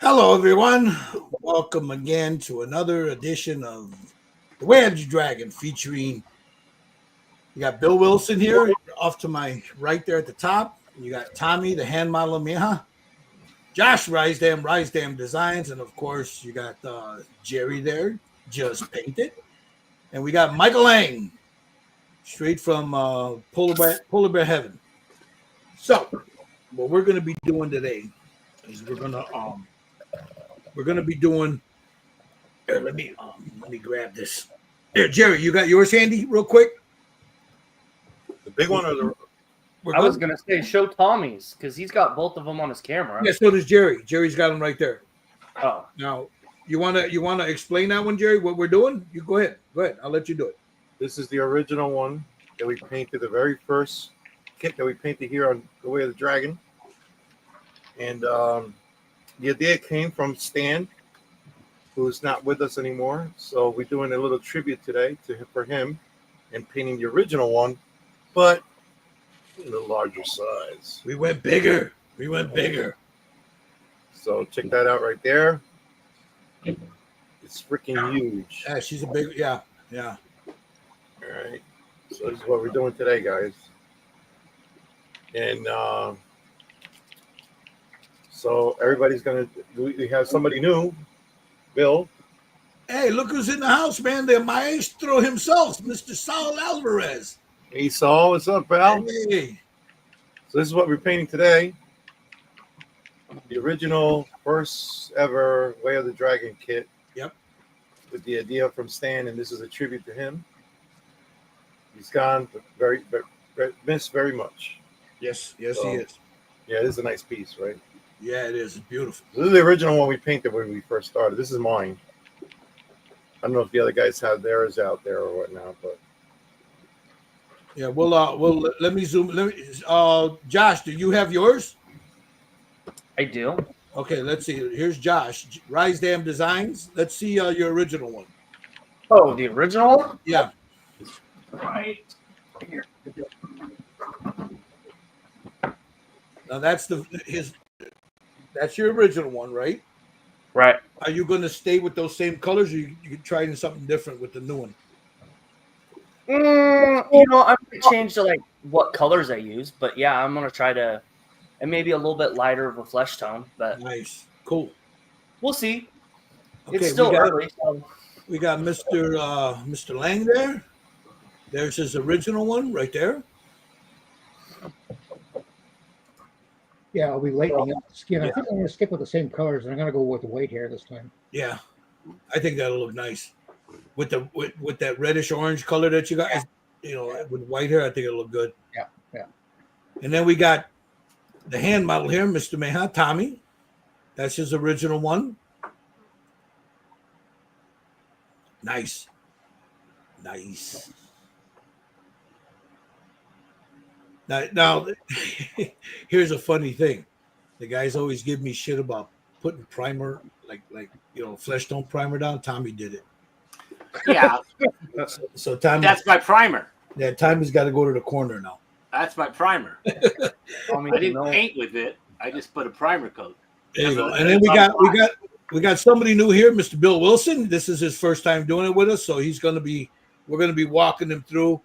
Hello, everyone. Welcome again to another edition of The Way of the Dragon featuring you got Bill Wilson here off to my right there at the top. You got Tommy, the hand model of Miha, Josh Risedam Designs, and of course, you got Jerry there, just painted. And we got Michael Lang, straight from Polar Bear Heaven. So, what we're going to be doing today is we're gonna be doing. Here, let me grab this. Here, Jerry, you got yours handy, real quick. The big one or the? I was gonna say show Tommy's because he's got both of them on his camera. Yeah, so does Jerry. Jerry's got them right there. Oh, Now, you wanna explain that one, Jerry? What we're doing? You go ahead. Go ahead. I'll let you do it. This is the original one that we painted. The very first kit that we painted here on The Way of the Dragon, and the idea came from Stan, who's not with us anymore. So we're doing a little tribute today for him, and painting the original one, but in a larger size. We went bigger. So check that out right there. It's freaking huge. Yeah, she's a big. Yeah. All right. So this is what we're doing today, guys. And so everybody's gonna. We have somebody new, Bill. Hey, look who's in the house, man! The maestro himself, Mr. Saul Alvarez. Hey, Saul, what's up, pal? Hey. So this is what we're painting today. The original, first ever Way of the Dragon kit. Yep. With the idea from Stan, and this is a tribute to him. He's gone, but very missed very much. Yes, he is. Yeah, this is a nice piece, right? Yeah, it is. It's beautiful. This is the original one we painted when we first started. This is mine. I don't know if the other guys have theirs out there or whatnot, but Yeah, well, let me zoom. Josh, do you have yours? I do. Okay, let's see. Here's Josh, Risedam Designs. Let's see your original one. Oh, the original one? Yeah. Right here. Now that's that's your original one, right? Right. Are you going to stay with those same colors, or you try something different with the new one? I'm gonna change to like what colors I use, but yeah, I'm gonna try to, and maybe a little bit lighter of a flesh tone, but Nice, cool. we'll see. Okay, It's still early. So. We got Mr. Lang there. There's his original one right there. Yeah, I'll be lightening up the skin. I think I'm going to stick with the same colors, and I'm going to go with the white hair this time. Yeah, I think that'll look nice with that reddish orange color that you got. With white hair, I think it'll look good. Yeah. And then we got the hand model here, Mr. Meha, Tommy. That's his original one. Nice. Now, here's a funny thing. The guys always give me shit about putting primer, like flesh tone primer down. Tommy did it. Yeah, So Tommy, that's my primer. yeah, Tommy's got to go to the corner now. That's my primer. Tommy, I didn't paint with it. I just put a primer coat. There you go. And then we got somebody new here, Mr. Bill Wilson. This is his first time doing it with us, so we're gonna be walking him through.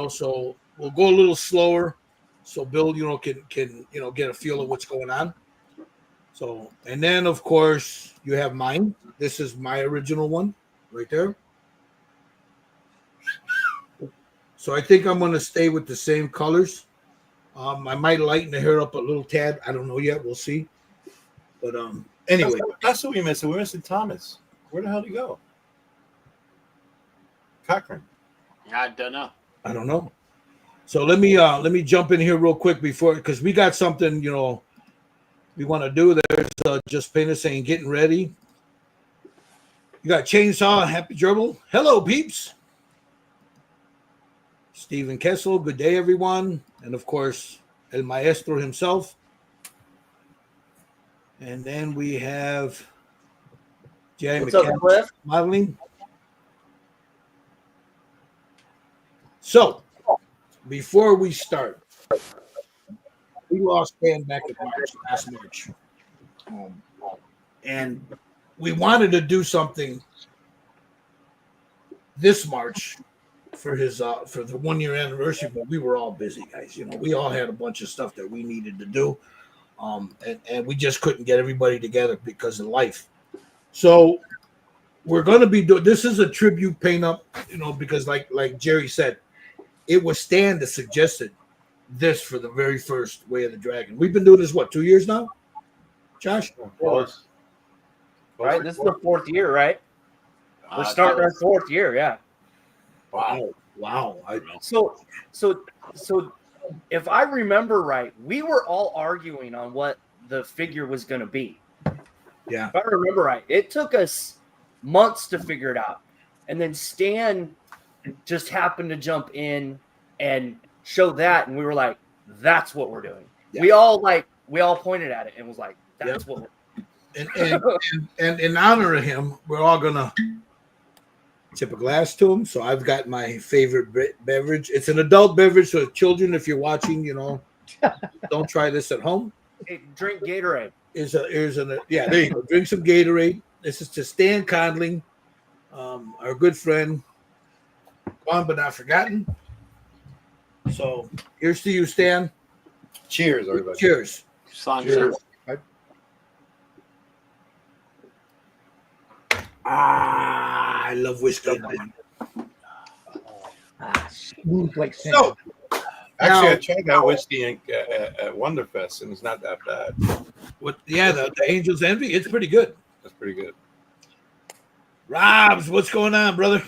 So we'll go a little slower, so Bill, can get a feel of what's going on. So, and then of course you have mine. This is my original one right there. So I think I'm gonna stay with the same colors. I might lighten the hair up a little tad. I don't know yet. We'll see. But anyway, that's what we missed. We're missing Thomas. Where the hell did he go? Cochran. I don't know. I don't know. So let me jump in here real quick because we got something we want to do. There's just painted saying getting ready. You got Chainsaw, Happy Gerbil. Hello, peeps. Stephen Kessel, good day, everyone. And of course, El Maestro himself. And then we have Jay What's up, McCann Cliff? modeling. So, before we start, we lost Dan back in last March. And we wanted to do something this March for his for the 1 year anniversary, but we were all busy, guys. You know, we all had a bunch of stuff that we needed to do. And we just couldn't get everybody together because of life. So we're going to be doing this is a tribute paint up, you know, because like Jerry said, it was Stan that suggested this for the very first Way of the Dragon. We've been doing this 2 years now, Josh? Right, this is the 4th year, right? We're starting our 4th year, yeah. Wow. So if I remember right, we were all arguing on what the figure was going to be. Yeah. If I remember right, it took us months to figure it out. And then Stan just happened to jump in and show that. And we were like, that's what we're doing. Yeah. We all pointed at it and was like, that's what we're and in honor of him, we're all going to tip a glass to him. So I've got my favorite beverage. It's an adult beverage, so children, if you're watching, you know, don't try this at home. Hey, drink Gatorade. There you go. Drink some Gatorade. This is to Stan Condling, our good friend, gone but not forgotten. So here's to you, Stan. Cheers, everybody. Cheers. Cheers. I love whiskey. Smooth like sand. So Actually, now, I tried that whiskey at Wonderfest, and it's not that bad. the Angel's Envy, it's pretty good. That's pretty good. Robs, what's going on, brother?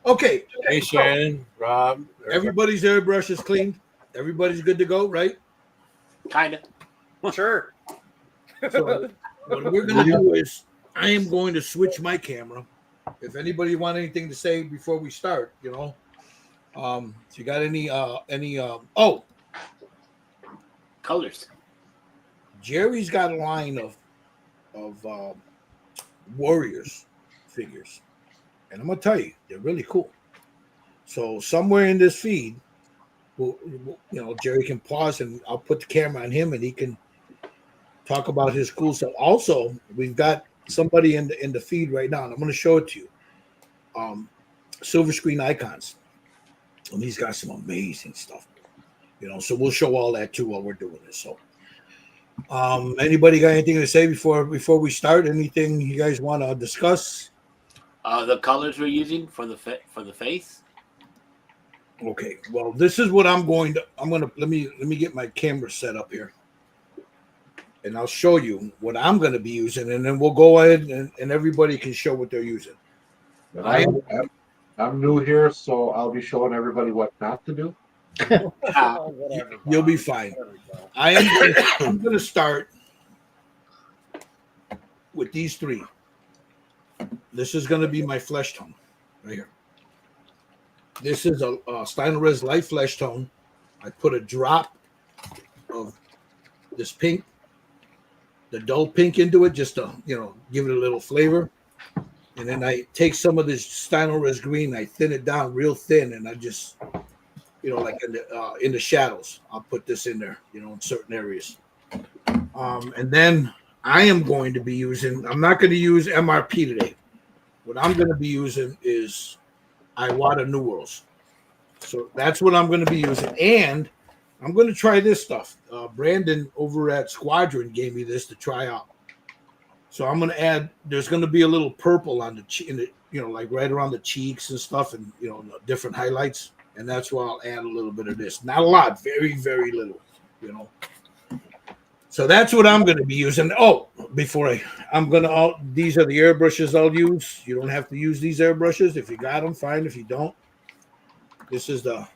Okay. Hey, Shannon, Rob. Everybody's airbrush is clean. Everybody's good to go, right? Kind of. Sure. So what we're going to do is I am going to switch my camera. If anybody want anything to say before we start, you know, if you got any Colors. Jerry's got a line of Warriors figures, and I'm gonna tell you, they're really cool. So somewhere in this feed, Jerry can pause and I'll put the camera on him and he can talk about his cool stuff. Also, we've got somebody in the feed right now, and I'm going to show it to you. Silver Screen Icons, and he's got some amazing stuff. You know, so we'll show all that too while we're doing this. So, anybody got anything to say before we start? Anything you guys want to discuss? The colors we're using for the face. Okay. Well, this is what I'm going to let me get my camera set up here. And I'll show you what I'm going to be using, and then we'll go ahead and everybody can show what they're using. I'm new here, so I'll be showing everybody what not to do. Whatever. You'll be fine. I'm going to start with these three. This is going to be my flesh tone right here. This is a Steinores Light Flesh Tone. I put a drop of this pink, the dull pink into it, just to give it a little flavor. And then I take some of this Steinores green, I thin it down real thin, and I just, like in the shadows, I'll put this in there, in certain areas. And then I am going to be using, I'm not going to use MRP today. What I'm going to be using is Iwata New Worlds. So that's what I'm going to be using. And I'm going to try this stuff. Brandon over at Squadron gave me this to try out. So I'm going to add, there's going to be a little purple on like right around the cheeks and stuff, and, different highlights. And that's where I'll add a little bit of this. Not a lot, very, very little, So that's what I'm going to be using. Oh, these are the airbrushes I'll use. You don't have to use these airbrushes. If you got them, fine. If you don't, this is the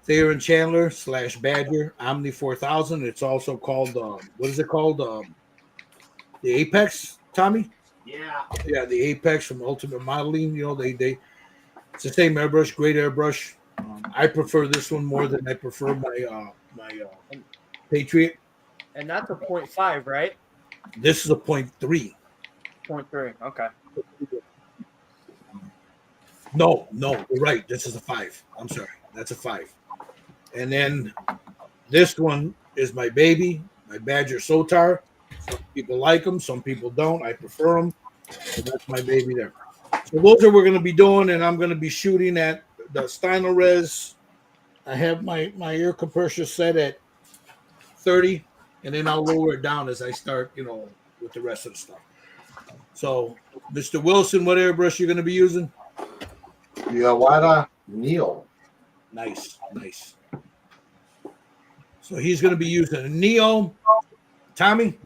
Thayer and Chandler / Badger Omni 4000. It's also called, what is it called? The Apex, Tommy? Yeah. Yeah, the Apex from Ultimate Modeling. It's the same airbrush, great airbrush. I prefer this one more than I prefer my Patriot. And that's a 0.5, right? This is a 0.3. 0.3. Okay. No, you're right. This is a 5. I'm sorry. That's a 5. And then this one is my baby, my Badger Sotar. people like them, some people don't. I prefer them. So that's my baby there. So those are we're going to be doing, and I'm going to be shooting at the Stynylrez. I have my air compressor set at 30, and then I'll lower it down as I start, with the rest of the stuff. So, Mr. Wilson, what airbrush you're going to be using? The Iwata Neo. Nice. So he's going to be using a Neo. Tommy?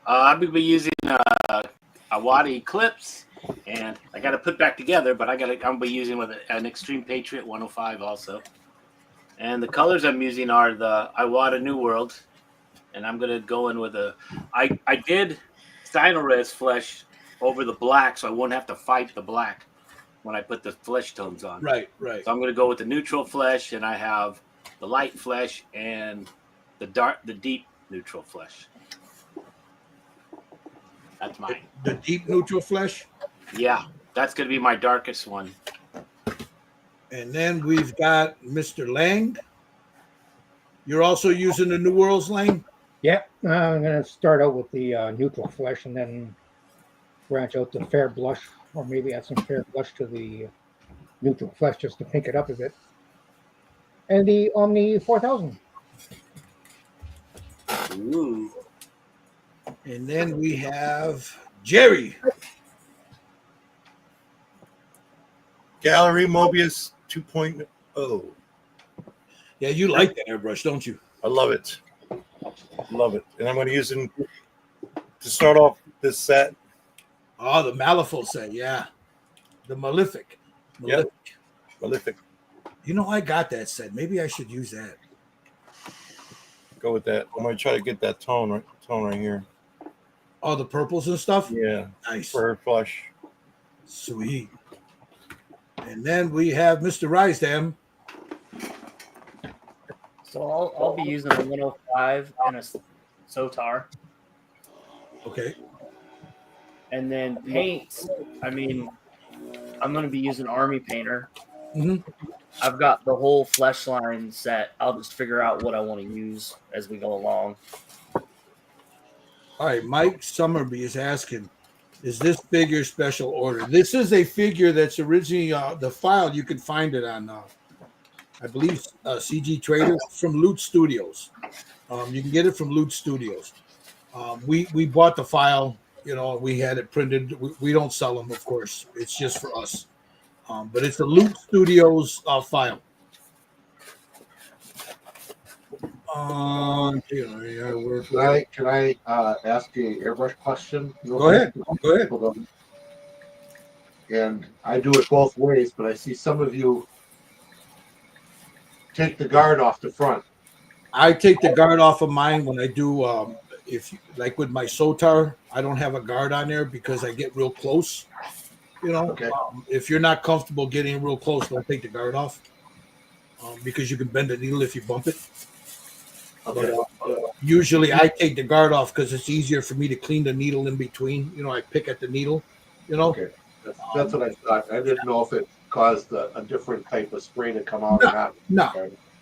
I'll be using Iwata Eclipse, and I got to put back together, but I'm going to be using with an Extreme Patriot 105 also. And the colors I'm using are the Iwata New World, and I'm going to go in with I did Stynylrez flesh over the black, so I won't have to fight the black when I put the flesh tones on. Right. So I'm going to go with the neutral flesh, and I have the light flesh and the deep neutral flesh. That's mine. The deep neutral flesh. Yeah, that's going to be my darkest one. And then we've got Mr. Lang. You're also using the New Worlds, Lang? Yeah, I'm going to start out with the neutral flesh and then branch out to fair blush, or maybe add some fair blush to the neutral flesh just to pink it up a bit. And the Omni 4000. Ooh. And then we have Jerry. Gallery Mobius 2.0. Yeah, you like that airbrush, don't you? I love it. Love it. And I'm going to use it to start off this set. Oh, the Malifaux set, yeah. The Malefic. Yep. Malefic. I got that set. Maybe I should use that. Go with that. I'm going to try to get that tone right here. Oh, the purples and stuff? Yeah. Nice. For her flush. Sweet. And then we have Mr. Rysdam. So I'll be using a 105 and a Sotar. Okay. And then paints, I'm going to be using Army Painter. Mhm. I've got the whole flesh line set. I'll just figure out what I want to use as we go along. All right, Mike Summerby is asking, is this figure special order? This is a figure that's originally the file. You can find it on, I believe, CG Trader from Loot Studios. You can get it from Loot Studios. We bought the file. We had it printed. We don't sell them, of course. It's just for us. But it's a Loot Studios file. Can I ask you an airbrush question? Go ahead. And I do it both ways, but I see some of you take the guard off the front. I take the guard off of mine when I do, like with my Sotar, I don't have a guard on there because I get real close. Okay. If you're not comfortable getting real close, don't take the guard off because you can bend the needle if you bump it. Okay. But, usually I take the guard off because it's easier for me to clean the needle in between. I pick at the needle, Okay. That's what I thought. I didn't know if it caused a different type of spray to come out or not.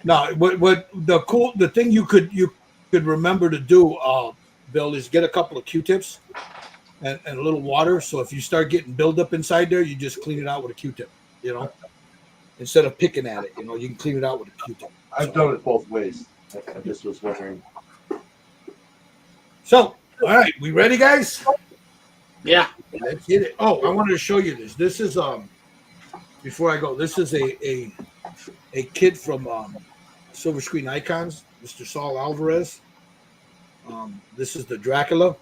No. What the thing you could remember to do, Bill, is get a couple of Q-tips and a little water. So if you start getting buildup inside there, you just clean it out with a Q-tip. Instead of picking at it, you can clean it out with a Q-tip. I've done it both ways. I just was wondering. So, all right, we ready, guys? Yeah. Let's hit it. Oh, I wanted to show you this. This is before I go, this is a kid from Silver Screen Icons, Mr. Saul Alvarez. This is the Dracula.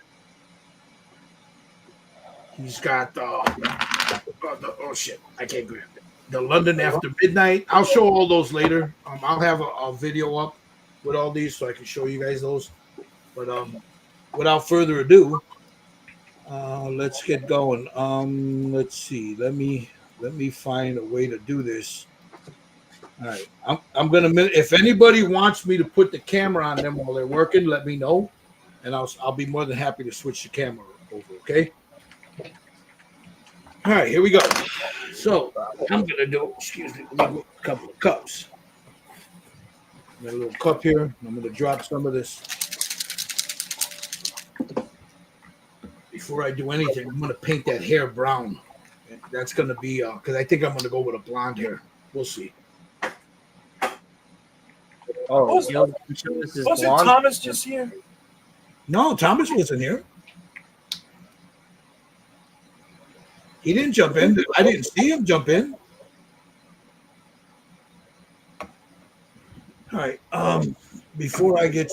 He's got oh shit, I can't grab it. The London After Midnight. I'll show all those later. I'll have a video up with all these so I can show you guys those. But without further ado, let's get going. Let's see. Let me find a way to do this. All right. I'm gonna. If anybody wants me to put the camera on them while they're working, let me know, and I'll be more than happy to switch the camera over. Okay. All right. Here we go. So I'm gonna do. Excuse me. A couple of cups. Got a little cup here. I'm gonna drop some of this. before I do anything, I'm gonna paint that hair brown. That's gonna be because I think I'm gonna go with a blonde hair. We'll see. Oh, Was- this is Wasn't blonde. Thomas just here? No, Thomas wasn't here. He didn't jump in. I didn't see him jump in. All right. Before I get,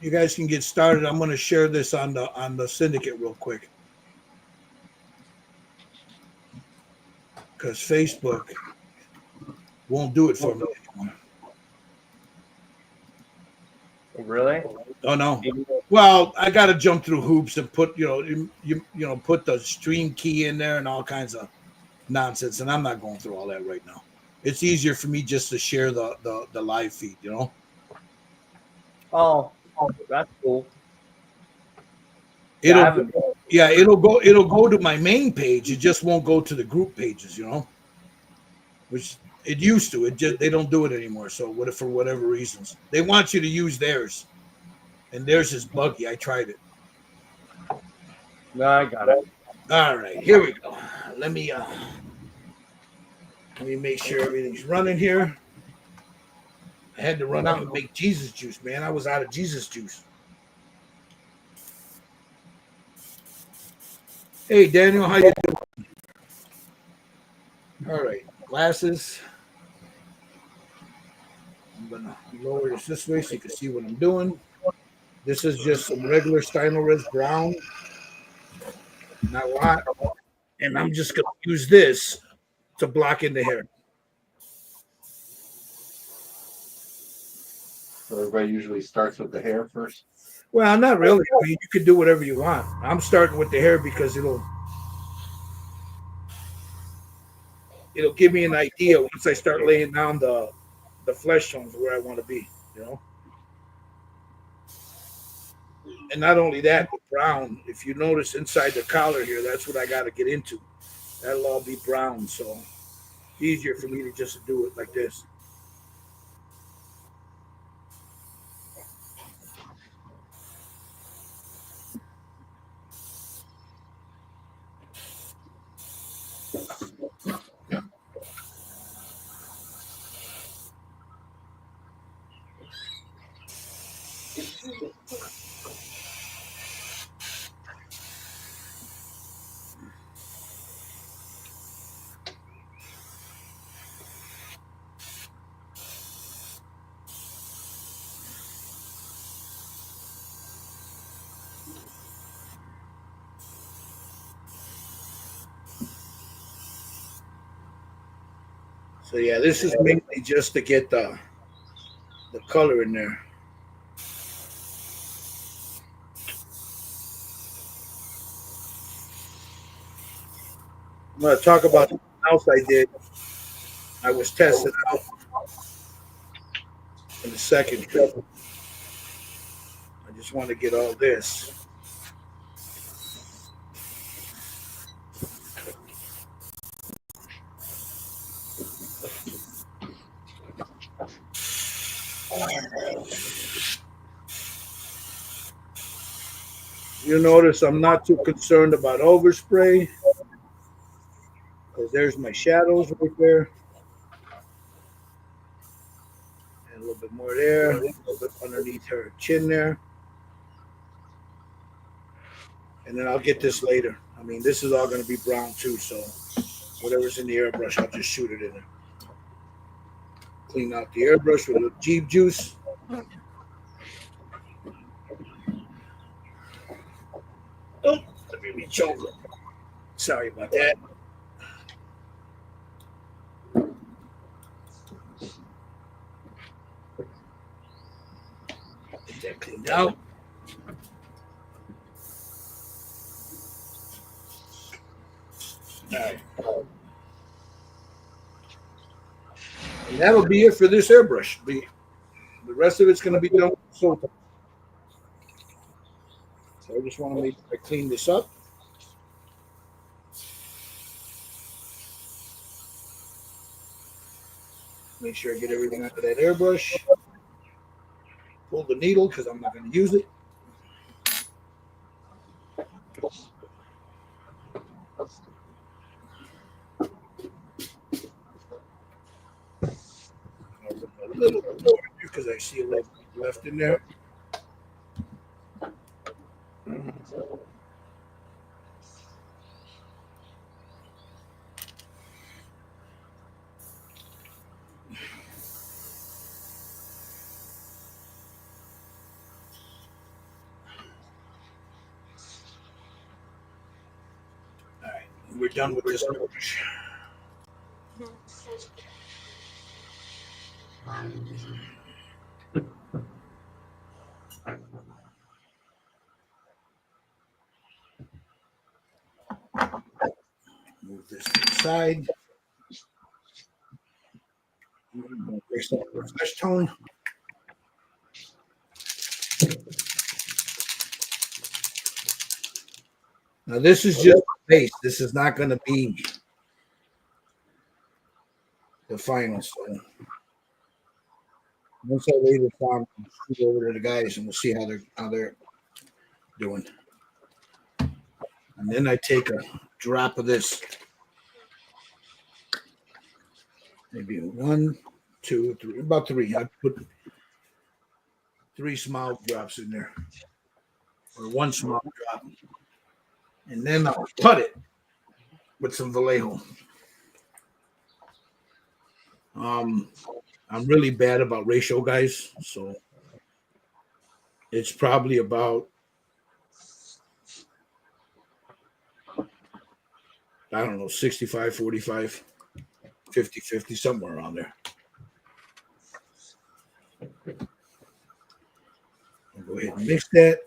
you guys can get started. I'm going to share this on the syndicate real quick because Facebook won't do it for me anymore. Really? Oh no. Well, I got to jump through hoops and put you put the stream key in there and all kinds of nonsense, and I'm not going through all that right now. It's easier for me just to share the live feed, you know. Oh, that's cool. It'll Yeah, it'll go to my main page. It just won't go to the group pages, you know. Which it used to. It just they don't do it anymore. So for whatever reasons, they want you to use theirs, and theirs is buggy. I tried it. no, I got it. All right, here we go. Let me make sure everything's running here. I had to run out and make Jesus juice, man. I was out of Jesus juice. Hey, Daniel, how you doing? All right, glasses. I'm gonna lower this way so you can see what I'm doing. This is just some regular Stynylrez brown, not a lot, and I'm just gonna use this to block in the hair. So everybody usually starts with the hair first. Well, not really. I mean, you can do whatever you want. I'm starting with the hair because it'll give me an idea once I start laying down the flesh tones where I want to be, you know. And not only that, but brown. If you notice inside the collar here, that's what I got to get into. That'll all be brown, so easier for me to just do it like this. So yeah, this is mainly just to get the color in there. I'm going to talk about something else I did. I was testing out in the second trip. I just want to get all this. You notice I'm not too concerned about overspray because there's my shadows right there. And a little bit more there, a little bit underneath her chin there. And then I'll get this later. I mean, this is all going to be brown too, so whatever's in the airbrush, I'll just shoot it in there. Clean out the airbrush with a little Jeep juice. Oh, let me reach over. Sorry about that. Get that cleaned out. All right. And that'll be it for this airbrush. The rest of it's going to be done with soap. So I just want to make sure I clean this up. Make sure I get everything out of that airbrush. Pull the needle because I'm not going to use it. because I see a little left in there. All right, we're done with this brush. Move this to the side. Fix up the flesh tone. Now this is just base. This is not going to be the final. So once I lay this down, I'll shoot over to the guys and we'll see how they're doing. And then I take a drop of this. Maybe 1, 2, 3, about 3. I put 3 small drops in there, or 1 small drop, and then I'll cut it with some Vallejo. I'm really bad about ratio, guys, so it's probably about, I don't know, 65, 45, 50, 50, somewhere around there. I'll go ahead and mix that.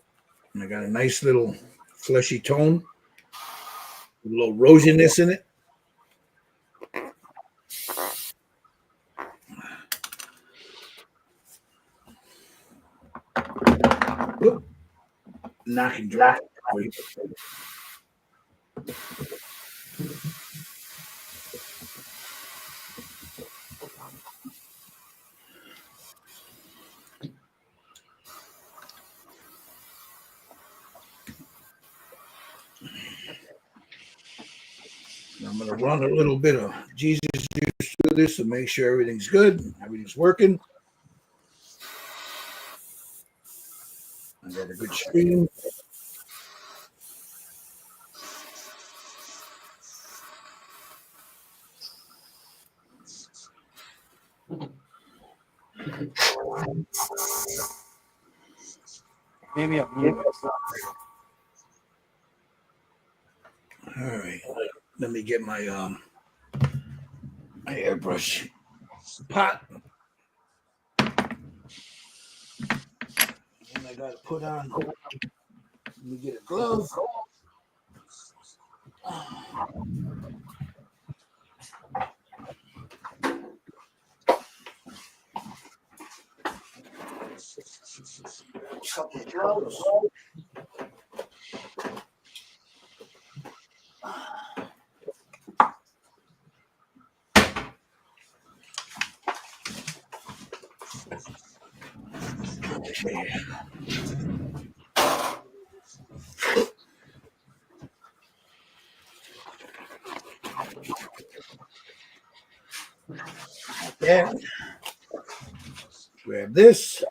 And I got a nice little fleshy tone, a little rosiness in it. Whoop. Knock and drop. I'm going to run a little bit of Jesus juice through this to make sure everything's good, everything's working. I got a good stream. Maybe I'll move it. All right, let me get my my airbrush pot. And I got to put on. Let me get a glove. Couple of gloves. Yeah. Grab this.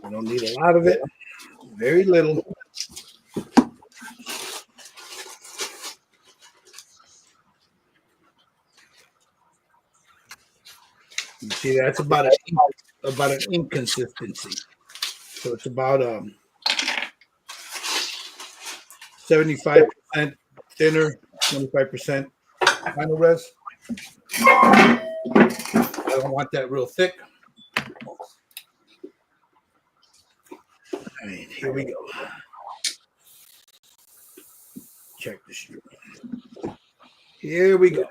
I don't need a lot of it. Very little. You see, that's about an inconsistency. So it's about 75% thinner, 25% final res. I don't want that real thick. All right, here we go. Check the stream. Here we go.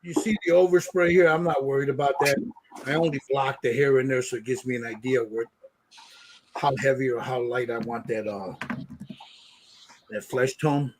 You see the overspray here? I'm not worried about that. I only block the hair in there so it gives me an idea where how heavy or how light I want that flesh tone.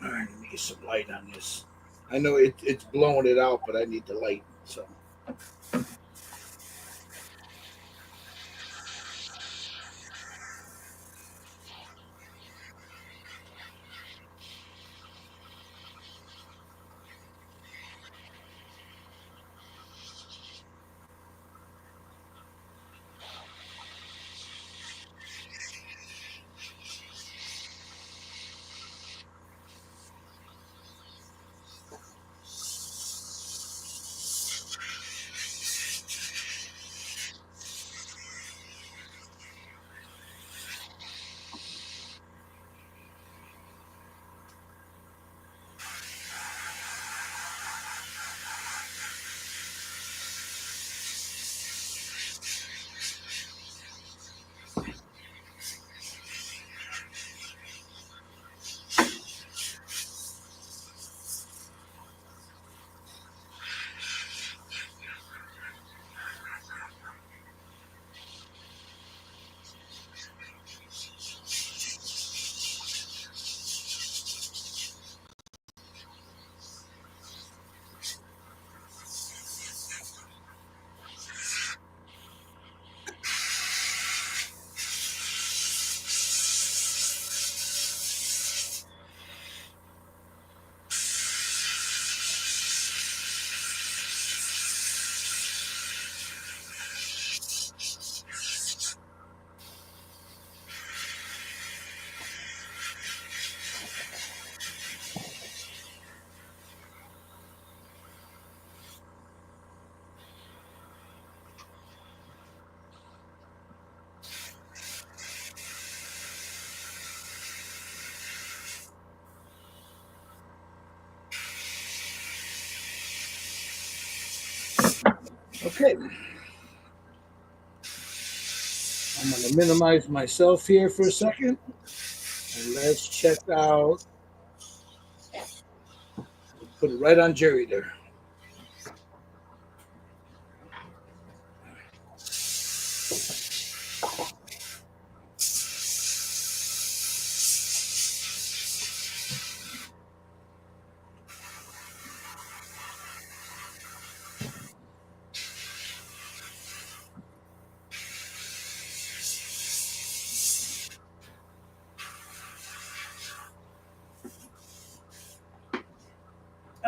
All right, let me get some light on this. I know it's blowing it out, but I need the light. So okay, I'm going to minimize myself here for a second, and let's check out. Put it right on Jerry there.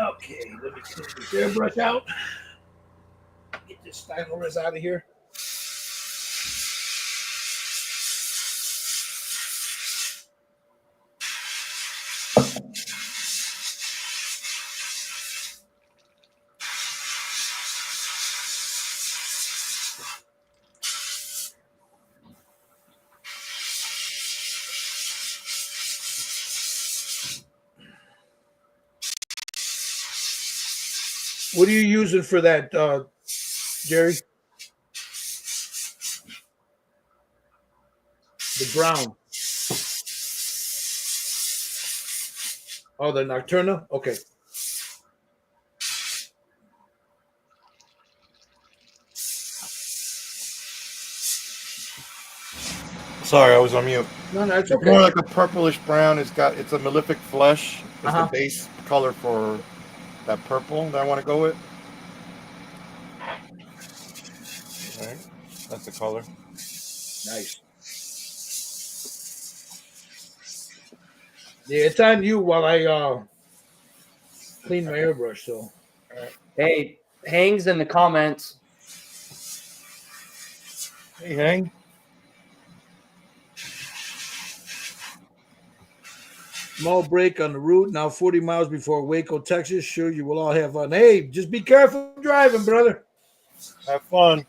Okay, let me clean this airbrush out. Get this stylus out of here. What are you using for that, Jerry? The brown. Oh, the Nocturna? Okay. Sorry, I was on mute. No, it's It's more okay. like a purplish brown. It's a malefic flesh. It's Uh-huh. the base color for that purple that I want to go with. All right, that's the color. Nice. Yeah, it's on you while I clean my airbrush. So Hey, Hangs in the comments. Hey, Hang. small break on the route now 40 miles before Waco, Texas. Sure, you will all have fun. Hey, just be careful driving, brother. Have fun.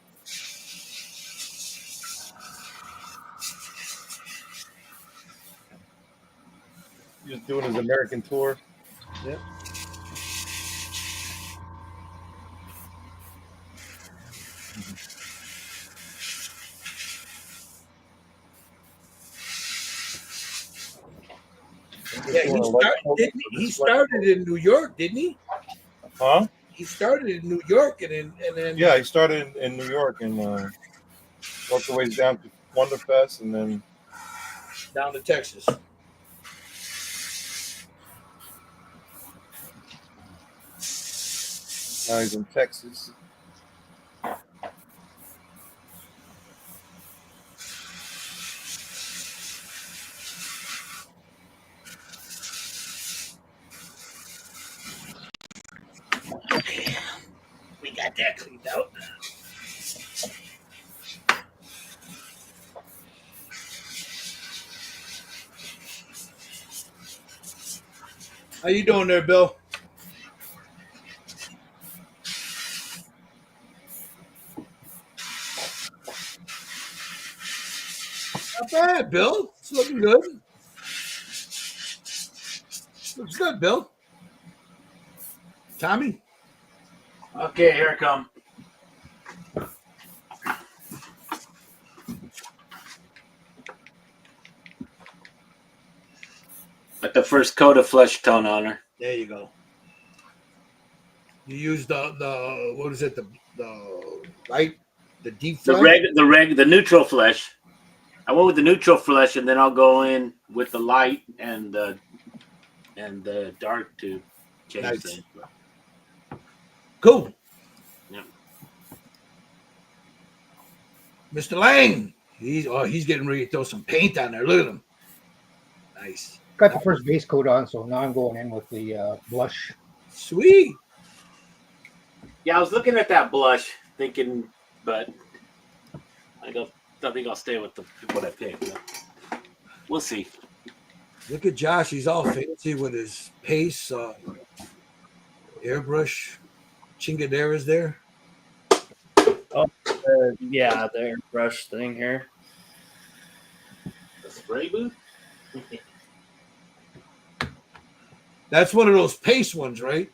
Just doing his American tour. Yep. Yeah, he started in New York, didn't he? Huh? He started in New York and then Yeah, he started in New York and worked his way down to Wonderfest and then down to Texas. now he's in Texas. Okay, we got that cleaned out. How you doing there, Bill? Not bad, Bill. It's looking good. Looks good, Bill. Tommy? Okay, here I come. Put the first coat of flesh tone on her. There you go. You use the what is it? The light, the deep flesh? The neutral flesh. I went with the neutral flesh, and then I'll go in with the light and the dark to change Nice. things. Cool. Yeah. Mr. Lang. He's getting ready to throw some paint on there. Look at him. Nice. Got the first base coat on, so now I'm going in with the blush. Sweet. Yeah, I was looking at that blush, thinking, but I think I'll stay with what I picked. We'll see. Look at Josh. He's all fancy with his pace, airbrush. Chingaderas there. Yeah, the airbrush thing here. The spray booth? That's one of those pace ones, right?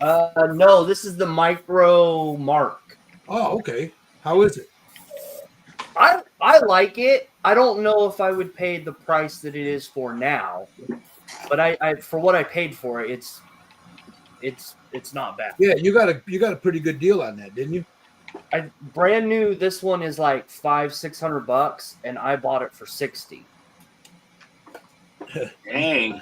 No, this is the Micro Mark. Oh, okay. How is it? I like it. I don't know if I would pay the price that it is for now, but I for what I paid for it, it's not bad. Yeah, you got a pretty good deal on that, didn't you? I brand new. This one is like $500-600, and I bought it for $60. Dang.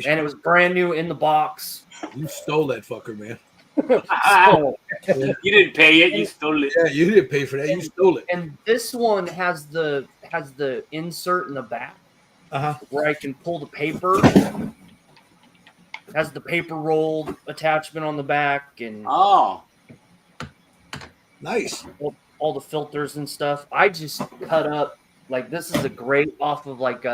And it was brand new in the box. You stole that fucker, man. So, You didn't pay it. You stole it. Yeah, you didn't pay for that. You stole it. and this one has the insert in the back where I can pull the paper. Has the paper rolled attachment on the back and Oh. Nice. all the filters and stuff. I just cut up like this is a grate off of like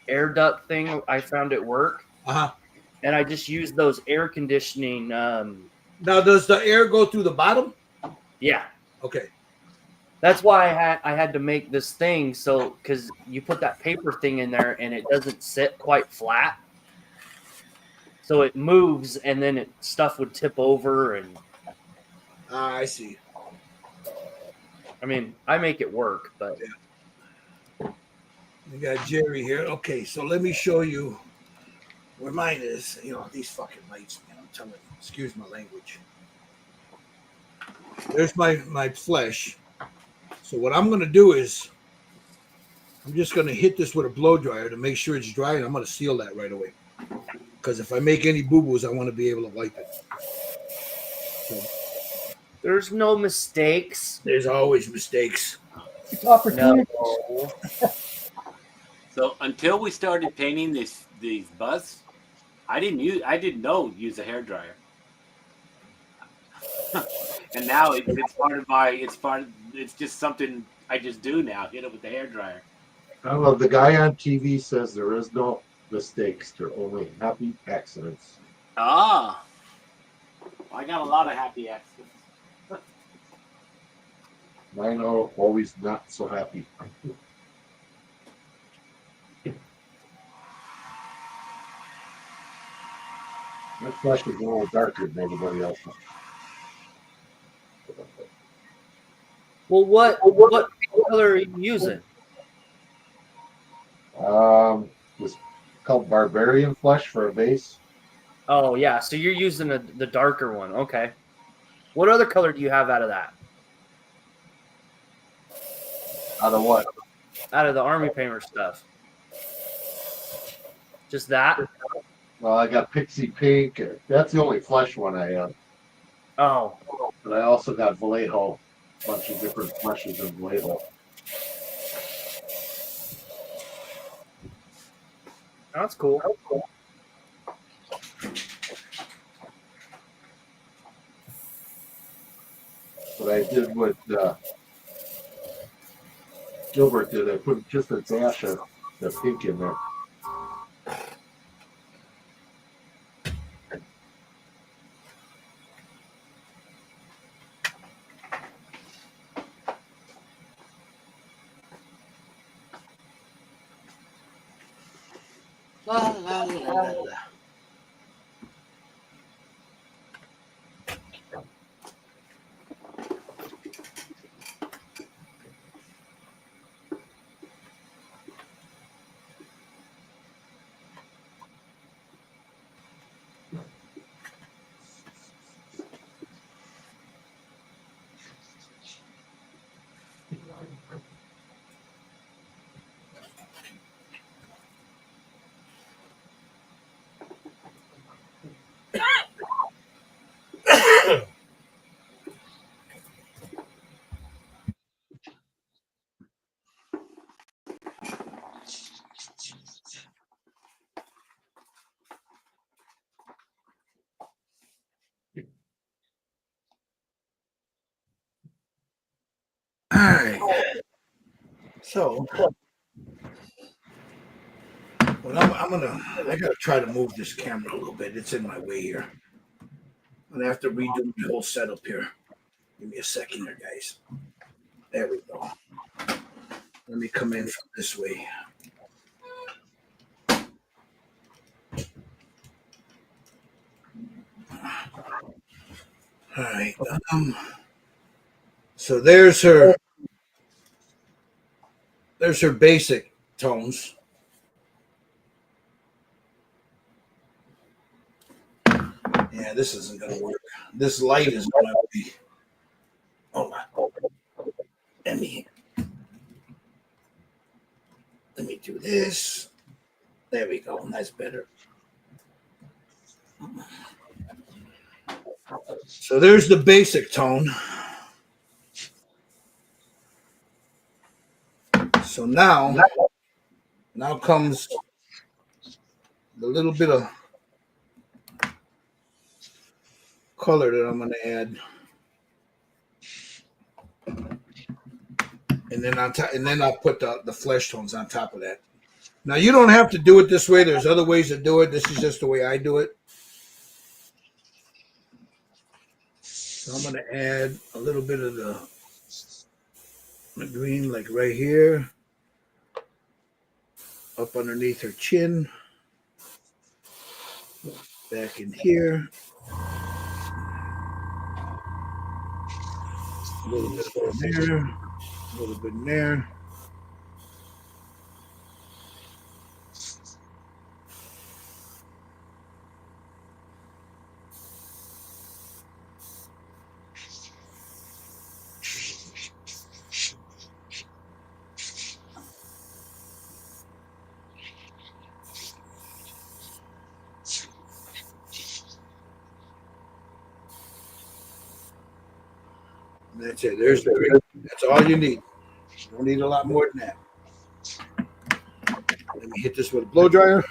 air duct thing I found at work, and I just used those air conditioning. Now, does the air go through the bottom? Yeah, Okay. that's why I had to make this thing so because you put that paper thing in there and it doesn't sit quite flat. so it moves, and then stuff would tip over, and I see. I mean, I make it work, but We got Jerry here. Okay, so let me show you where mine is. You know, these fucking lights, man. I'm telling you. Excuse my language. There's my flesh. So what I'm going to do is I'm just going to hit this with a blow dryer to make sure it's dry, and I'm going to seal that right away. Because if I make any boo-boos, I want to be able to wipe it. So there's no mistakes. there's always mistakes. It's opportunity. No. So until we started painting these busts, I didn't use a hairdryer. And now it's just something I just do now. Hit it with the hairdryer. Well, the guy on TV says there is no mistakes. There are only happy accidents. Ah, I got a lot of happy accidents. Mine are always not so happy. My flesh is a little darker than everybody else. Well, what color are you using? It's called Barbarian Flesh for a base. Oh yeah, so you're using the darker one. Okay. What other color do you have out of that? Out of what? Out of the Army Painter stuff? Just that? Well, I got Pixie Pink. That's the only flesh one I have. Oh, But I also got Vallejo. A bunch of different fleshes of Vallejo. that's cool. But I did what Gilbert did. I put just a dash of the pink in there. La, la, la, la, la. All right. So, well, I gotta try to move this camera a little bit. It's in my way here. I'm gonna have to redo my whole setup here. Give me a second here, guys. There we go. Let me come in from this way. All right. So there's her basic tones. Yeah, this isn't gonna work. This light is gonna be. Oh my! Let me do this. There we go. That's better. So there's the basic tone. So now comes the little bit of color that I'm going to add, and then I'll put the flesh tones on top of that. Now you don't have to do it this way. There's other ways to do it. This is just the way I do it. So I'm going to add a little bit of the green, like right here, up underneath her chin. Back in here. A little bit in there. A little bit in there. That's it. There's the green. That's all you need. You don't need a lot more than that. Let me hit this with a blow dryer.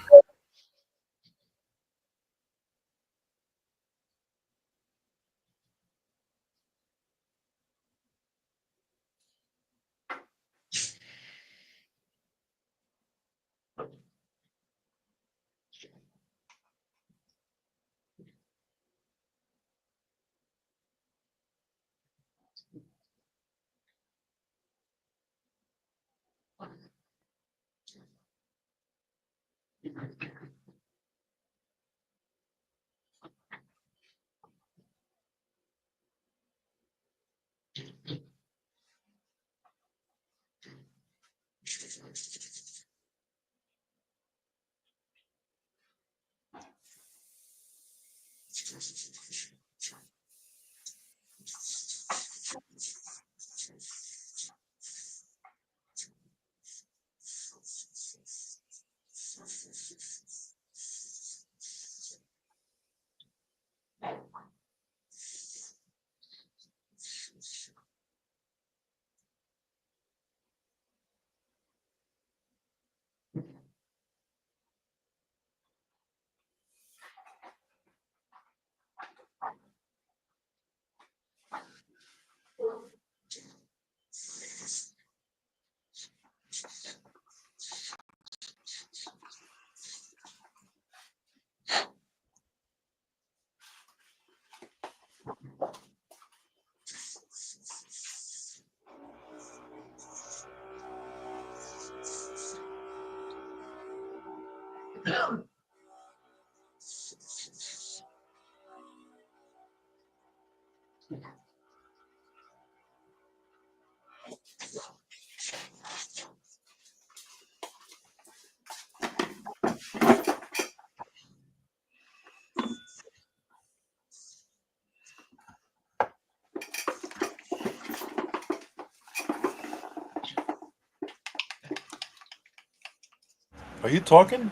Are you talking?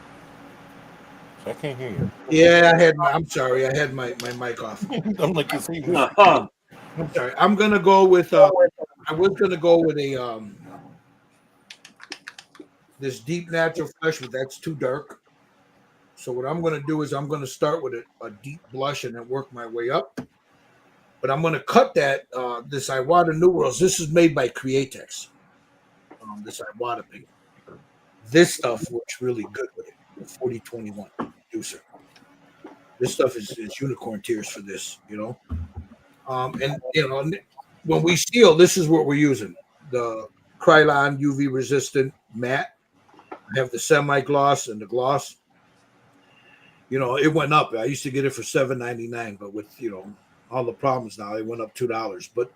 I can't hear you. Yeah, I'm sorry. I had my mic off. I'm like, you see, I'm sorry. I'm gonna go with I was gonna go with a this deep natural flesh, but that's too dark. So what I'm gonna do is I'm gonna start with a deep blush and then work my way up. But I'm gonna cut that this Iwata New Worlds. This is made by Createx. This Iwata paint. This stuff works really good with it. The 4021 producer. This stuff is unicorn tears for this, you know. And you know, when we seal, this is what we're using: the Krylon UV resistant matte. I have the semi gloss and the gloss. You know, it went up. I used to get it for $7.99, but with all the problems now, it went up $2. But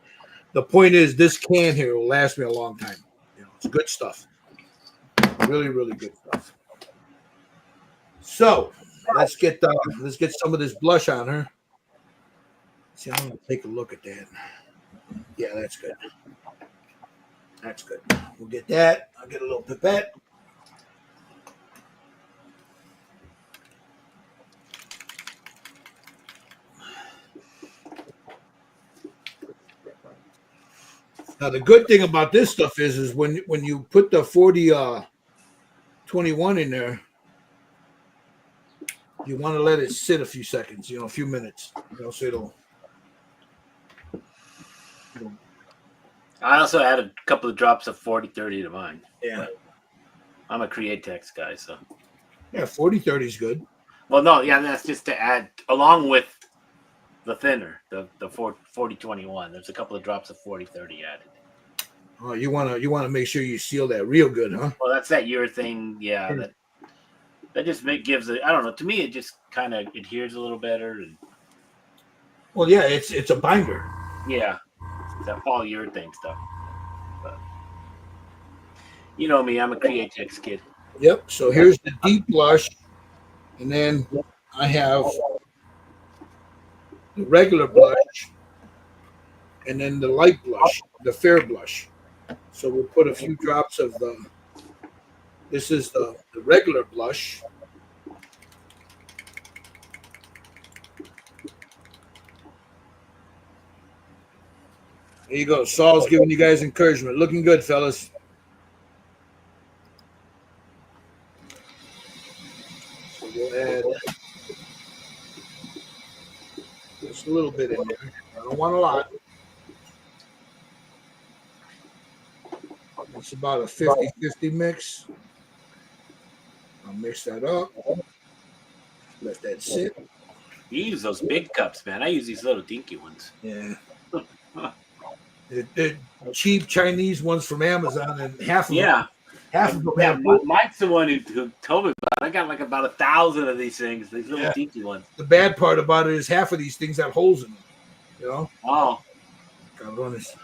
the point is, this can here will last me a long time. You know, it's good stuff. Really, really good stuff. So let's get some of this blush on her. See, I'm gonna take a look at that. Yeah, that's good. That's good. We'll get that. I'll get a little pipette. Now the good thing about this stuff is when you put the 4021 in there, you want to let it sit a few seconds, a few minutes, so it'll. I also added a couple of drops of 4030 to mine. Yeah. I'm a Createx guy, so. Yeah, 4030 is good. Well, no, yeah, that's just to add along with the thinner, the 4021. There's a couple of drops of 4030 added. Oh, you want to make sure you seal that real good, huh? Well, that's that urethane, yeah. That just gives it. I don't know. To me, it just kind of adheres a little better. And Well, yeah, it's a binder. yeah, it's that polyurethane stuff. But you know me, I'm a Createx kid. Yep. So here's the deep blush, and then I have the regular blush, and then the light blush, the fair blush. So we'll put a few drops of the. This is the regular blush. There you go. Saul's giving you guys encouragement. Looking good, fellas. So we'll add just a little bit in there. I don't want a lot. It's about a 50-50 mix. I'll mix that up. Let that sit. You use those big cups, man. I use these little dinky ones. Yeah. They're cheap Chinese ones from Amazon, and half of them Yeah, have Mike's the one who told me about it. I got like about 1,000 of these things, these little dinky ones. the bad part about it is half of these things have holes in them. You know? Oh, Cabrones.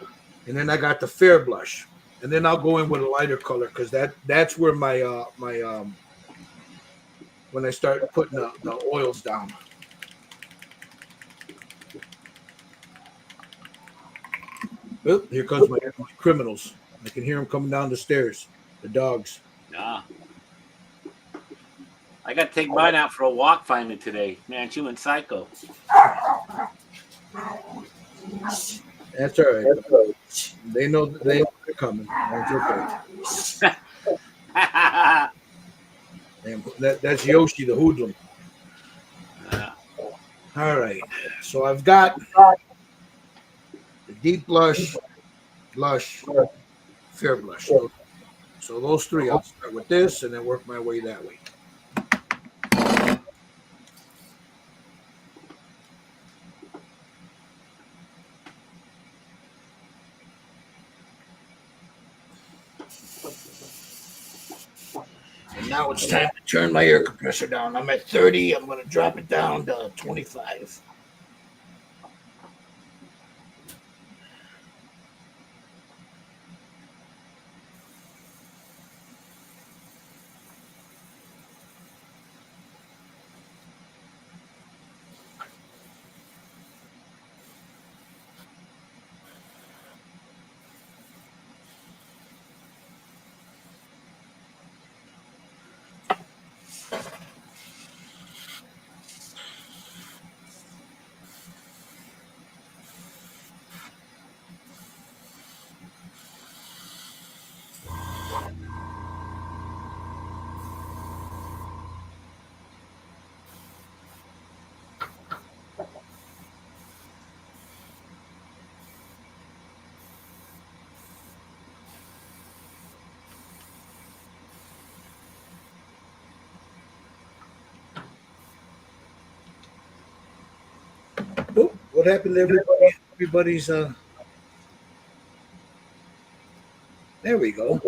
And then I got the fair blush. And then I'll go in with a lighter color because that's where my when I start putting the oils down. Oh, here comes my criminals. I can hear them coming down the stairs. The dogs. nah. I got to take mine out for a walk finally today. Man, she went psycho. That's all right. They know they're coming. That's okay. And that's Yoshi, the hoodlum. All right. So I've got the deep blush, fair blush. So those three, I'll start with this and then work my way that way. And now it's time to turn my air compressor down. I'm at 30. I'm going to drop it down to 25. Oh, what happened to everybody? Everybody's there we go.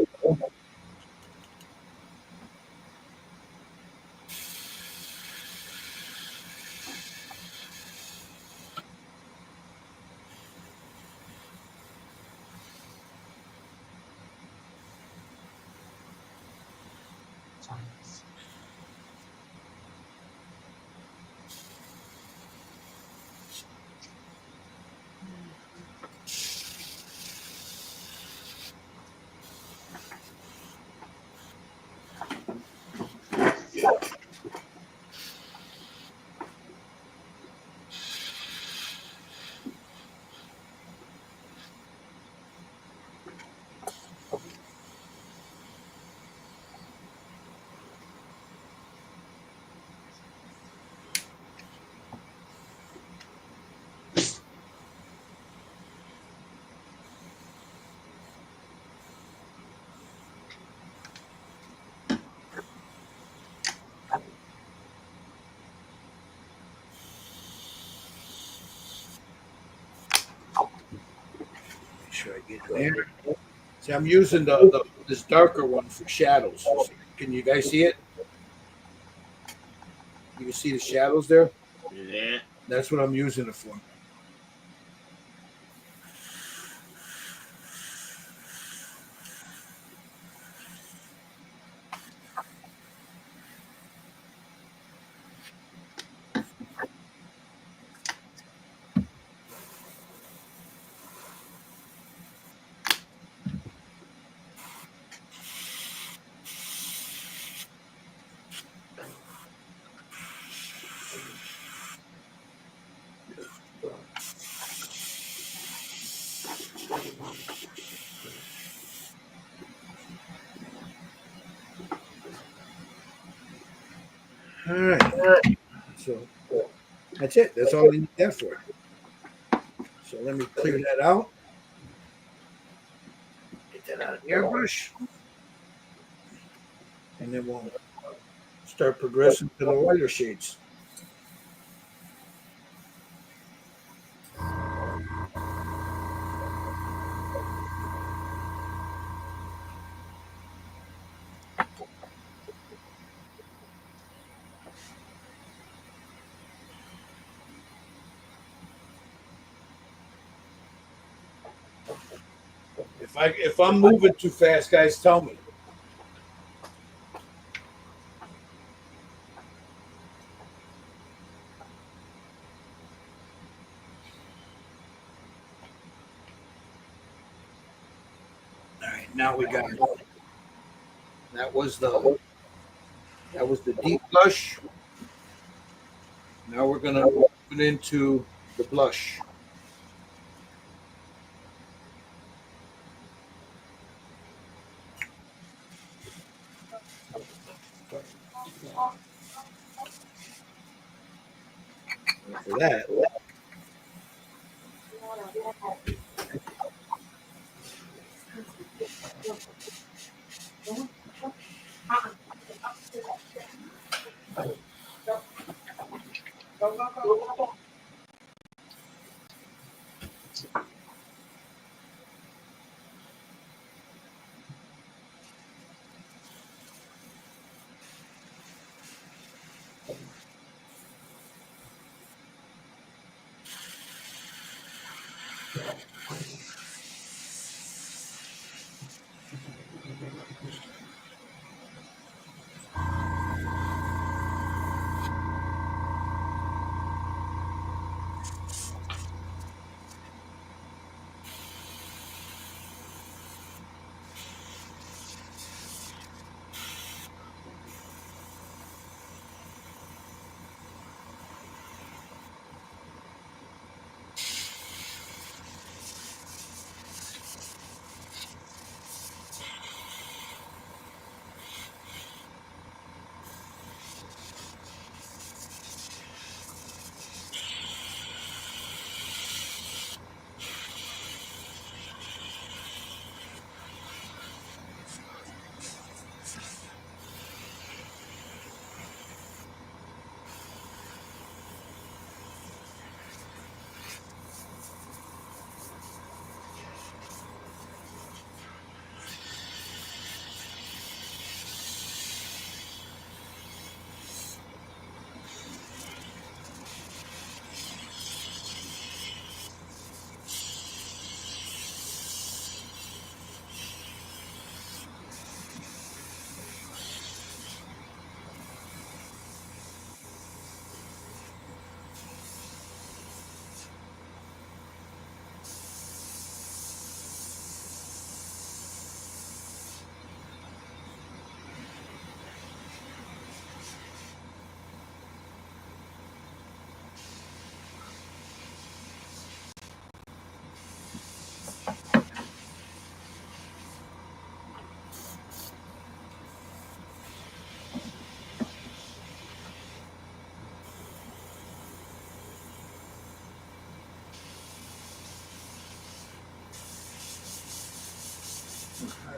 Make sure I get there. See, I'm using this darker one for shadows. Can you guys see it? You can see the shadows there. Yeah. That's what I'm using it for. All right. So that's it. That's all I need that for. So let me clear that out. Get that out of the airbrush. And then we'll start progressing to the lighter shades. If I'm moving too fast, guys, tell me. All right, now we got it. That was the deep blush. Now we're gonna move it into the blush. For that,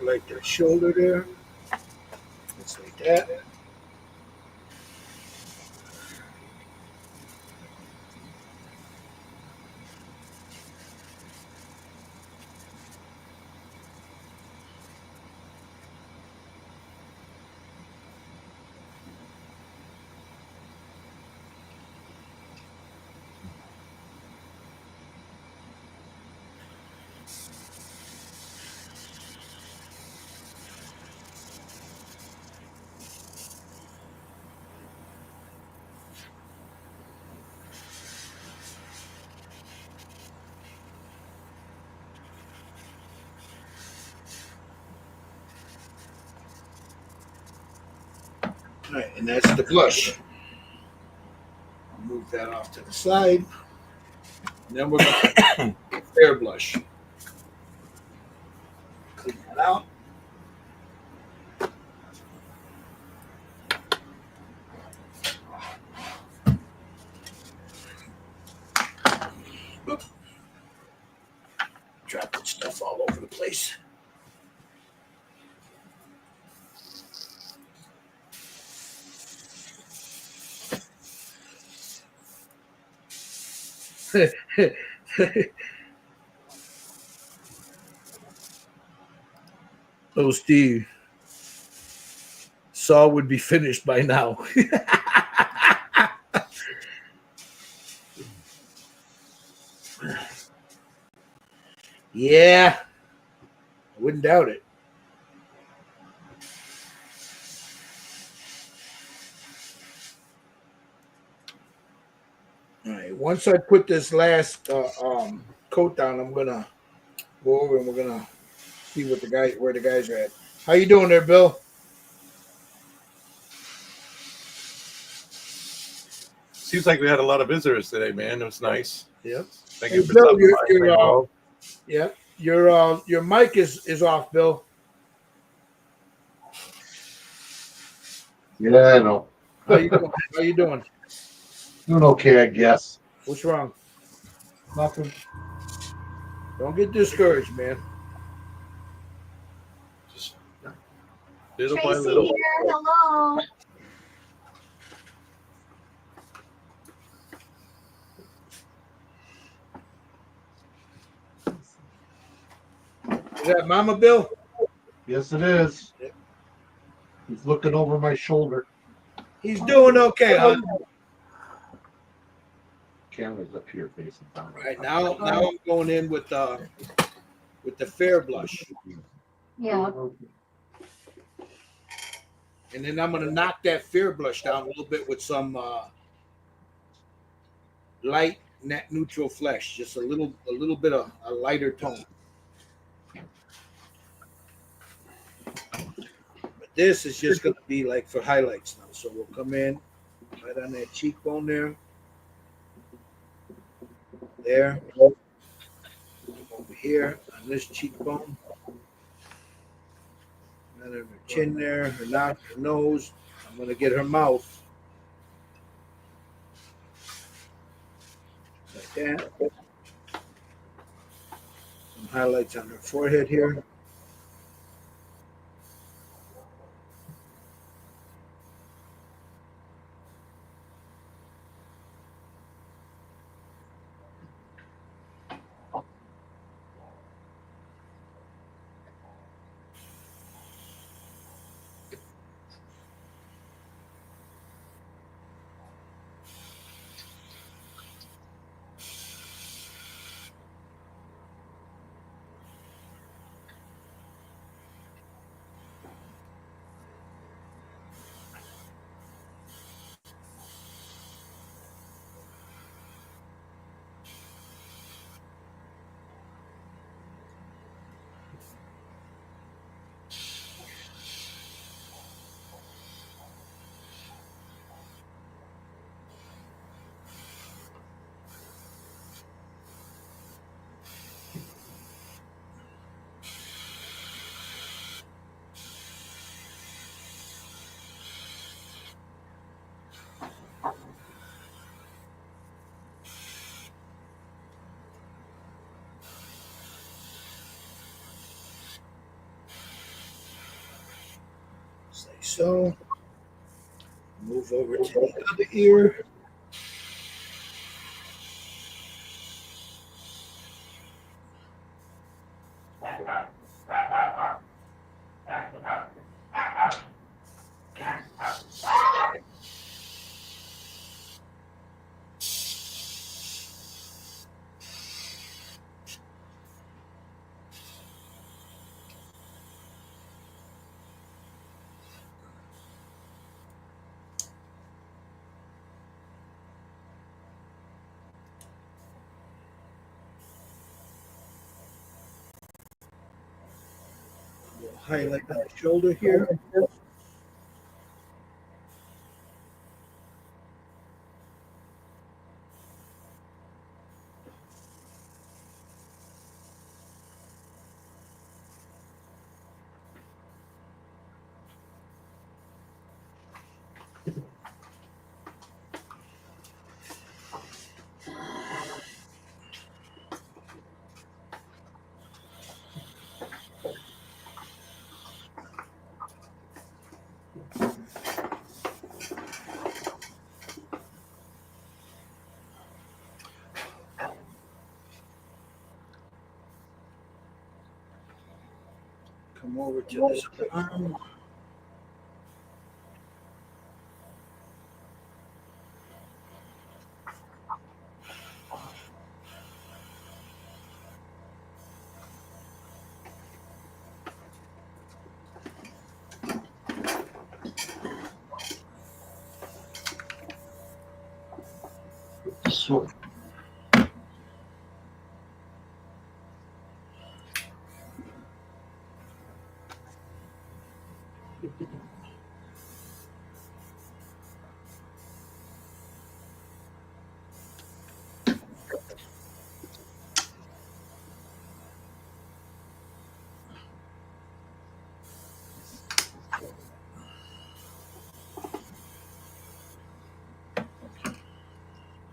I like that shoulder there. Just like that. All right, and that's the blush. Move that off to the side. And then we're going to fair blush. Clean that out. Oop. Dropping stuff all over the place. Oh, Steve. Saw would be finished by now. Yeah, I wouldn't doubt it. All right, once I put this last coat down, I'm gonna go over and we're gonna see where the guys are at. How you doing there, Bill? Seems like we had a lot of visitors today, man. It was nice. Yep. Thank you Hey, for Bill, stopping by. Yeah, your mic is off, Bill. Yeah, I know. How you doing? How you doing? Doing okay, I guess. What's wrong? Nothing. Don't get discouraged, man. Just little by Tracy little. here. Hello. Is that Mama Bill? Yes, it is. He's looking over my shoulder. He's doing okay, huh? Camera's up here facing down. Right now I'm going in with the fair blush, Yeah. and then I'm gonna knock that fair blush down a little bit with some light net neutral flesh, just a little bit of a lighter tone. But this is just gonna be like for highlights now. So we'll come in right on that cheekbone there. There. Over here on this cheekbone. And then her chin there, her mouth, her nose. I'm gonna get her mouth. Like that. Some highlights on her forehead here. Like so. Move over to the other ear. We'll highlight the shoulder here. Come over to this arm.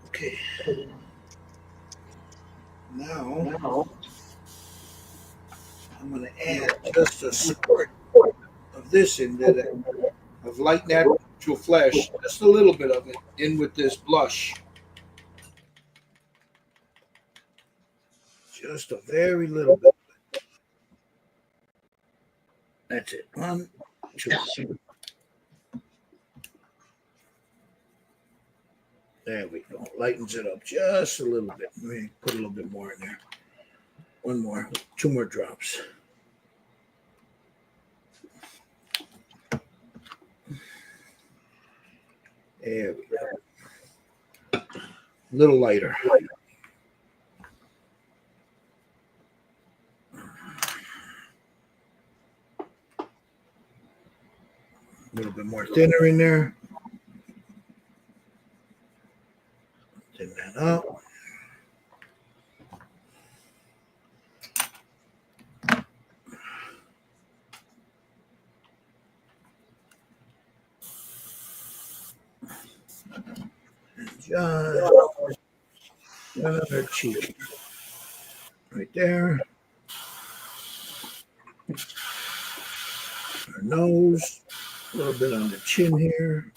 Okay. Now I'm going to add just a squirt of this in there, of light natural flesh, just a little bit of it in with this blush. Just a very little bit. That's it. 1, 2. There we go. Lightens it up just a little bit. Let me put a little bit more in there. 1 more, 2 more drops. There we go. A little lighter. A little bit more thinner in there. Thin that up. Just another cheek. Right there. Our nose. A little bit on the chin here.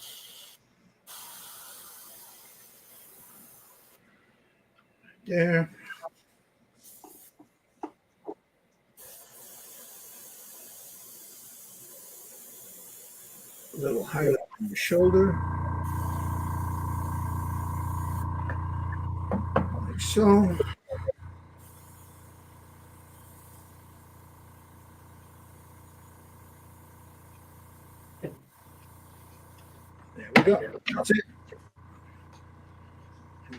There. A little highlight on the shoulder. Like so. There we go. That's it.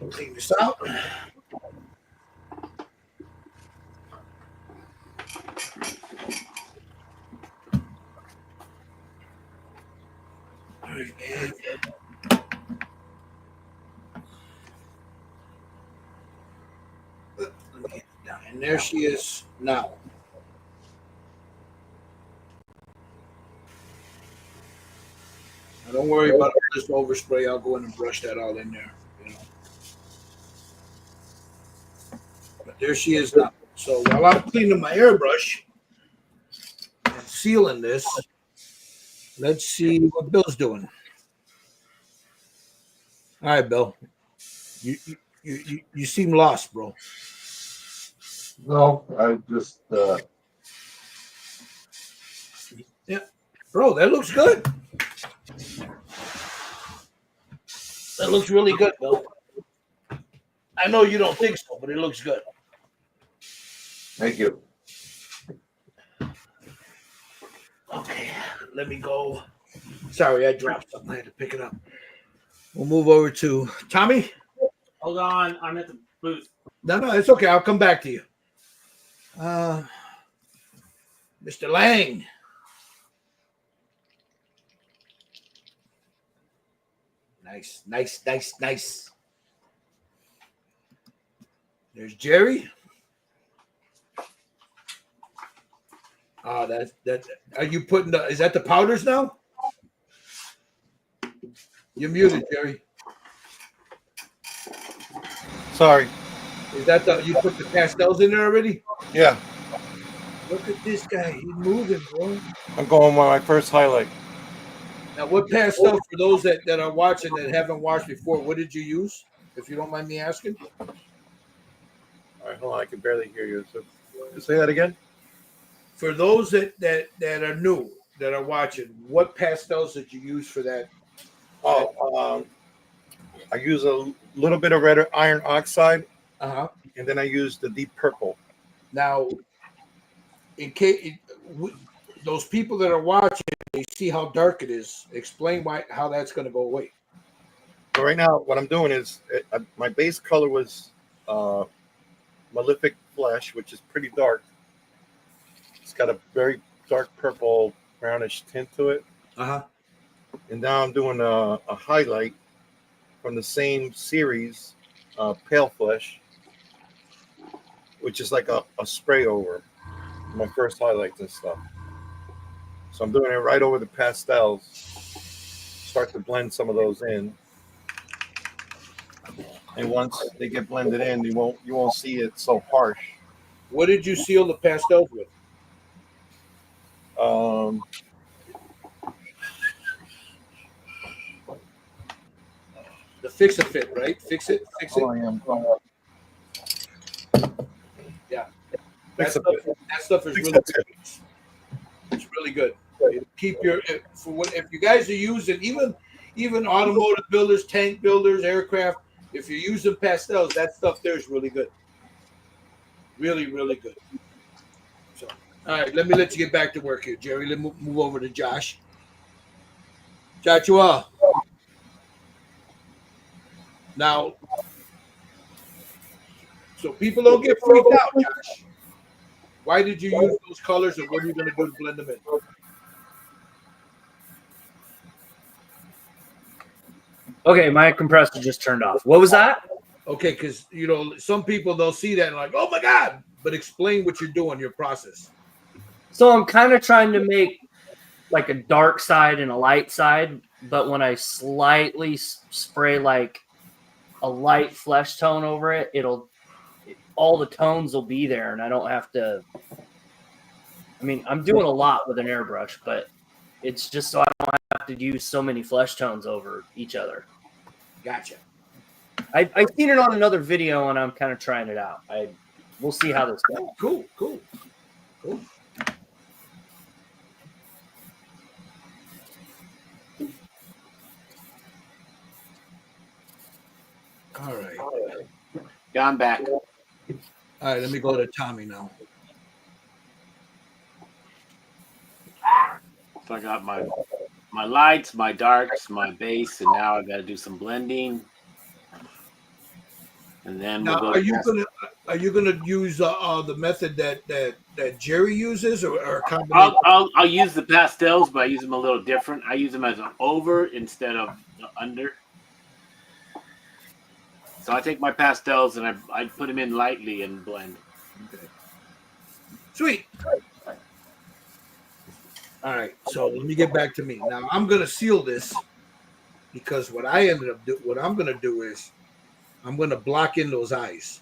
We'll clean this out. All right, and there she is now. Now don't worry about all this overspray. I'll go in and brush that all in there. You know. But there she is now. So while I'm cleaning my airbrush and sealing this, let's see what Bill's doing. All right, Bill. You seem lost, bro. No, I just Yeah, bro, that looks good. That looks really good, Bill. I know you don't think so, but it looks good. thank you. Okay, let me go. Sorry, I dropped something. I had to pick it up. We'll move over to Tommy. Hold on, I'm at the booth. No, it's okay. I'll come back to you. Mr. Lang. Nice. There's Jerry. That. Are you putting the? Is that the powders now? You're muted, Jerry. Sorry. Is that the? You put the pastels in there already? Yeah, Look at this guy. He's moving, bro. I'm going with my first highlight. Now, what pastel for those that are watching that haven't watched before? What did you use? If you don't mind me asking. All right, hold on. I can barely hear you. So say that again. For those that are new, that are watching, what pastels did you use for that? I use a little bit of red iron oxide, Uh-huh. and then I use the deep purple. Now, in case those people that are watching, they see how dark it is. Explain how that's going to go away. So right now, what I'm doing is my base color was Malefic Flesh, which is pretty dark. It's got a very dark purple brownish tint to it. Uh-huh. And now I'm doing a highlight from the same series, Pale Flesh, which is like a spray over my first highlights and stuff. So I'm doing it right over the pastels. Start to blend some of those in. And once they get blended in, you won't see it so harsh. What did you seal the pastels with? The Fix-A-Fit, right? Fix it. Yeah. That stuff is really good. It's really good. Keep your if you guys are using even automotive builders, tank builders, aircraft, if you're using pastels, that stuff there is really good. Really, really good. So, all right, let you get back to work here, Jerry. Let's move over to Josh. Joshua. Now, so people don't get freaked out, Josh. Why did you use those colors, and what are you going to do to blend them in? Okay, my compressor just turned off. What was that? Okay, because some people they'll see that and like, oh my god! But explain what you're doing, your process. So I'm kind of trying to make like a dark side and a light side, but when I slightly spray like a light flesh tone over it, all the tones will be there, and I don't have to. I mean, I'm doing a lot with an airbrush, but it's just so I don't have to use so many flesh tones over each other. Gotcha. I've seen it on another video, and I'm kind of trying it out. We'll see how this goes. Cool. All right. Yeah, I'm back. All right, let me go to Tommy now. So I got my lights, my darks, my base, and now I got to do some blending. And then Now, are you gonna use the method that Jerry uses, or a combination? I'll use the pastels, but I use them a little different. I use them as an over instead of under. So I take my pastels and I put them in lightly and blend. Okay. Sweet. All right, so let me get back to me. Now I'm gonna seal this because what I'm gonna do is I'm gonna block in those eyes,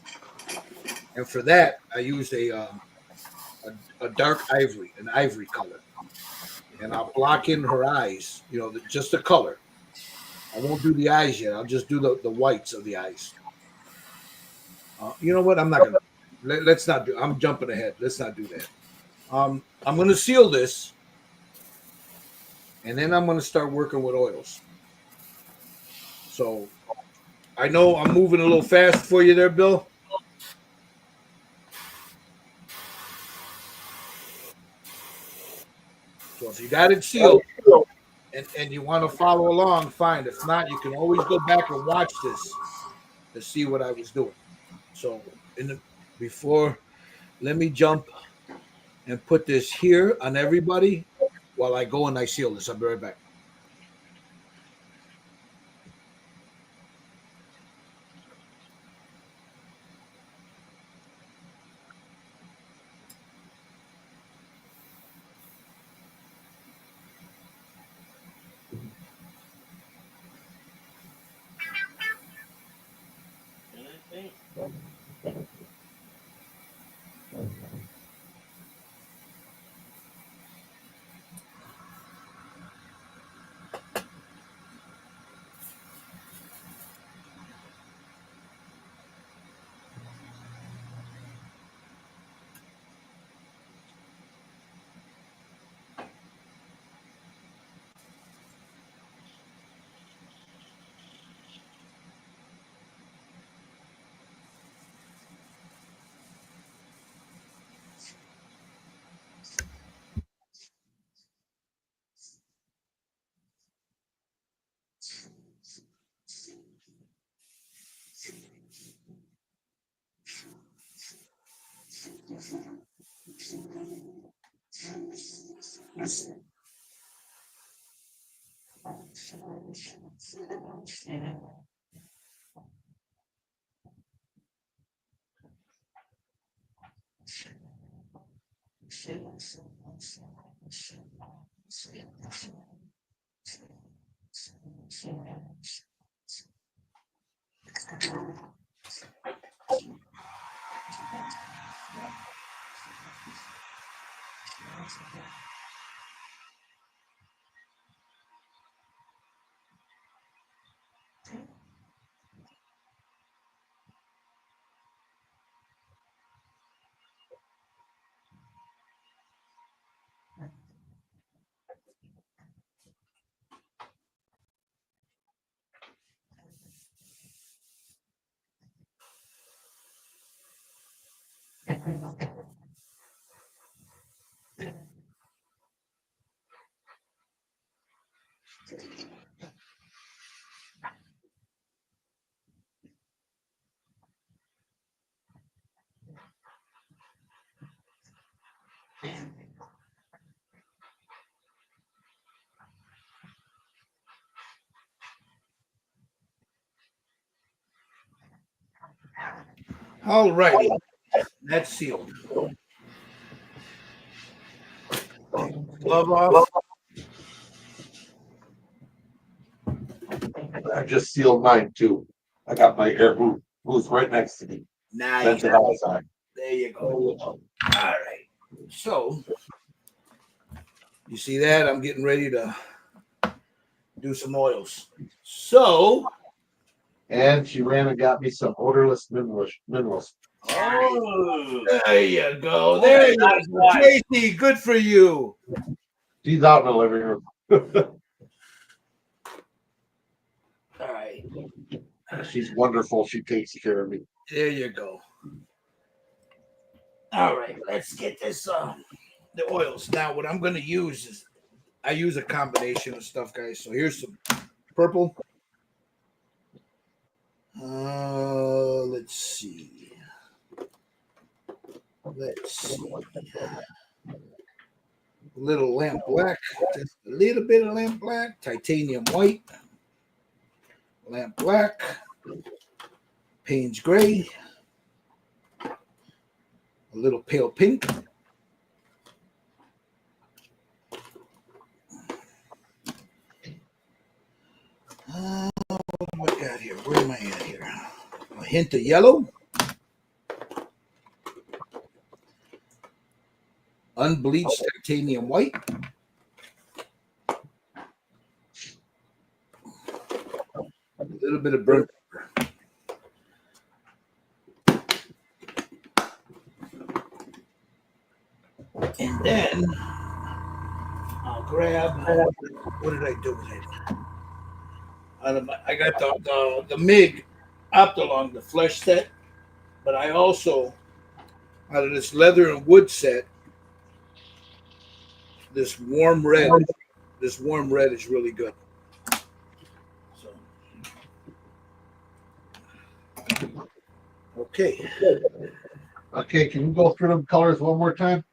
and for that I use a dark ivory, an ivory color, and I'll block in her eyes. Just the color. I won't do the eyes yet. I'll just do the whites of the eyes. You know what? I'm not gonna. Let's not do. I'm jumping ahead. Let's not do that. I'm gonna seal this, and then I'm gonna start working with oils. So, I know I'm moving a little fast for you there, Bill. So if you got it sealed, and you want to follow along, fine. If not, you can always go back and watch this to see what I was doing. So let me jump and put this here on everybody while I go and I seal this. I'll be right back. All righty. That's sealed. Glove off. I just sealed mine too. I got my air booth right next to me. Nice. Vented outside. There you go. All right. So you see that? I'm getting ready to do some oils. So And she ran and got me some odorless minerals. oh, there you go. There you go. Tracy, good for you. She's out in the living room. All right. She's wonderful. She takes care of me. There you go. All right, let's get this the oils. Now what I'm going to use is I use a combination of stuff, guys. So here's some purple. Let's see. A little lamp black, just a little bit of lamp black, titanium white, lamp black, Payne's gray, a little pale pink, what do I got here? Where am I at here? A hint of yellow, unbleached titanium white, a little bit of burnt pepper. And then I'll grab, what did I do with it? I got the MIG Optolong, the flesh set, but I also, out of this leather and wood set, this warm red. This warm red is really good. So, okay. Okay, can you go through them colors one more time?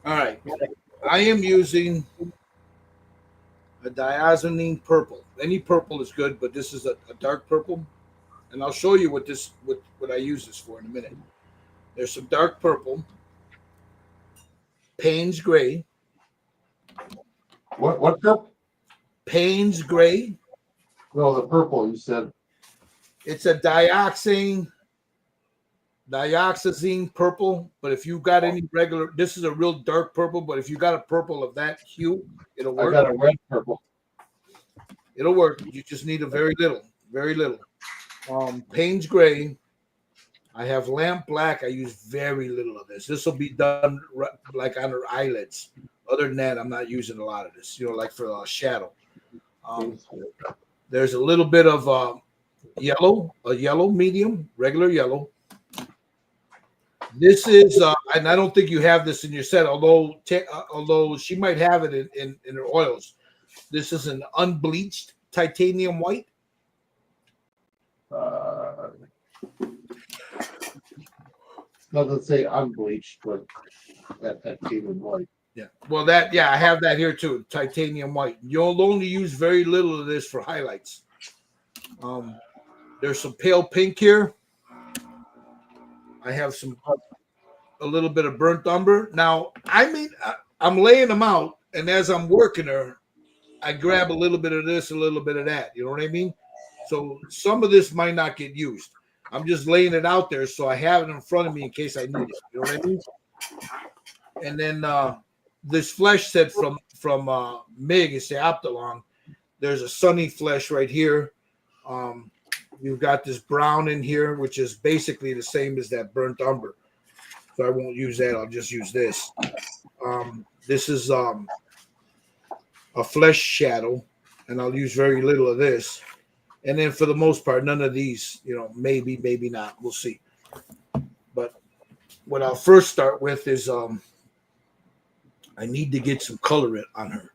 All right. I am using a diazonine purple. Any purple is good, but this is a dark purple. And I'll show you what I use this for in a minute. There's some dark purple, Payne's gray. What purple? Payne's gray. No, the purple you said. It's a dioxazine purple, but if you got any regular, this is a real dark purple, but if you got a purple of that hue, it'll work. I got a red purple. It'll work. You just need a very little. Payne's gray. I have lamp black. I use very little of this. This will be done like on her eyelids. Other than that, I'm not using a lot of this, like for shadow. There's a little bit of yellow, a yellow medium, regular yellow. This is, and I don't think you have this in your set, although she might have it in her oils. This is an unbleached titanium white. Doesn't say unbleached, but that titanium white. Yeah. Well, that I have that here too. Titanium white. You'll only use very little of this for highlights. There's some pale pink here. I have a little bit of burnt umber. Now, I'm laying them out, and as I'm working her, I grab a little bit of this, a little bit of that. You know what I mean? So some of this might not get used. I'm just laying it out there so I have it in front of me in case I need it. You know what I mean? And then this flesh set from MIG is the Optolong. There's a sunny flesh right here. You've got this brown in here, which is basically the same as that burnt umber. So I won't use that. I'll just use this. This is a flesh shadow, and I'll use very little of this. And then for the most part, none of these, maybe, maybe not. We'll see. But what I'll first start with is I need to get some color on her.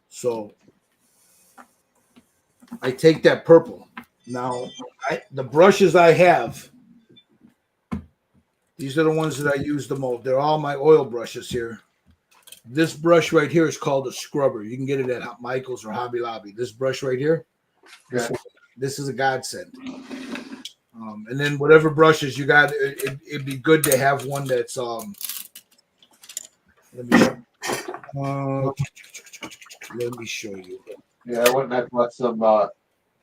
So I take that purple. Now, the brushes I have, these are the ones that I use the most. They're all my oil brushes here. This brush right here is called a scrubber. You can get it at Michael's or Hobby Lobby. This brush right here, this is a godsend. And then whatever brushes you got, it'd be good to have one that's let me show you. Yeah, I wouldn't have bought some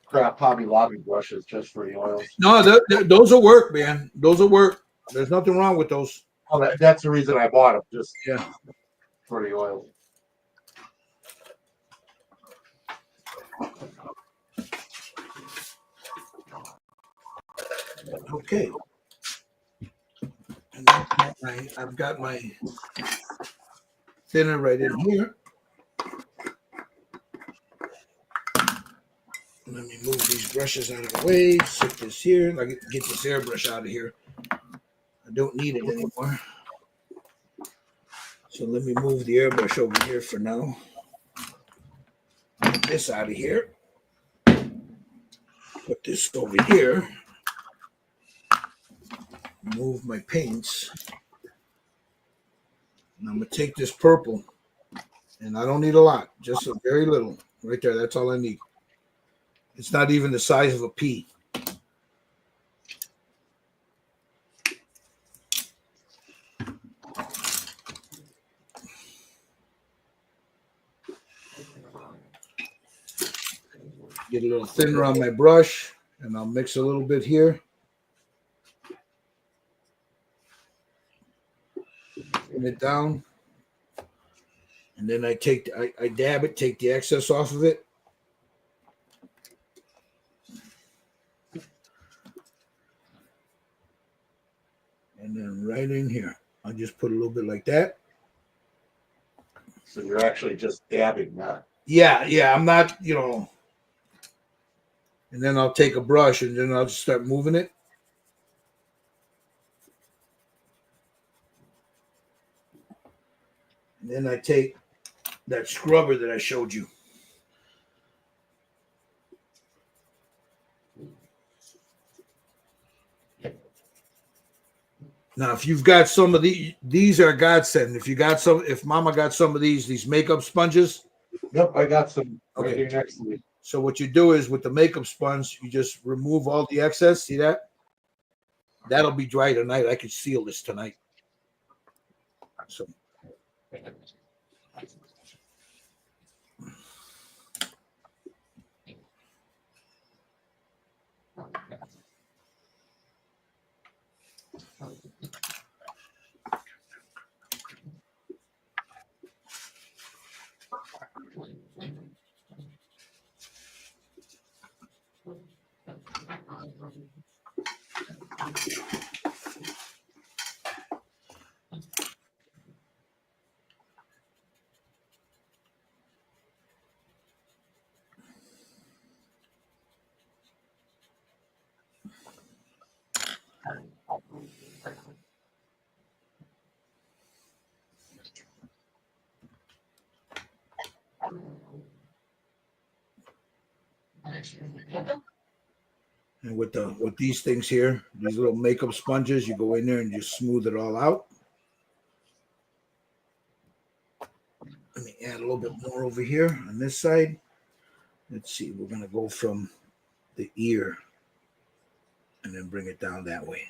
crap Hobby Lobby brushes just for the oils. No, those will work, man. Those will work. There's nothing wrong with those. Oh, that's the reason I bought them, just Yeah. for the oils. Okay. And I've got my thinner right in here. Let me move these brushes out of the way. Sit this here. I get this airbrush out of here. I don't need it anymore. So let me move the airbrush over here for now. Get this out of here. Put this over here. Move my paints. And I'm going to take this purple, and I don't need a lot, just a very little. Right there, that's all I need. It's not even the size of a pea. Get a little thinner on my brush, and I'll mix a little bit here. Bring it down. And then I dab it, take the excess off of it. And then right in here, I'll just put a little bit like that. So you're actually just dabbing that. Yeah, I'm not, And then I'll take a brush and then I'll just start moving it. And then I take that scrubber that I showed you. Now, if you've got some of these are godsend. If Mama got some of these makeup sponges. Yep, I got some right Okay. here next to me. So what you do is with the makeup sponge, you just remove all the excess. See that? That'll be dry tonight. I could seal this tonight. So. And with these things here, these little makeup sponges, you go in there and just smooth it all out. Let me add a little bit more over here on this side. Let's see. We're going to go from the ear and then bring it down that way.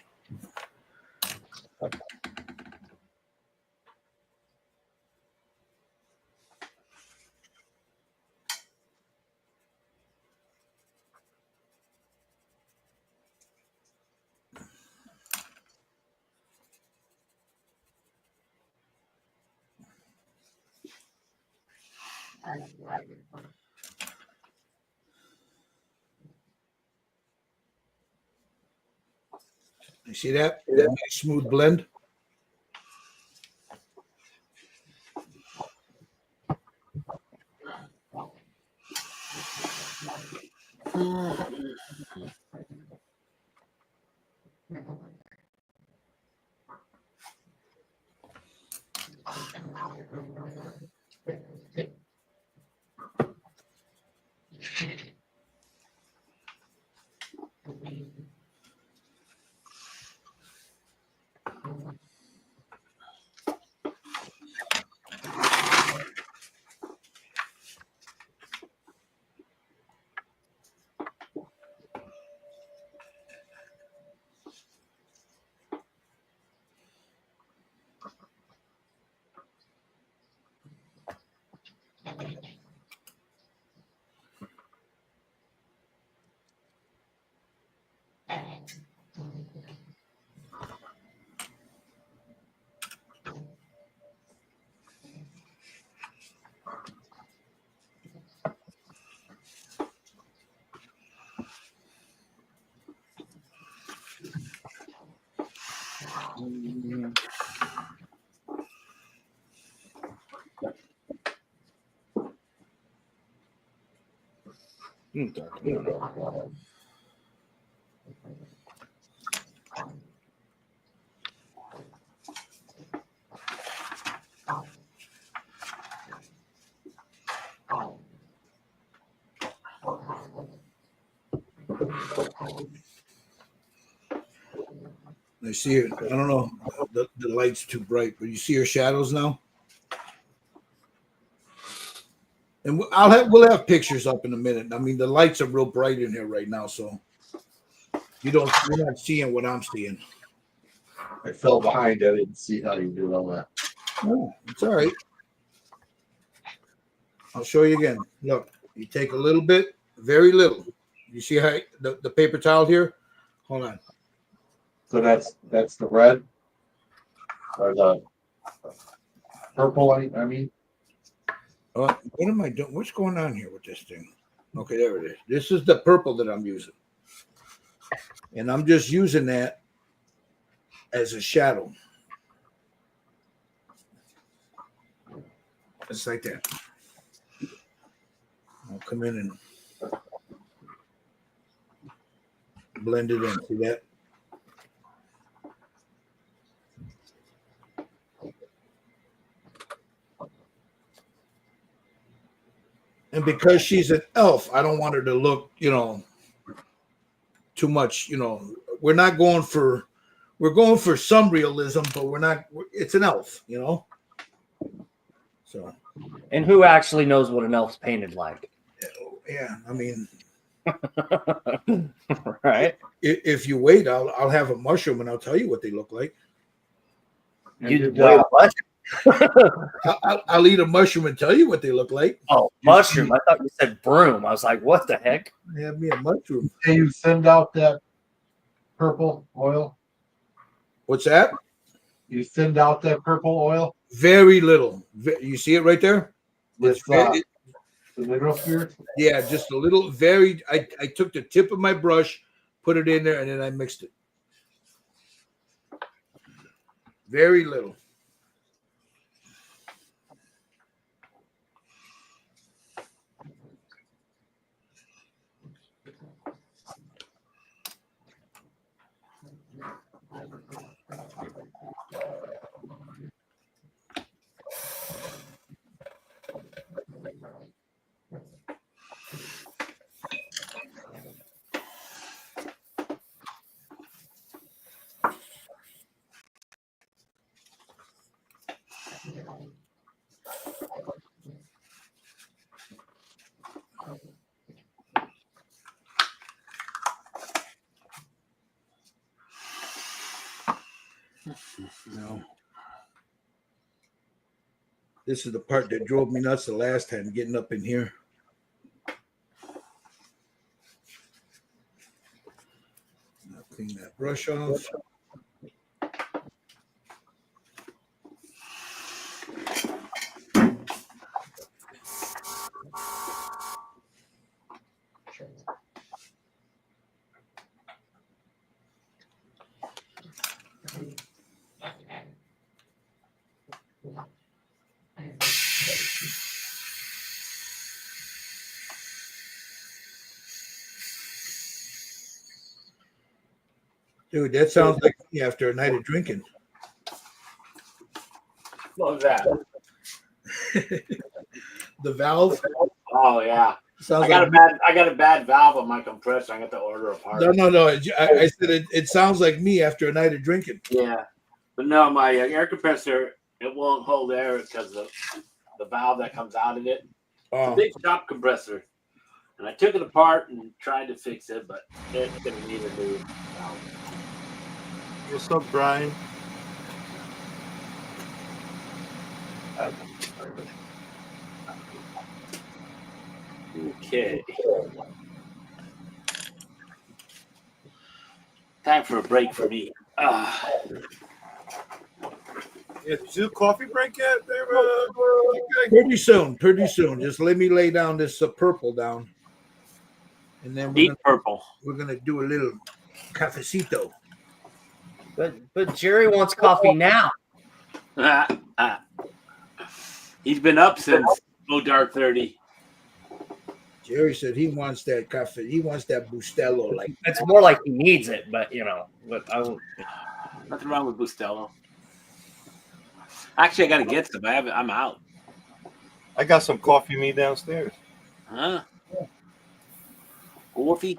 You see that? That nice smooth blend. I see it. I don't know. The light's too bright, but you see your shadows now? And we'll have pictures up in a minute. I mean, the lights are real bright in here right now, so you're not seeing what I'm seeing. I fell behind. I didn't see how you did all that. Oh, it's all right. I'll show you again. Look, you take a little bit, very little. You see how the paper towel here? Hold on. So that's the red or the purple. I mean, What am I doing? What's going on here with this thing? Okay, there it is. This is the purple that I'm using. And I'm just using that as a shadow. Just like that. I'll come in and blend it in. See that? And because she's an elf, I don't want her to look, too much, we're going for some realism, but it's an elf, So. And who actually knows what an elf's painted like? Yeah, I mean, right? If you wait, I'll have a mushroom and I'll tell you what they look like. What? I'll eat a mushroom and tell you what they look like. Oh, mushroom! I thought you said broom. I was like, what the heck? Have me a mushroom. Can you send out that purple oil? What's that? You send out that purple oil? Very little. You see it right there? It's the mineral spirits? Yeah, just a little. I took the tip of my brush, put it in there, and then I mixed it. Very little. No. This is the part that drove me nuts the last time, getting up in here. Now clean that brush off. Dude, that sounds like me after a night of drinking. What was that? The valve Oh yeah. sounds I got like a bad valve on my compressor. I got to order a part. no. I said it sounds like me after a night of drinking. Yeah, but no, my air compressor, it won't hold air because of the valve that comes out of it. It's a Oh, big shop compressor, and I took it apart and tried to fix it, but it's gonna need a new valve. What's up, Brian? Okay. Time for a break for me. Did you do a coffee break yet? There, okay. pretty soon. Just let me lay down this purple down, and then Deep purple. we're gonna do a little cafecito. But Jerry wants coffee now. He's been up since dark 30. Jerry said he wants that cafe. He wants that Bustelo. Like It's more like he needs it, but you know, but I won't. Nothing wrong with Bustelo. Actually, I got to get some. I'm out. I got some coffee me downstairs. Huh? Coffee?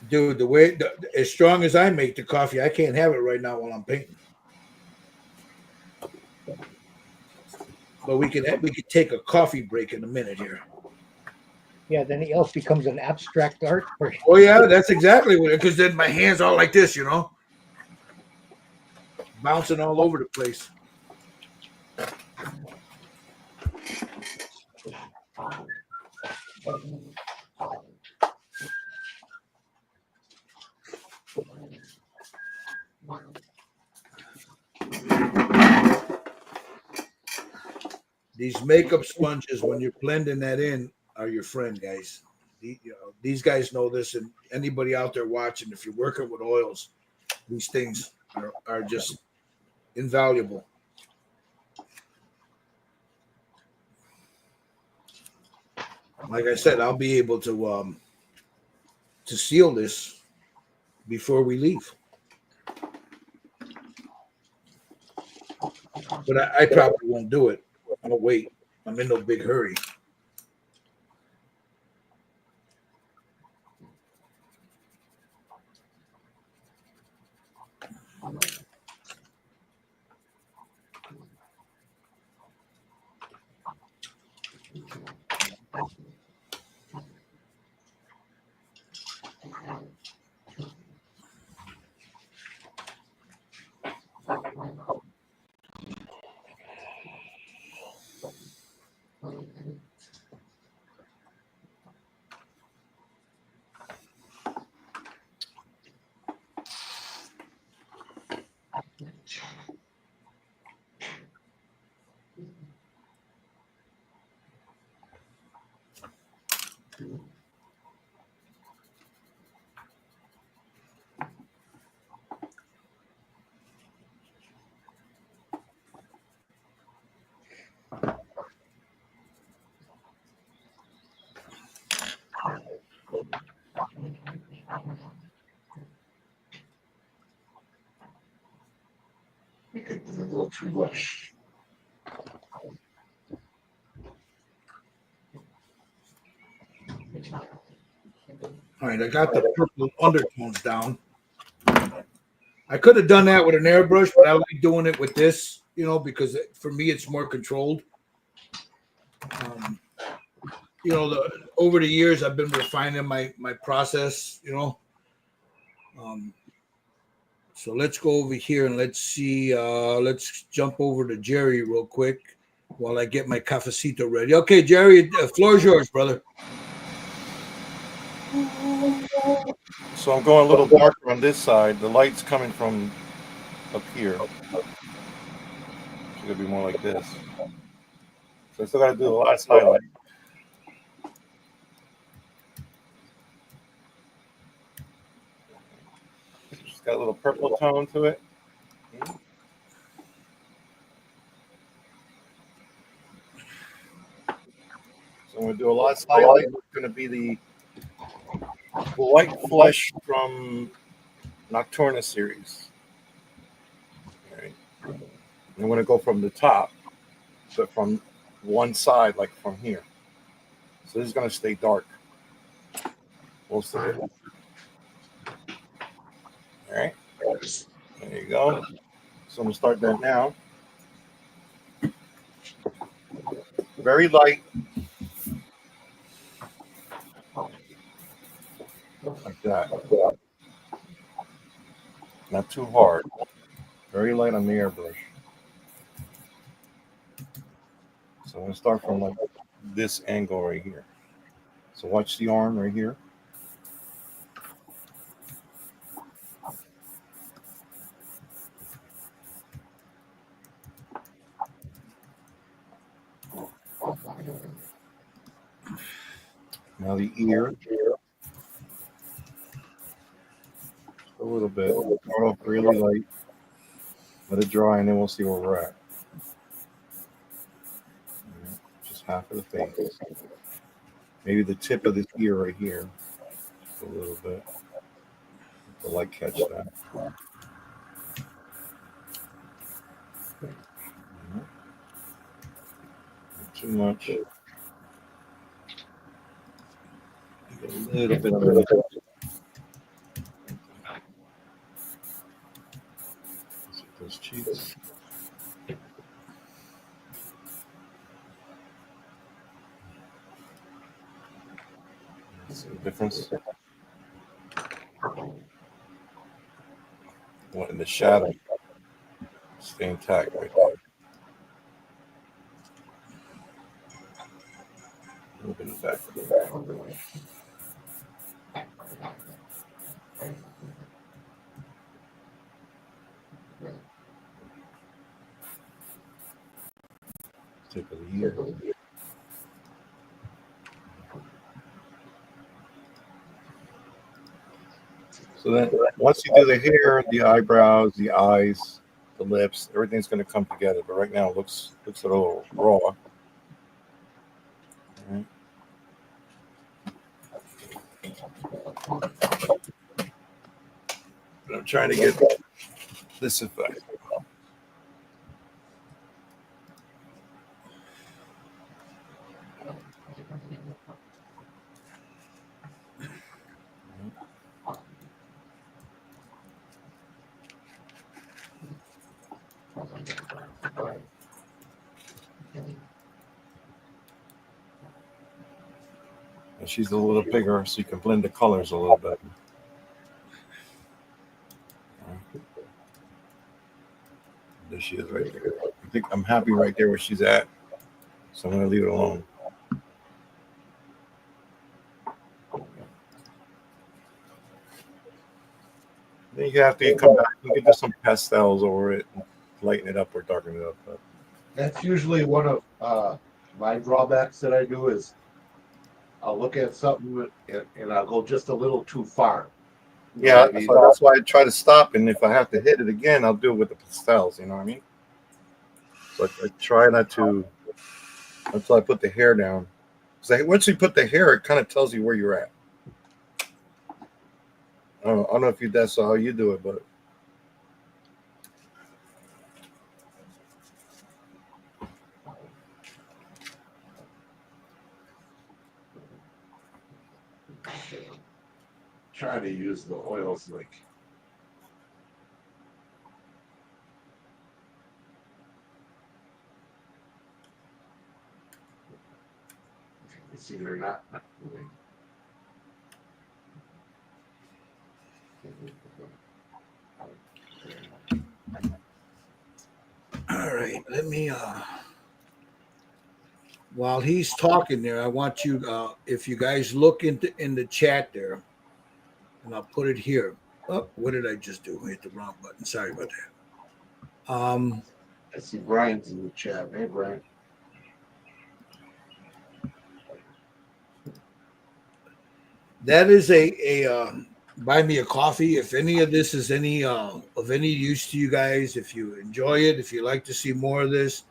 dude, the way as strong as I make the coffee, I can't have it right now while I'm painting. But we could take a coffee break in a minute here. Yeah, then else becomes an abstract art. Oh yeah, that's exactly what. Because then my hands are like this, you know, bouncing all over the place. These makeup sponges, when you're blending that in, are your friend, guys. These guys know this, and anybody out there watching, if you're working with oils, these things are just invaluable. Like I said, I'll be able to seal this before we leave. But I probably won't do it. I'll wait. I'm in no big hurry. All right, I got the purple undertones down. I could have done that with an airbrush, but I like doing it with this, because for me it's more controlled. Over the years I've been refining my process, So let's go over here and let's see. Let's jump over to Jerry real quick while I get my cafecito ready. Okay, Jerry, the floor is yours, brother. So I'm going a little darker on this side. The light's coming from up here. It's gonna be more like this. So I still gotta do the last highlight. It's got a little purple tone to it. So I'm gonna do a last highlight. It's gonna be the white flesh from Nocturna series. All right. I'm gonna go from the top, but from one side, like from here. So this is gonna stay dark most of it. All right. There you go. So I'm gonna start that now. Very light. Like that. Not too hard. Very light on the airbrush. So I'm gonna start from like this angle right here. So watch the arm right here. Now the ear. A little bit. Start off really light. Let it dry, and then we'll see where we're at. Just half of the face. Maybe the tip of this ear right here. Just a little bit. The light catch that. Not too much. A little bit of it. Those cheeks. See the difference? What in the shadow? Stay intact right there. A little bit in the back. Tip of the ear. So then once you do the hair, the eyebrows, the eyes, the lips, everything's going to come together. But right now it looks a little raw. All right. But I'm trying to get this effect. And she's a little bigger, so you can blend the colors a little bit. There she is right there. I think I'm happy right there where she's at. So I'm going to leave it alone. Then you have to come back and get some pastels over it, and lighten it up or darken it up. But That's usually one of my drawbacks that I do is I'll look at something and I'll go just a little too far. You know yeah, what I mean? so that's why I try to stop. And if I have to hit it again, I'll do it with the pastels. You know what I mean? So I try not to until I put the hair down. So once you put the hair, it kind of tells you where you're at. I don't know if that's how you do it, but Trying to use the oils like. See, they're not. All right, let me while he's talking there, I want you if you guys look in the chat there, and I'll put it here. Oh, what did I just do? I hit the wrong button. Sorry about that. I see Brian's in the chat. Hey, Brian. That is a buy me a coffee. If any of this is any of any use to you guys, if you enjoy it, if you like to see more of this,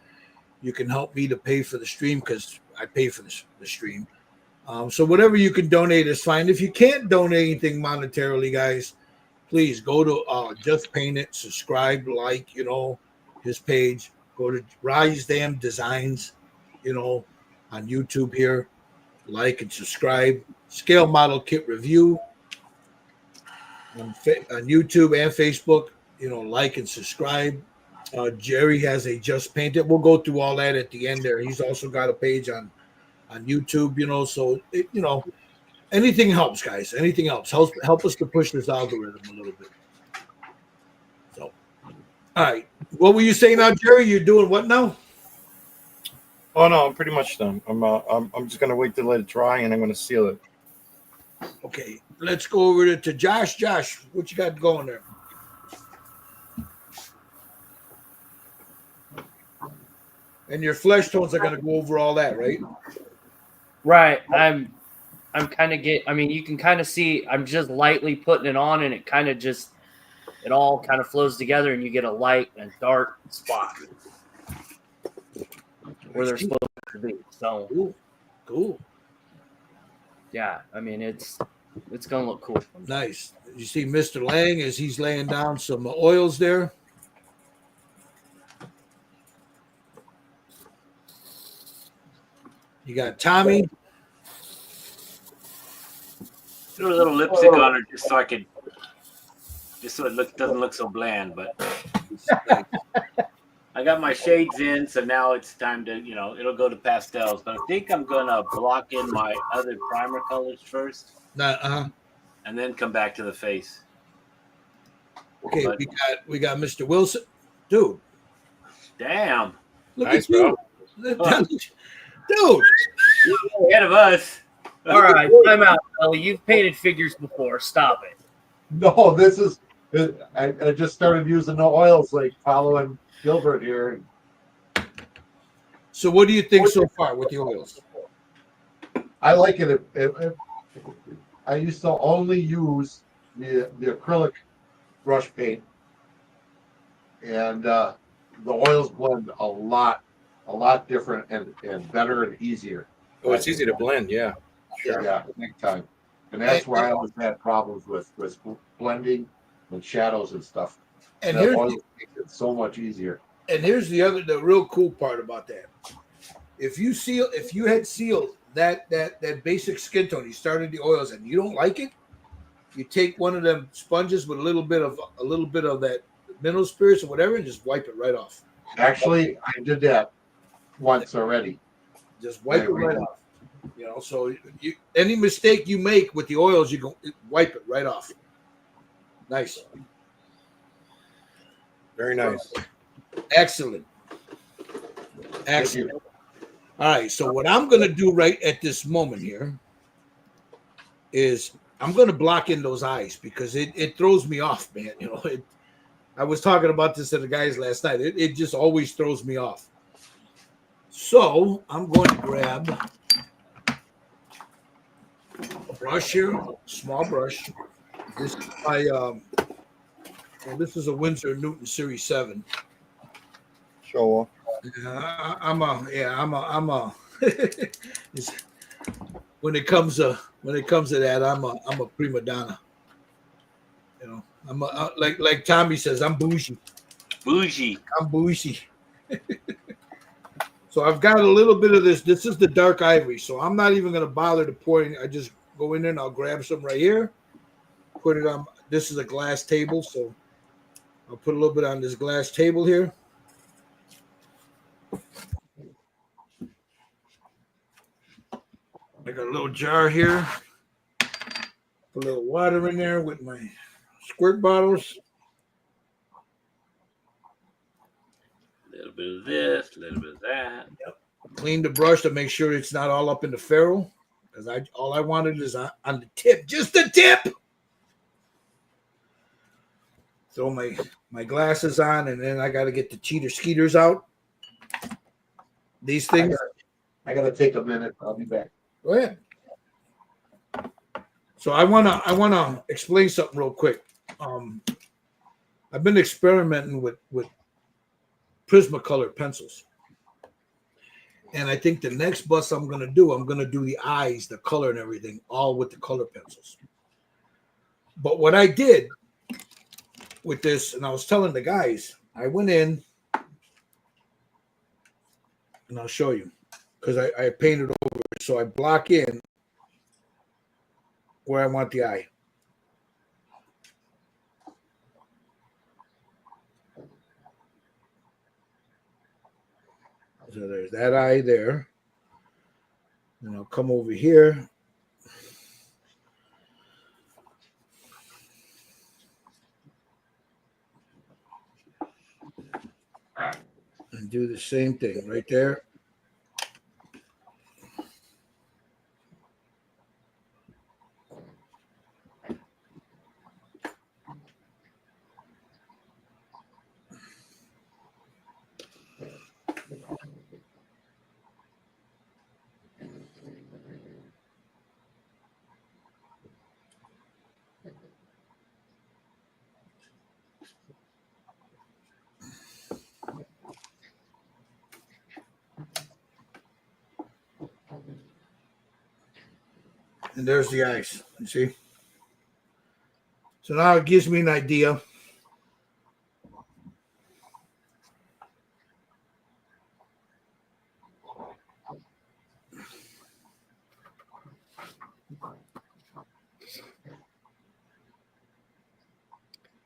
you can help me to pay for the stream because I pay for the stream. So whatever you can donate is fine. If you can't donate anything monetarily, guys, please go to Just Paint It, subscribe, like, his page. Go to Rise Dam Designs, on YouTube here. Like and subscribe. Scale Model Kit Review on YouTube and Facebook. Like and subscribe. Jerry has a Just Paint It. We'll go through all that at the end there. He's also got a page on YouTube, so anything helps, guys. Anything helps. Help us to push this algorithm a little bit. So, all right. What were you saying now, Jerry? You're doing what now? Oh no, I'm pretty much done. I'm just gonna wait to let it dry, and I'm gonna seal it. Okay, let's go over to Josh. Josh, what you got going there? And your flesh tones are going to go over all that, right? Right. I'm kind of you can kind of see I'm just lightly putting it on, and it kind of it all kind of flows together, and you get a light and dark spot where they're supposed to be. So cool. Yeah, it's gonna look cool. Nice. You see Mr. Lang as he's laying down some oils there. You got Tommy. Threw a little lipstick on her just so it doesn't look so bland. But I got my shades in, so now it's time to it'll go to pastels. But I think I'm gonna block in my other primer colors first, and then come back to the face. Okay, but we got Mr. Wilson, dude. Damn, Look nice, at you. bro. Dude, you're ahead of us. All right, time out, Ellie. You've painted figures before. Stop it. No, this is. I just started using the oils, like following Gilbert here. So, what do you think so far with the oils? I like it. I used to only use the acrylic brush paint, and the oils blend a lot different and better and easier. Oh, it's easy to blend, yeah. Sure. Yeah, big time. And that's where I always had problems with blending and shadows and stuff. And the oils make it so much easier. And here's the real cool part about that. If you had sealed that basic skin tone, you started the oils and you don't like it, you take one of them sponges with a little bit of that mineral spirits or whatever, and just wipe it right off. Actually, I did that once already. Just wipe it right off. So any mistake you make with the oils, you can wipe it right off. Nice. Very nice. Excellent. All right. So what I'm going to do right at this moment here is I'm going to block in those eyes because it throws me off, man. I was talking about this to the guys last night. It just always throws me off. So I'm going to grab a brush here, small brush. This is this is a Winsor Newton Series 7. Show off. When it comes to that, I'm a prima donna. I'm like Tommy says, I'm bougie. I'm bougie. So I've got a little bit of this. This is the dark ivory, so I'm not even going to bother to pour it. I just go in there and I'll grab some right here, put it on. This is a glass table, so I'll put a little bit on this glass table here. I got a little jar here. Put a little water in there with my squirt bottles. A little bit of this, a little bit of that. Clean the brush to make sure it's not all up in the ferrule. Because all I wanted is on the tip, just the tip. Throw my glasses on, and then I got to get the cheater skeeters out. These things. I gotta take a minute. I'll be back. Go ahead. So I wanna explain something real quick. I've been experimenting with Prismacolor pencils, and I think the next bus I'm gonna do the eyes, the color, and everything, all with the color pencils. But what I did with this, and I was telling the guys, I went in, and I'll show you, because I painted over it, so I block in where I want the eye. So there's that eye there. And I'll come over here. And do the same thing right there. And there's the eyes, you see? So now it gives me an idea.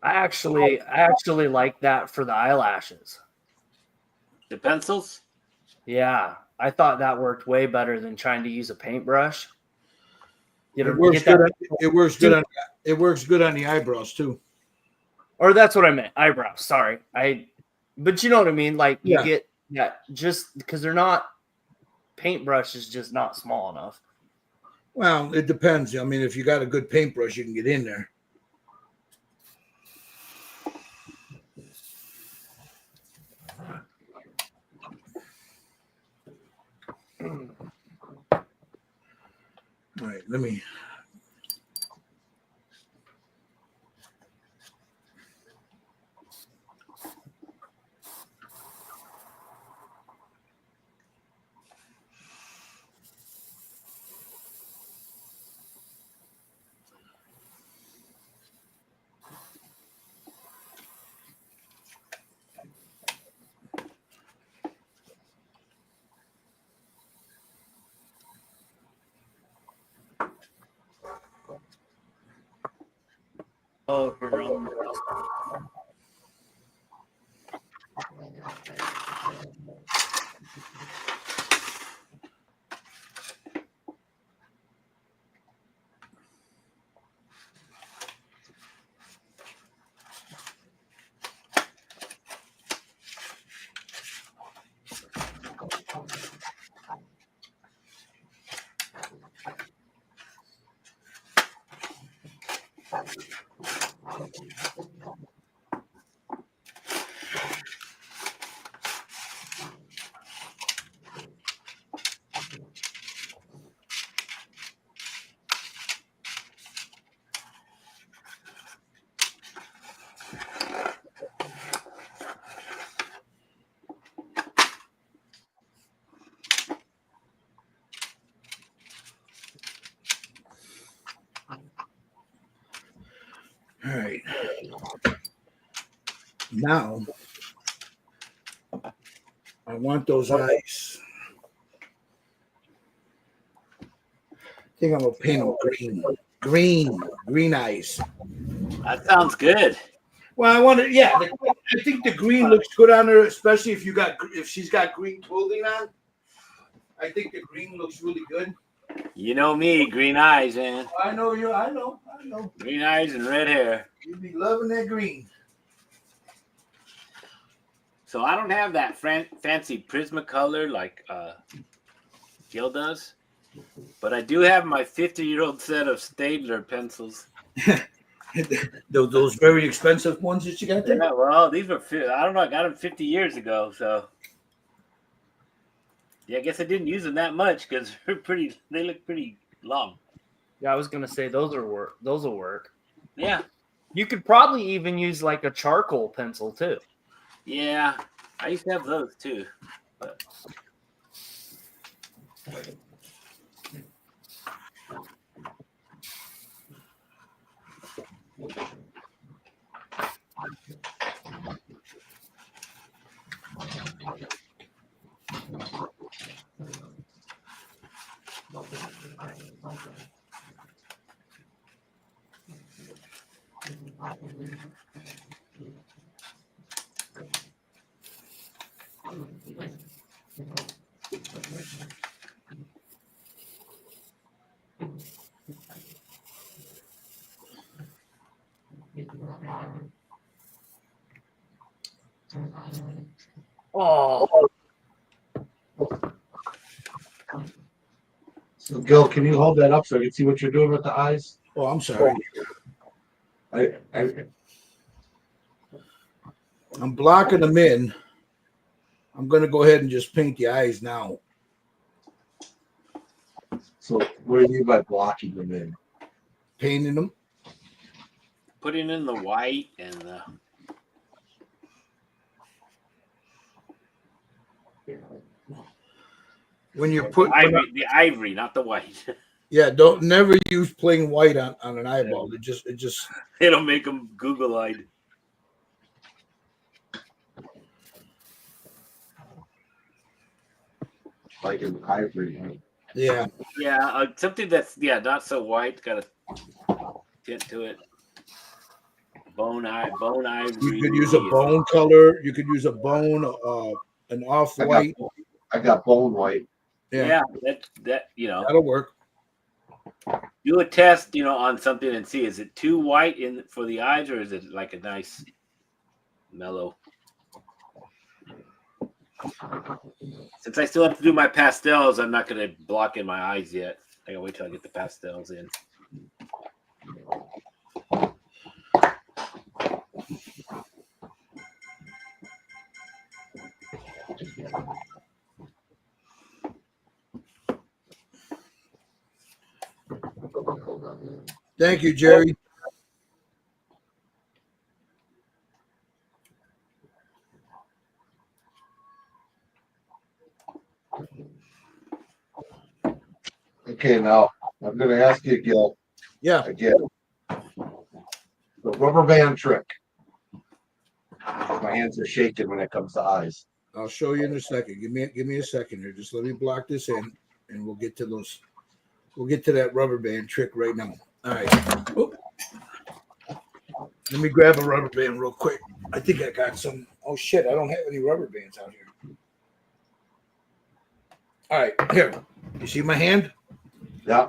I actually like that for the eyelashes. The pencils? Yeah, I thought that worked way better than trying to use a paintbrush. It works good. It works good on the eyebrows too. Or that's what I meant. Eyebrows. Sorry. But you know what I mean? Like you get just because they're not, paintbrush is just not small enough. Well, it depends. I mean, if you got a good paintbrush, you can get in there. All right, let me. Oh, for real. All right. Now, I want those eyes. I think I'm gonna paint them green eyes. That sounds good. Well, I want to. Yeah, I think the green looks good on her, especially if she's got green clothing on. I think the green looks really good. You know me, green eyes, man. I know you. I know. Green eyes and red hair. You'd be loving that green. So I don't have that fancy Prismacolor like Gil does, but I do have my 50-year-old set of Staedtler pencils. Those very expensive ones that you got there? Yeah, well, these were, I don't know, I got them 50 years ago, so. Yeah, I guess I didn't use them that much because they look pretty long. Yeah, I was gonna say those will work. Yeah. You could probably even use like a charcoal pencil too. Yeah, I used to have those too. But... Oh, So, Gil, can you hold that up so I can see what you're doing with the eyes? Oh, I'm sorry. I'm blocking them in. I'm going to go ahead and just paint the eyes now. So, what do you mean by blocking them in? Painting them. Putting in the white and the... When you're putting the ivory, not the white. yeah, don't never use plain white on an eyeball. It just It'll make them Google-eyed. Like an ivory. yeah. Yeah, something that's not so white, got a tint to it. Bone ivory. You could use a bone color. You could use a bone, an off white. I got bone white. Yeah, that That'll work. do a test, on something and see, is it too white for the eyes, or is it like a nice mellow? Since I still have to do my pastels, I'm not going to block in my eyes yet. I gotta wait till I get the pastels in. Thank you, Jerry. Okay, now I'm going to ask you, Gil, Yeah. again. The rubber band trick. My hands are shaking when it comes to eyes. I'll show you in a second. Give me a second here. Just let me block this in, and we'll get to those. We'll get to that rubber band trick right now. All right. Oop. Let me grab a rubber band real quick. I think I got some. Oh shit! I don't have any rubber bands out here. All right, here. You see my hand? Yeah.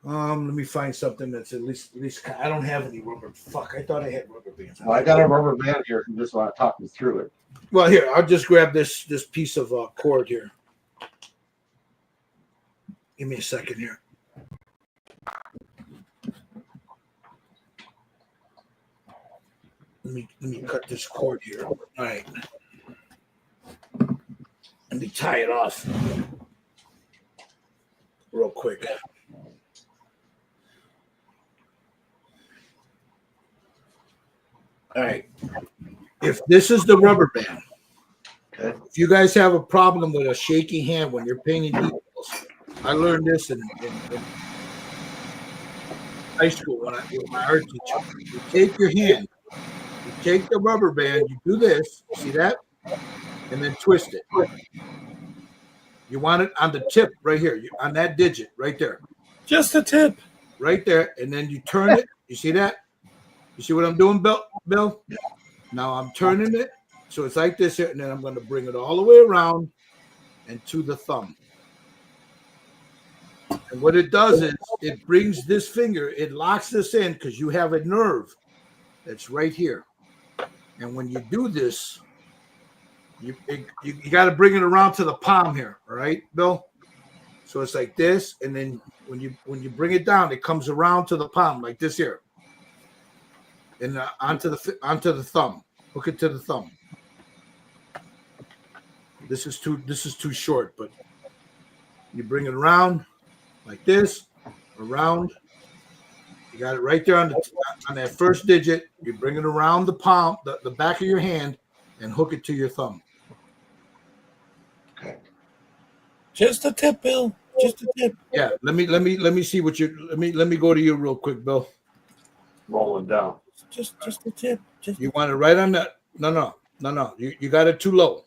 Let me find something that's at least. I don't have any rubber. Fuck! I thought I had rubber bands. Well, I got a rubber band here if you just want to talk me through it. Well, here, I'll just grab this piece of cord here. Give me a second here. Let me cut this cord here. All right. Let me tie it off real quick. All right. If this is the rubber band, Okay. if you guys have a problem with a shaky hand when you're painting details, I learned this in high school with my art teacher. You take your hand, you take the rubber band, you do this, see that? And then twist it. You want it on the tip right here, on that digit right there. Just a tip. Right there. And then you turn it. You see that? You see what I'm doing, Bill? Now I'm turning it. So it's like this here. And then I'm going to bring it all the way around and to the thumb. And what it does is it brings this finger, it locks this in because you have a nerve that's right here. And when you do this, you got to bring it around to the palm here, all right, Bill? So it's like this, and then when you bring it down, it comes around to the palm like this here, and onto the thumb. Hook it to the thumb. This is too short, but you bring it around like this, around. You got it right there on that first digit. You bring it around the palm, the back of your hand, and hook it to your thumb. Okay. Just a tip, Bill. Just a tip. Yeah, let me see what you let me go to you real quick, Bill. Rolling down. Just a tip. You want it right on that? No. You got it too low.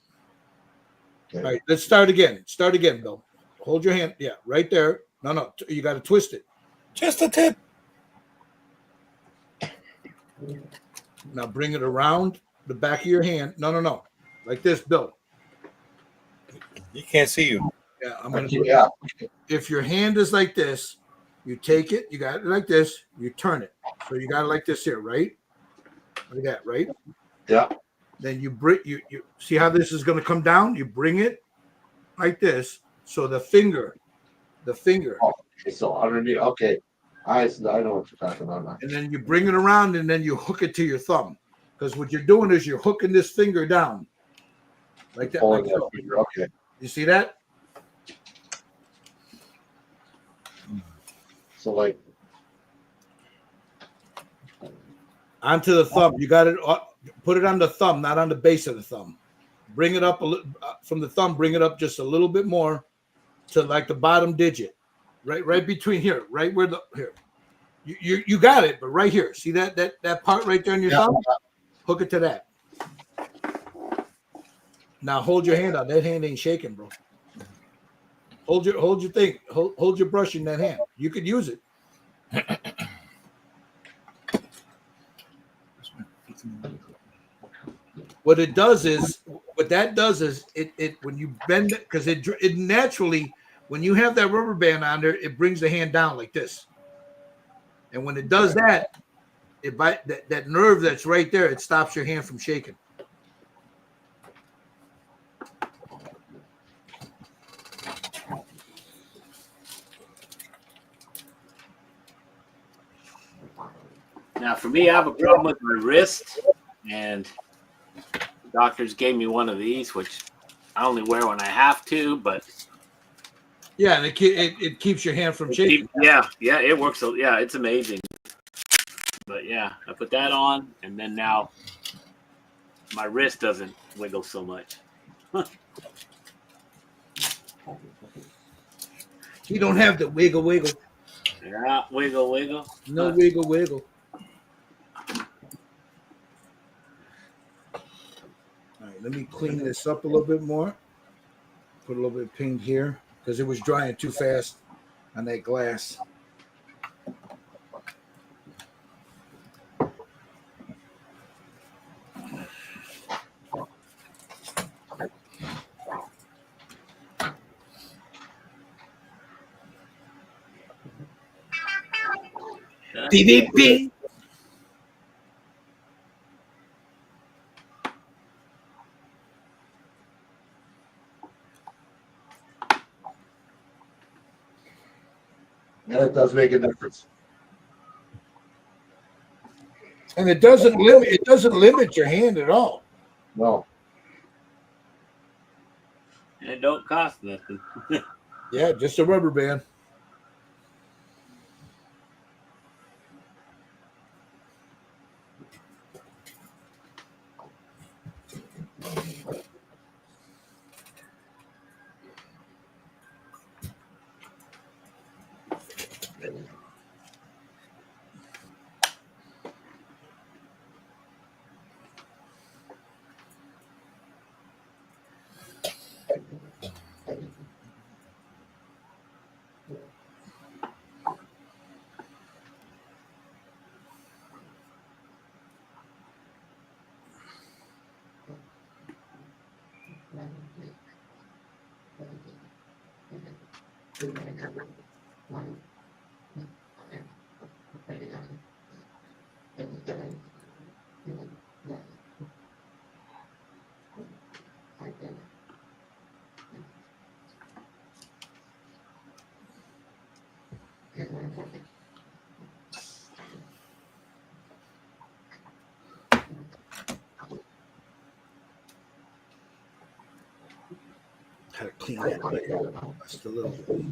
Okay. All right, let's start again. Start again, Bill. Hold your hand. Yeah, right there. No. You got to twist it. Just a tip. Now bring it around the back of your hand. No. Like this, Bill. You can't see you. Yeah, I'm gonna. Yeah. If your hand is like this, you take it. You got it like this. You turn it. So you got it like this here, right? Like that, right? Yeah. Then you bring you see how this is going to come down. You bring it like this. So the finger. Okay, so underneath. Okay. I know what you're talking about now. And then you bring it around and then you hook it to your thumb. Because what you're doing is you're hooking this finger down. Like that. Pulling Like that so. finger. Okay. You see that? So like Onto the thumb. You got it. Put it on the thumb, not on the base of the thumb. Bring it up a little from the thumb. Bring it up just a little bit more to like the bottom digit, right between here, right where the here. You got it, but right here. See that part right there on your thumb? Hook it to that. Now hold your hand out. That hand ain't shaking, bro. Hold your thing. Hold your brush in that hand. You could use it. What that does is it when you bend it, because it naturally, when you have that rubber band on there, it brings the hand down like this. And when it does that, that nerve that's right there, it stops your hand from shaking. Now, for me, I have a problem with my wrist, and doctors gave me one of these, which I only wear when I have to, but yeah, and it keeps your hand from shaking. Yeah, it works. Yeah, it's amazing. But yeah, I put that on, and then now my wrist doesn't wiggle so much. You don't have to wiggle. Yeah, wiggle. No wiggle. All right, let me clean this up a little bit more. Put a little bit of paint here because it was drying too fast on that glass. PvP. and it does make a difference. And it doesn't limit your hand at all. No. And it don't cost nothing. Yeah, just a rubber band. Had to clean that just a little bit.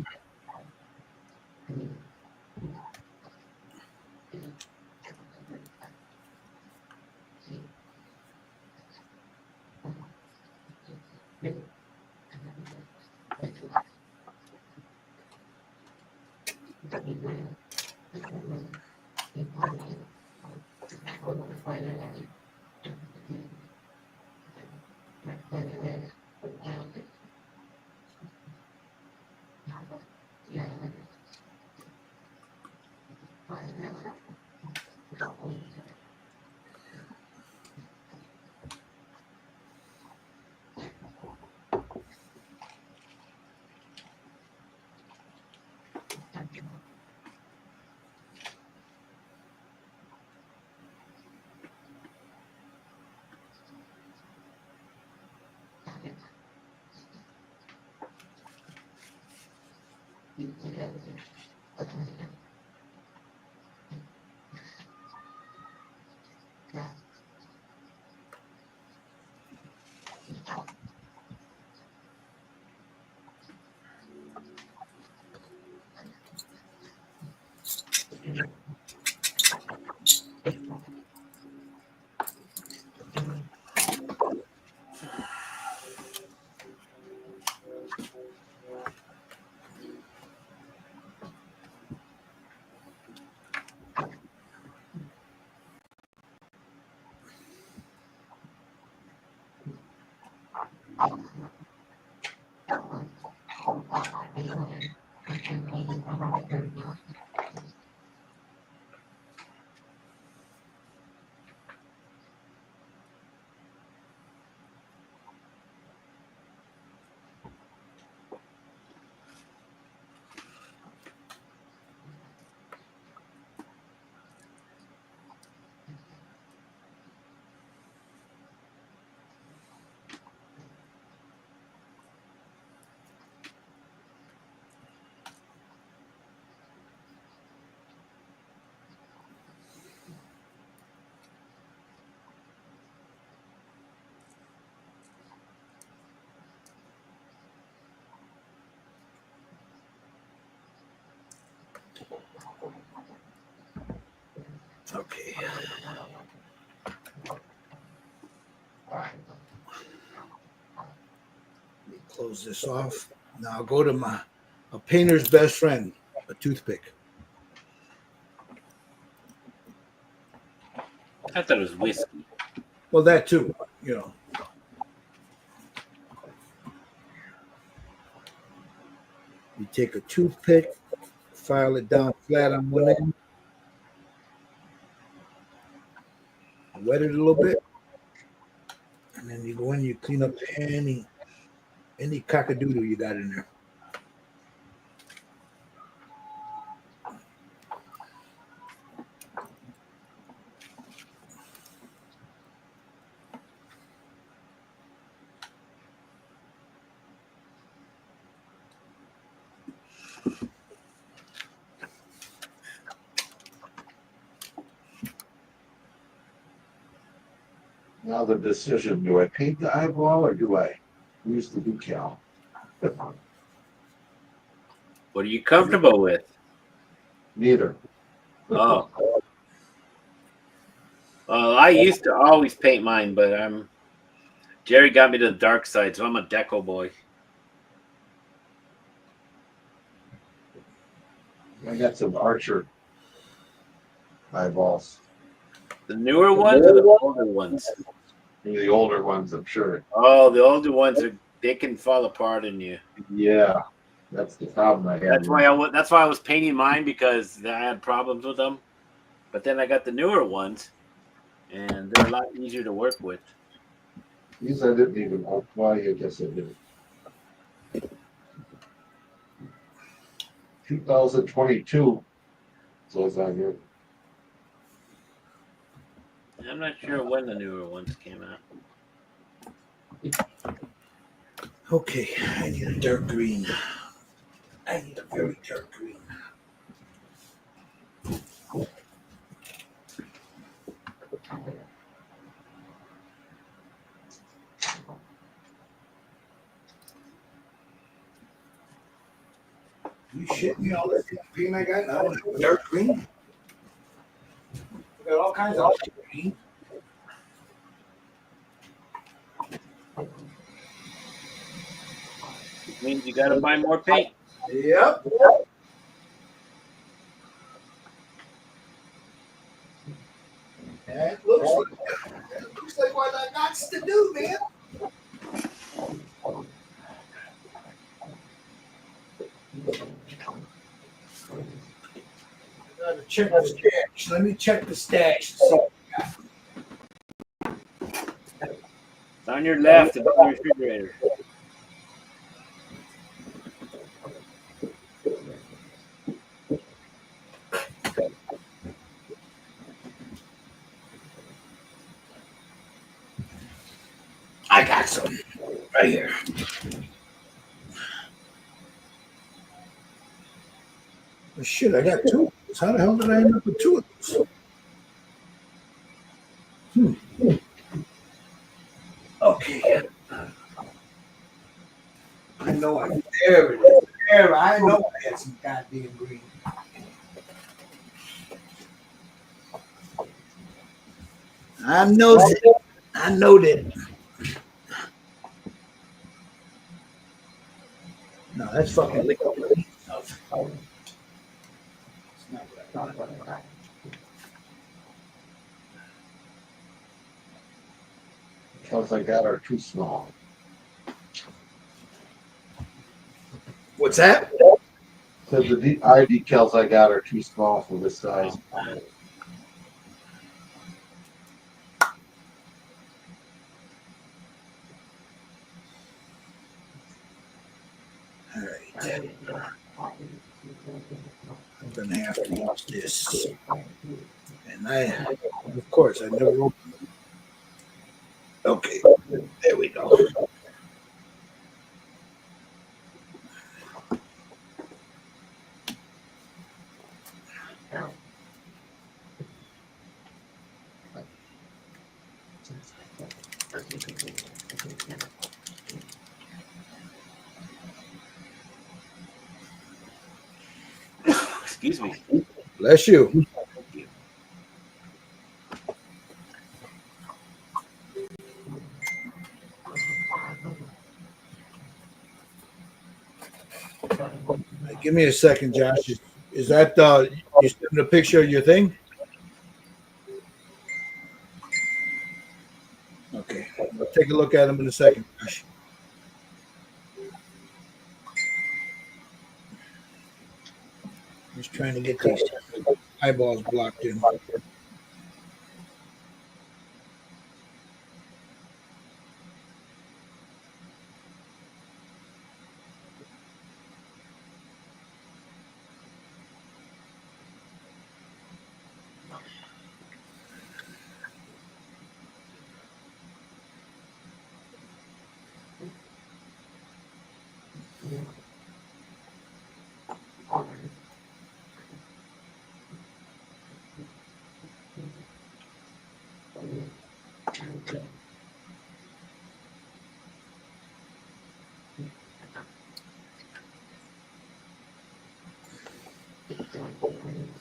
Okay. Let me close this off. Now I'll go to a painter's best friend, a toothpick. I thought it was whiskey. Well, that too, you know. You take a toothpick, file it down flat on one end, wet it a little bit, and then you go in, you clean up any cockadoodle you got in there. Now the decision, do I paint the eyeball or do I use the decal? What are you comfortable with? Neither. Oh. Well, I used to always paint mine, but Jerry got me to the dark side, so I'm a deco boy. I got some Archer eyeballs. The newer ones or the older ones? The older ones, I'm sure. Oh, the older ones they can fall apart in you. Yeah, that's the problem I had. That's why I was painting mine, because I had problems with them. But then I got the newer ones, and they're a lot easier to work with. These I didn't even. Well, I guess I did. 2022. So it's on here. I'm not sure when the newer ones came out. Okay, I need a dark green. I need a very dark green. shit me? All this paint I got now, dark green. I got all kinds of green. Means you gotta buy more paint. Yep. That looks like what I got to do, man. I gotta check the stash. Let me check the stash. It's on your left in the refrigerator. I got some right here. Oh, shit, I got two. How the hell did I end up with two of those? Okay. I know there it is. There, I know I had some goddamn green. I know that. I know that. No, that's fucking liquid stuff. It's not what I thought. Because I got are too small. What's that? Said the eye decals I got are too small for this size. All right. I'm gonna have to use this. And of course, I never opened it. Okay, there we go. Excuse me. Bless you. Give me a second, Josh. Is that you sending a picture of your thing? Okay, I'll take a look at them in a second, Josh. Just trying to get these eyeballs blocked in.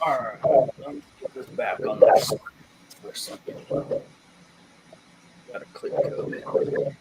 All right, let me get this back on this for a second. Got a click code.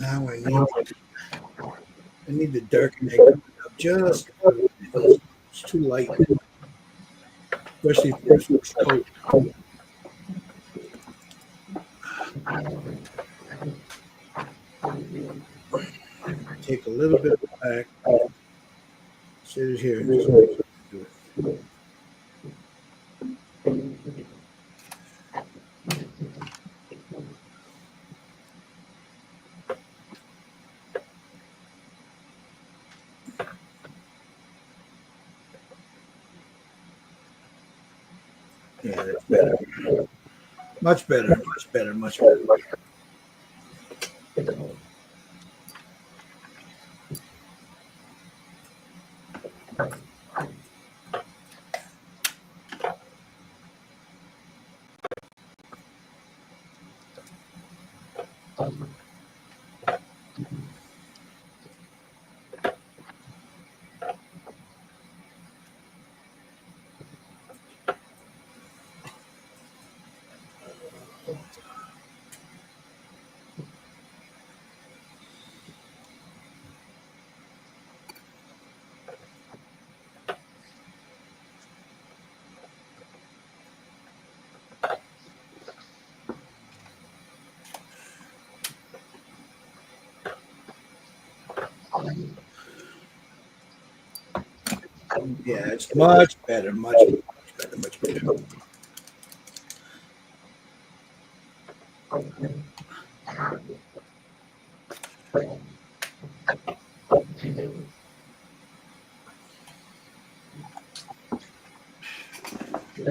now I need to darken it up just a little bit. It's too light, especially for the first coat. Take a little bit of black, set it here. And just do it. Yeah, that's better. Much better. Much better. Much better. Yeah, it's much better. Much better. Much better. Okay.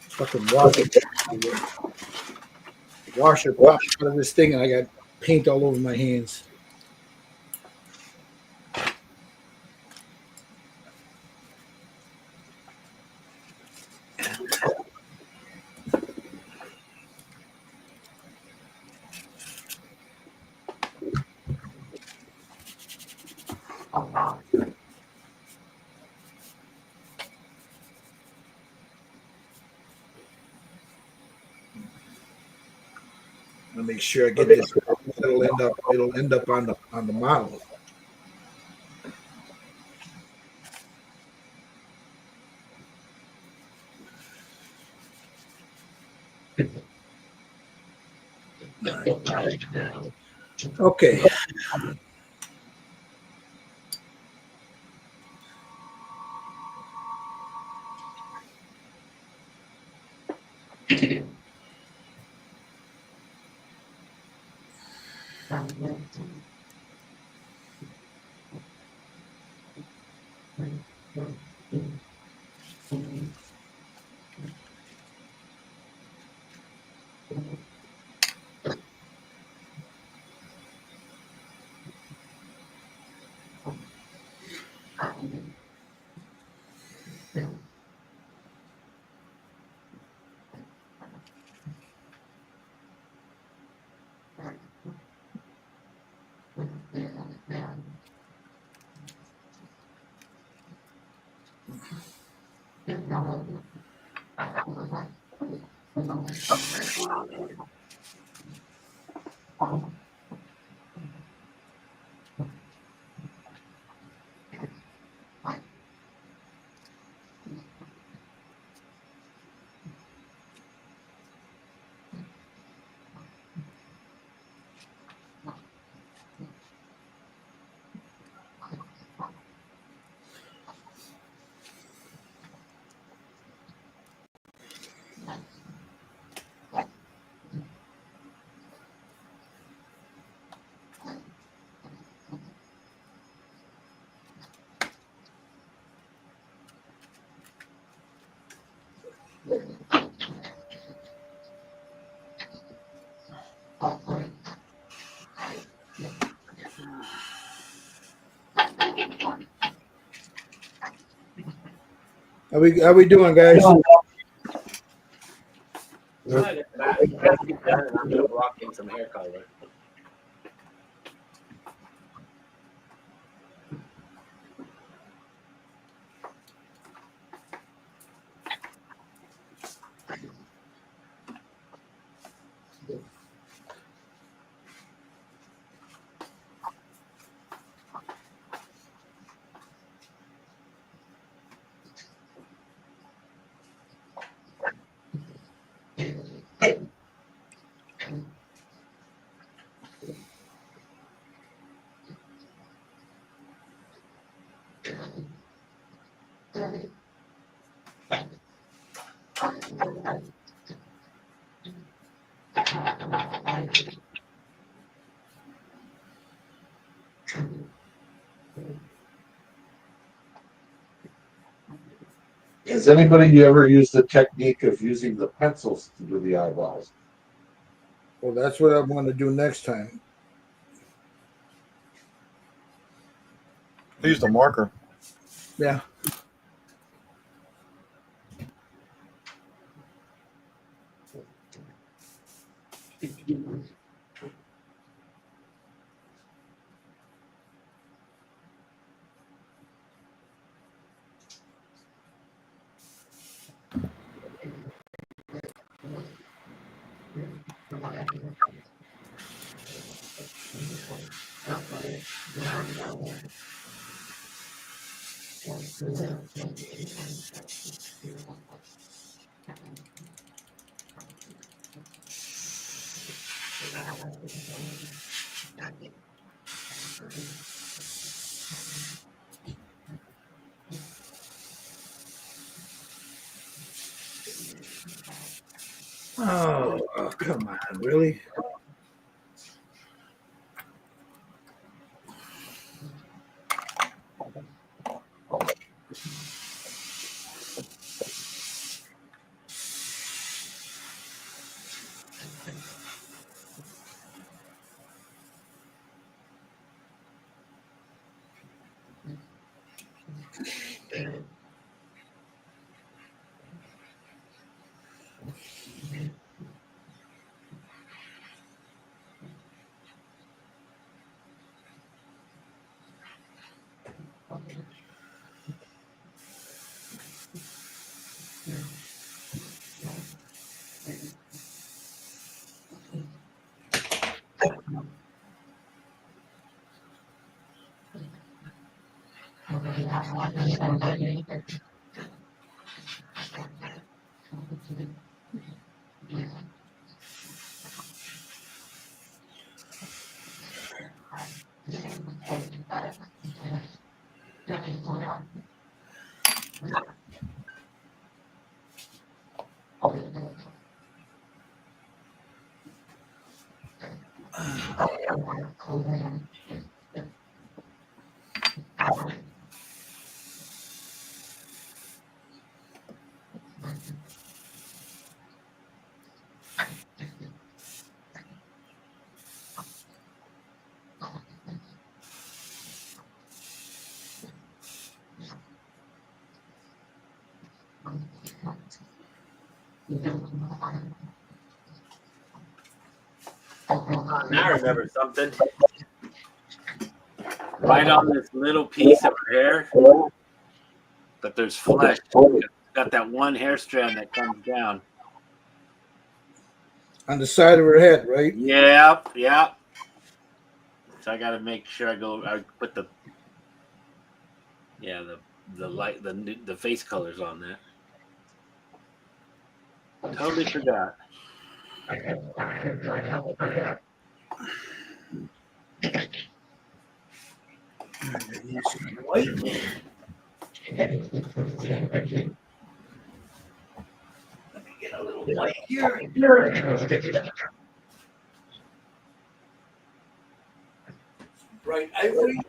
Fucking washer popped out of this thing, and I got paint all over my hands. I'll make sure I get this. It'll end up on the model. Okay. How we doing, guys? I'm gonna block in some hair color. Has anybody ever used the technique of using the pencils to do the eyeballs? Well, that's what I want to do next time. I used a marker. Yeah. Oh, come on, really? Now I remember something. Right on this little piece of her hair, but there's flesh. Got that one hair strand that comes down. On the side of her head, right? Yep, yep. So I got to make sure I put the light, the face colors on that. Totally forgot. Get a little white here. Bright ivory.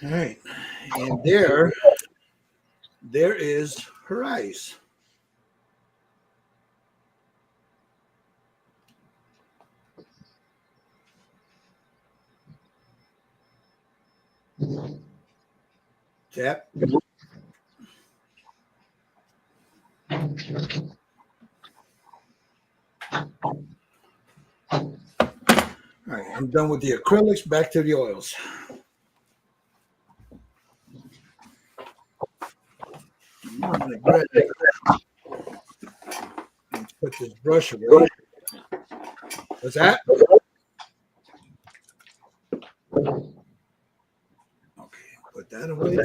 All right. And there is her eyes. Tap. All right, I'm done with the acrylics. Back to the oils. I'm gonna grab it. Let's put this brush away. What's that? Okay, put that away.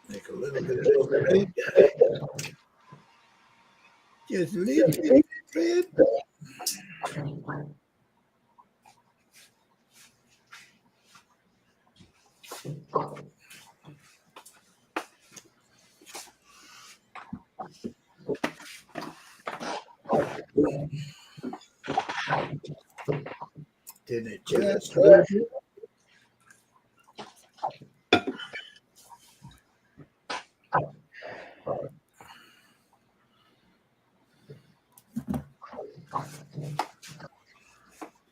Make a little bit of red. Just a little bit of red. Then it just a little bit.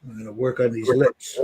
I'm going to work on these lips.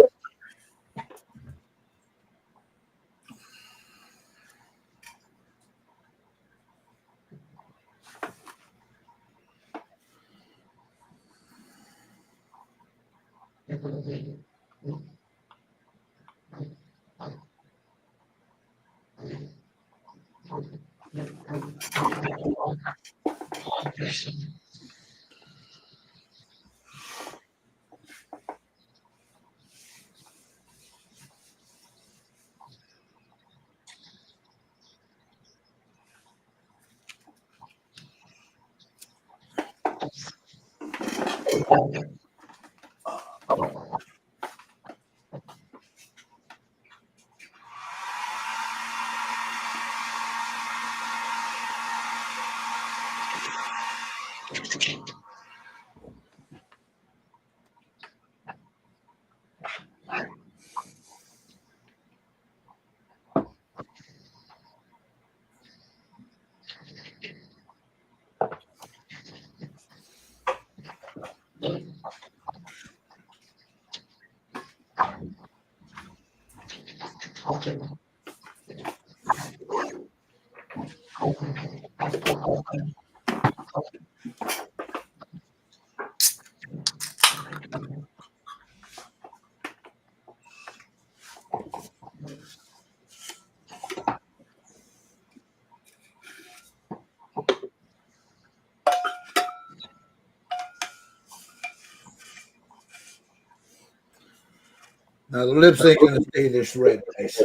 Now the lips ain't gonna stay this red, guys.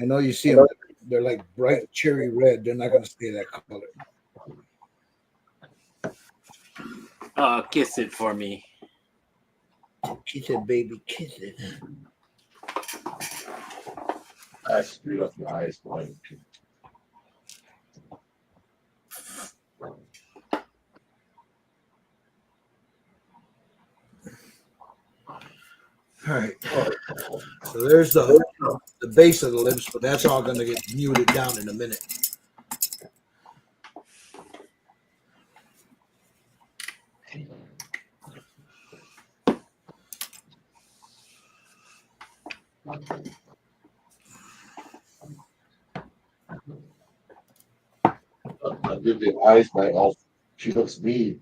I know you see them; they're like bright cherry red. They're not gonna stay that color. Oh, kiss it for me. Kiss it, baby, kiss it. I screwed up your eyes, boy. All right. So there's the base of the lips, but that's all going to get muted down in a minute. I'll give the eyes my elf. She looks mean.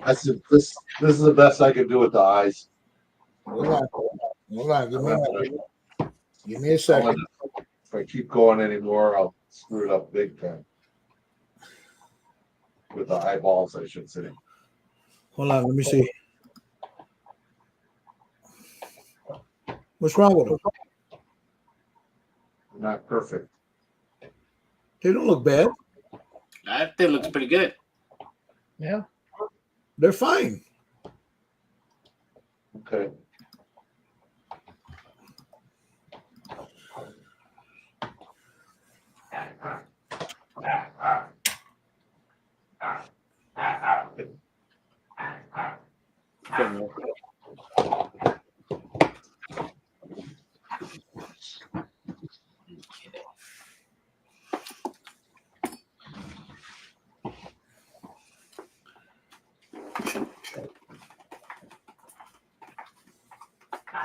This is the best I can do with the eyes. Hold on. Hold on. Give me a second. If I keep going anymore, I'll screw it up big time. With the eyeballs, I should say. Hold on. Let me see. What's wrong with them? Not perfect. They don't look bad. I think it looks pretty good. Yeah. They're fine. Okay.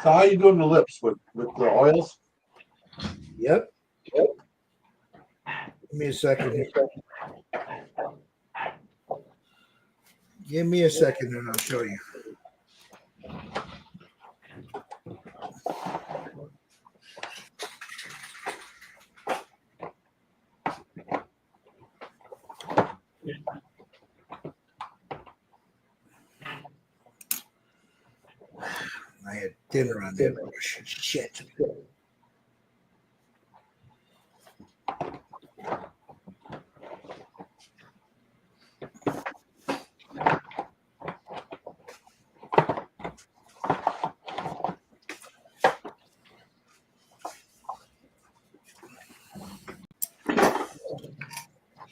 So how you doing the lips with the oils? Yep. Give me a second here. Give me a second and I'll show you. I had dinner on that brush. Shit. Let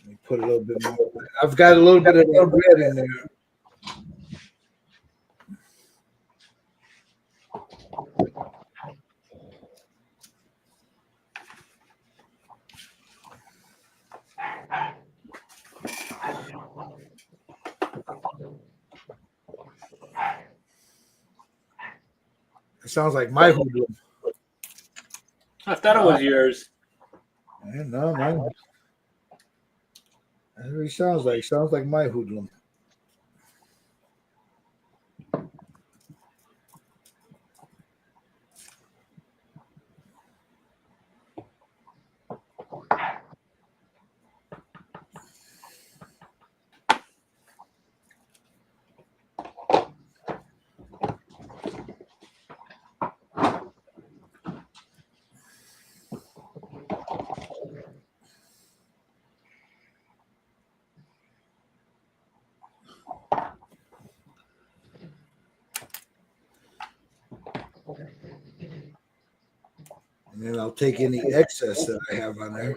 me put a little bit more. I've got a little bit of that red in there. It sounds like my hoodlum. I thought it was yours. No, mine. That's what he sounds like. Sounds like my hoodlum. And then I'll take any excess that I have on there.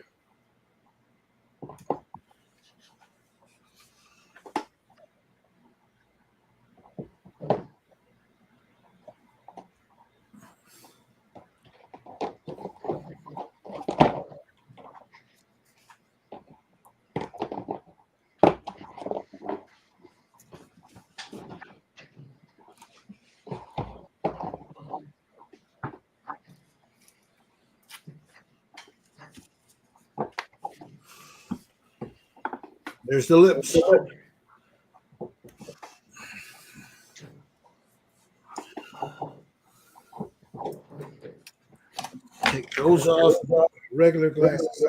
There's the lips. Take those off. Regular glasses.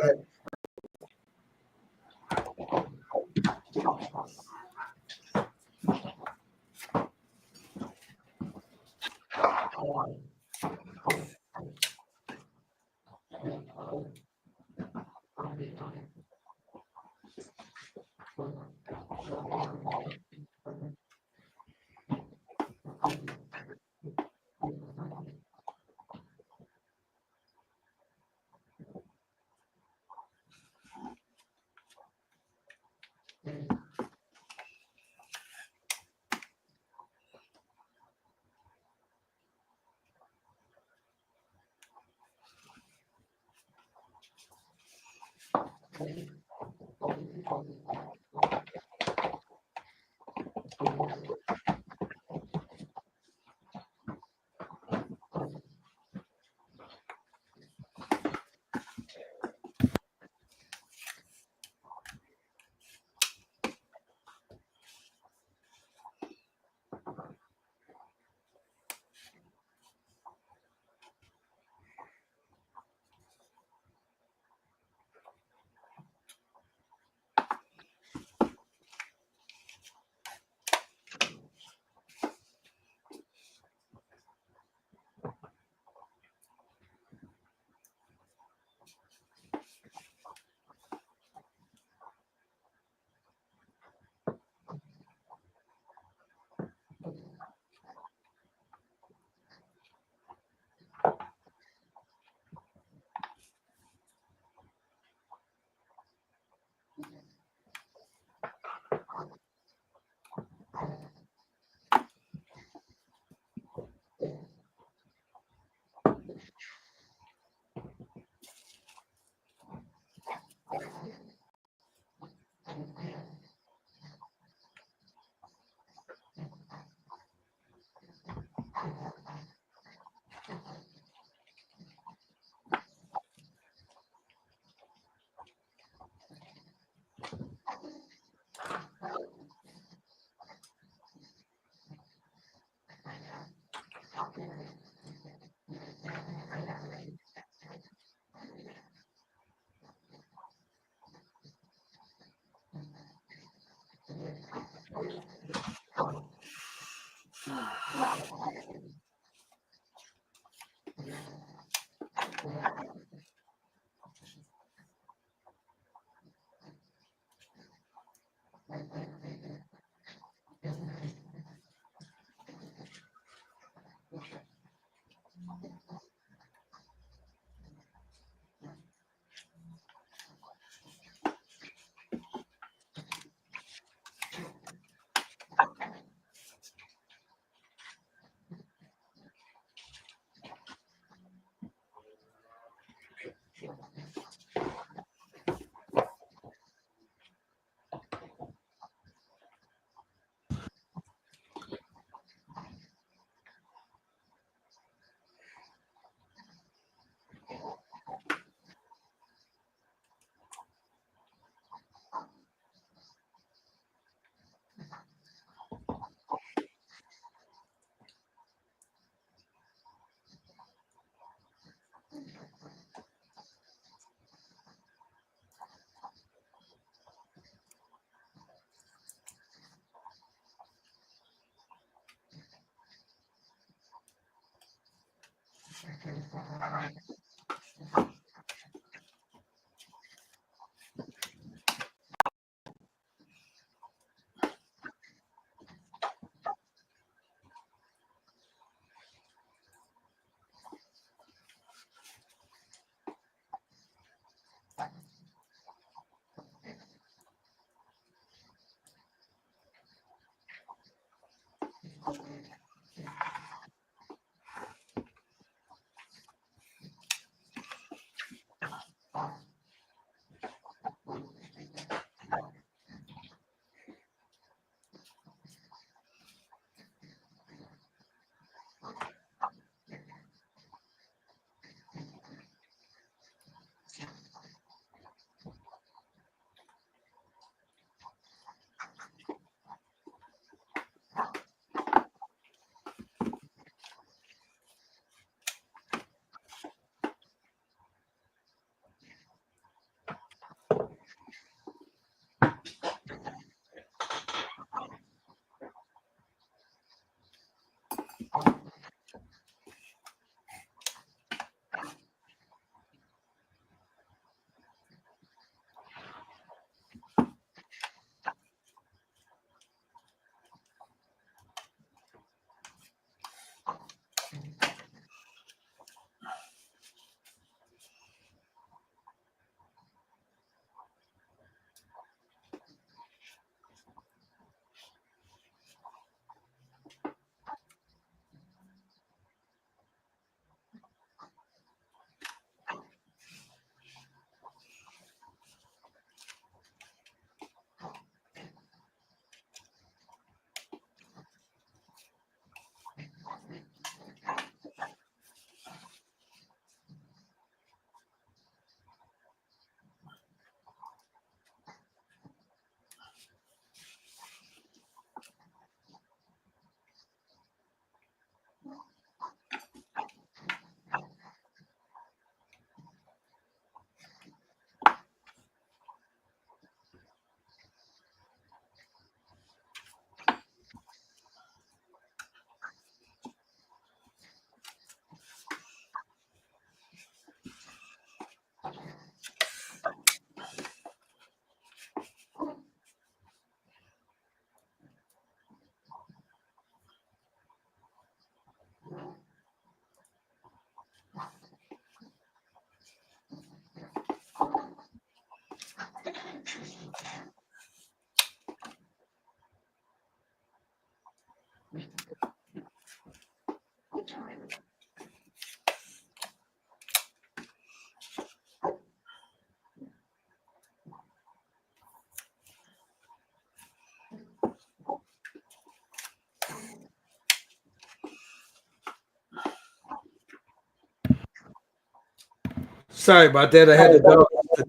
Sorry about that. I had the dog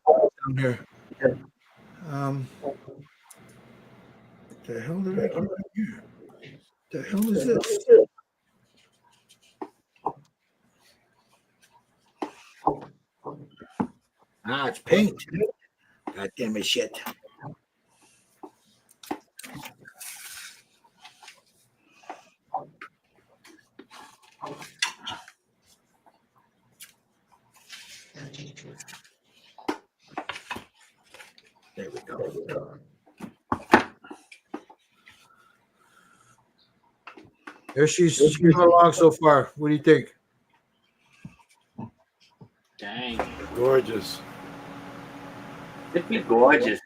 down here. What the hell did I get here? The hell is this? Ah, it's paint. God damn it, shit. There we go. There she's coming along so far. What do you think? Dang. Gorgeous. It'd be gorgeous.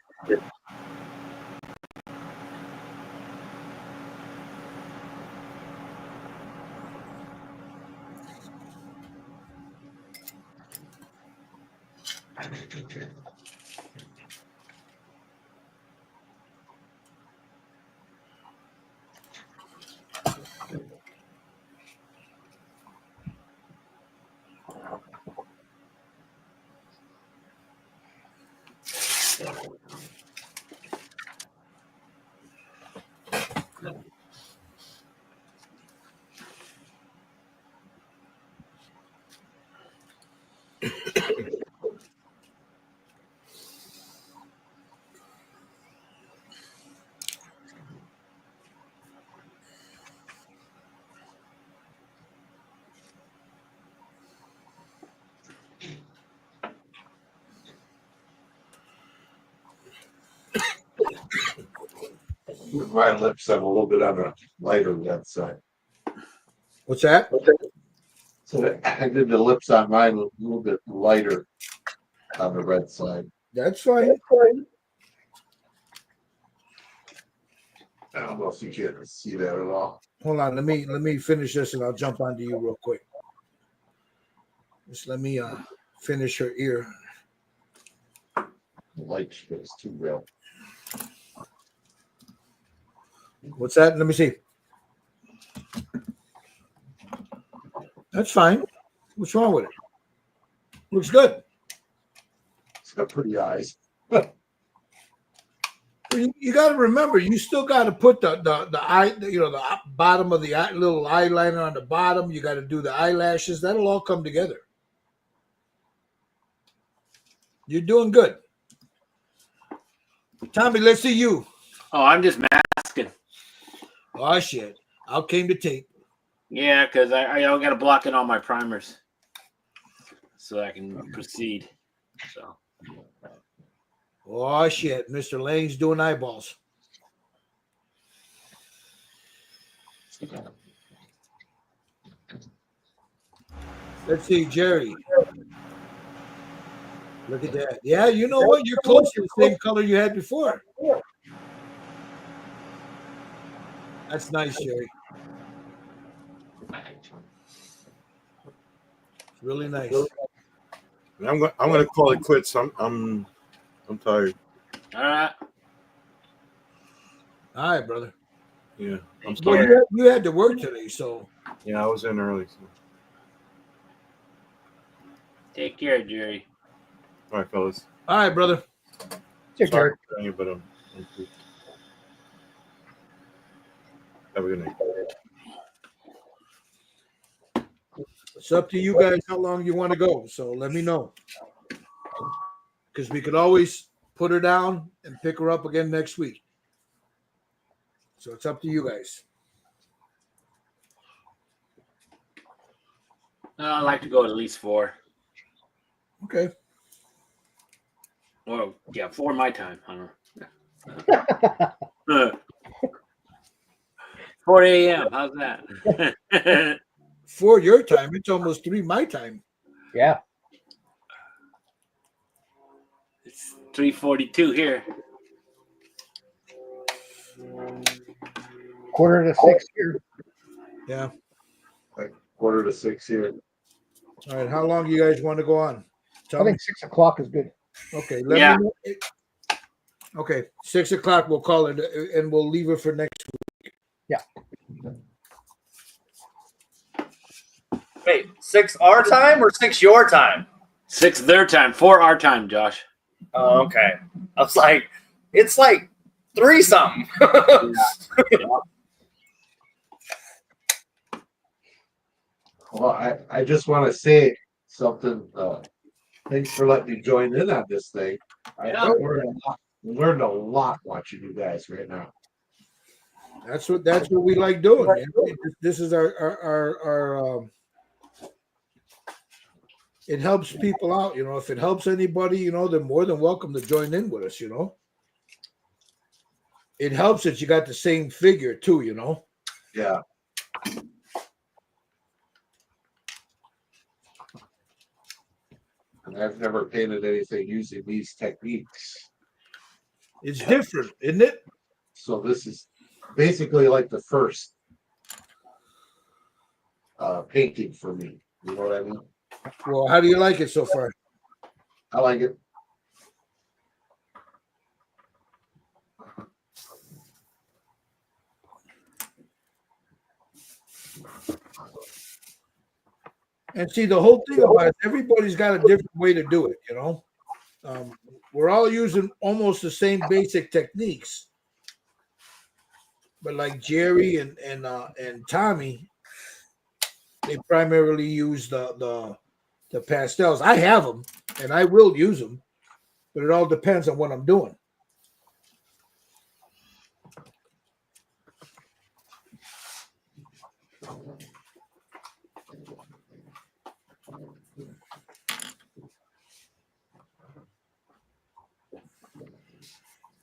My lips have a little bit on the lighter red side. What's that? So I did the lips on mine a little bit lighter on the red side. That's fine. I don't know if you can see that at all. Hold on. Let me finish this and I'll jump onto you real quick. Just let me finish her ear. The light is too real. What's that? Let me see. That's fine. What's wrong with it? Looks good. It's got pretty eyes. You got to remember, you still got to put the eye, the bottom of the eye, little eyeliner on the bottom. You got to do the eyelashes. That'll all come together. You're doing good. Tommy, let's see you. Oh, I'm just masking. Oh, shit. Out came the tape. Yeah, because I got to block in all my primers so I can proceed. So. Oh, shit. Mr. Lane's doing eyeballs. Let's see, Jerry. Look at that. Yeah, you know what? You're close to the same color you had before. That's nice, Jerry. It's really nice. I'm going to call it quits. I'm tired. All right. All right, brother. Yeah, I'm Well, tired. you had to work today, so. Yeah, I was in early. So. Take care, Jerry. All right, fellas. All right, brother. Take Sorry care. for you, but I'm cool. Have a good night. It's up to you guys how long you want to go. So let me know. Because we could always put her down and pick her up again next week. So it's up to you guys. I'd like to go at least 4. Okay. Well, yeah, 4 my time. I don't know. 4 a.m. How's that? For your time, it's almost 3 my time. Yeah. It's 3:42 here. 5:45 here. Yeah. Like 5:45 here. All right. How long do you guys want to go on? I think 6 o'clock is good. Okay. Yeah. Me know. Okay. 6 o'clock. We'll call it and we'll leave it for next week. Yeah. Wait, 6 our time or 6 your time? 6 their time, 4 our time, Josh. Oh, okay. I was like, it's like 3 something. Well, I just want to say something. Thanks for letting me join in on this thing. I learned a lot watching you guys right now. That's what we like doing. Man. This is our it helps people out, if it helps anybody, they're more than welcome to join in with us, It helps that you got the same figure too, Yeah. And I've never painted anything using these techniques. It's different, isn't it? So this is basically like the first painting for me. You know what I mean? Well, how do you like it so far? I like it. And see, the whole thing about it, everybody's got a different way to do it, we're all using almost the same basic techniques. But like Jerry and Tommy, they primarily use the pastels. I have them and I will use them, but it all depends on what I'm doing.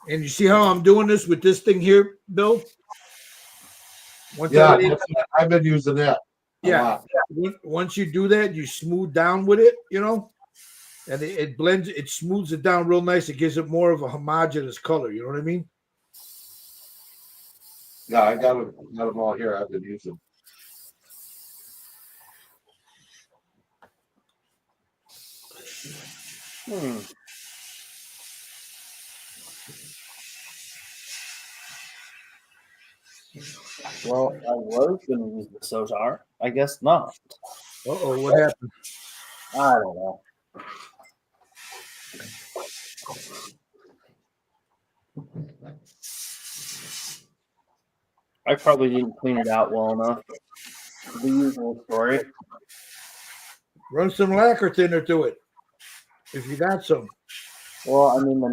And you see how I'm doing this with this thing here, Bill? I've been using that. Yeah. Once you do that, you smooth down with it, and it blends, it smooths it down real nice. It gives it more of a homogeneous color. You know what I mean? Yeah, I got them all here. I've been using. Well, I was going to use the Sotar. I guess not. Uh-oh, what happened? I don't know. I probably didn't clean it out well enough. The usual story. Run some lacquer thinner to it, if you got some. Well, I mean, the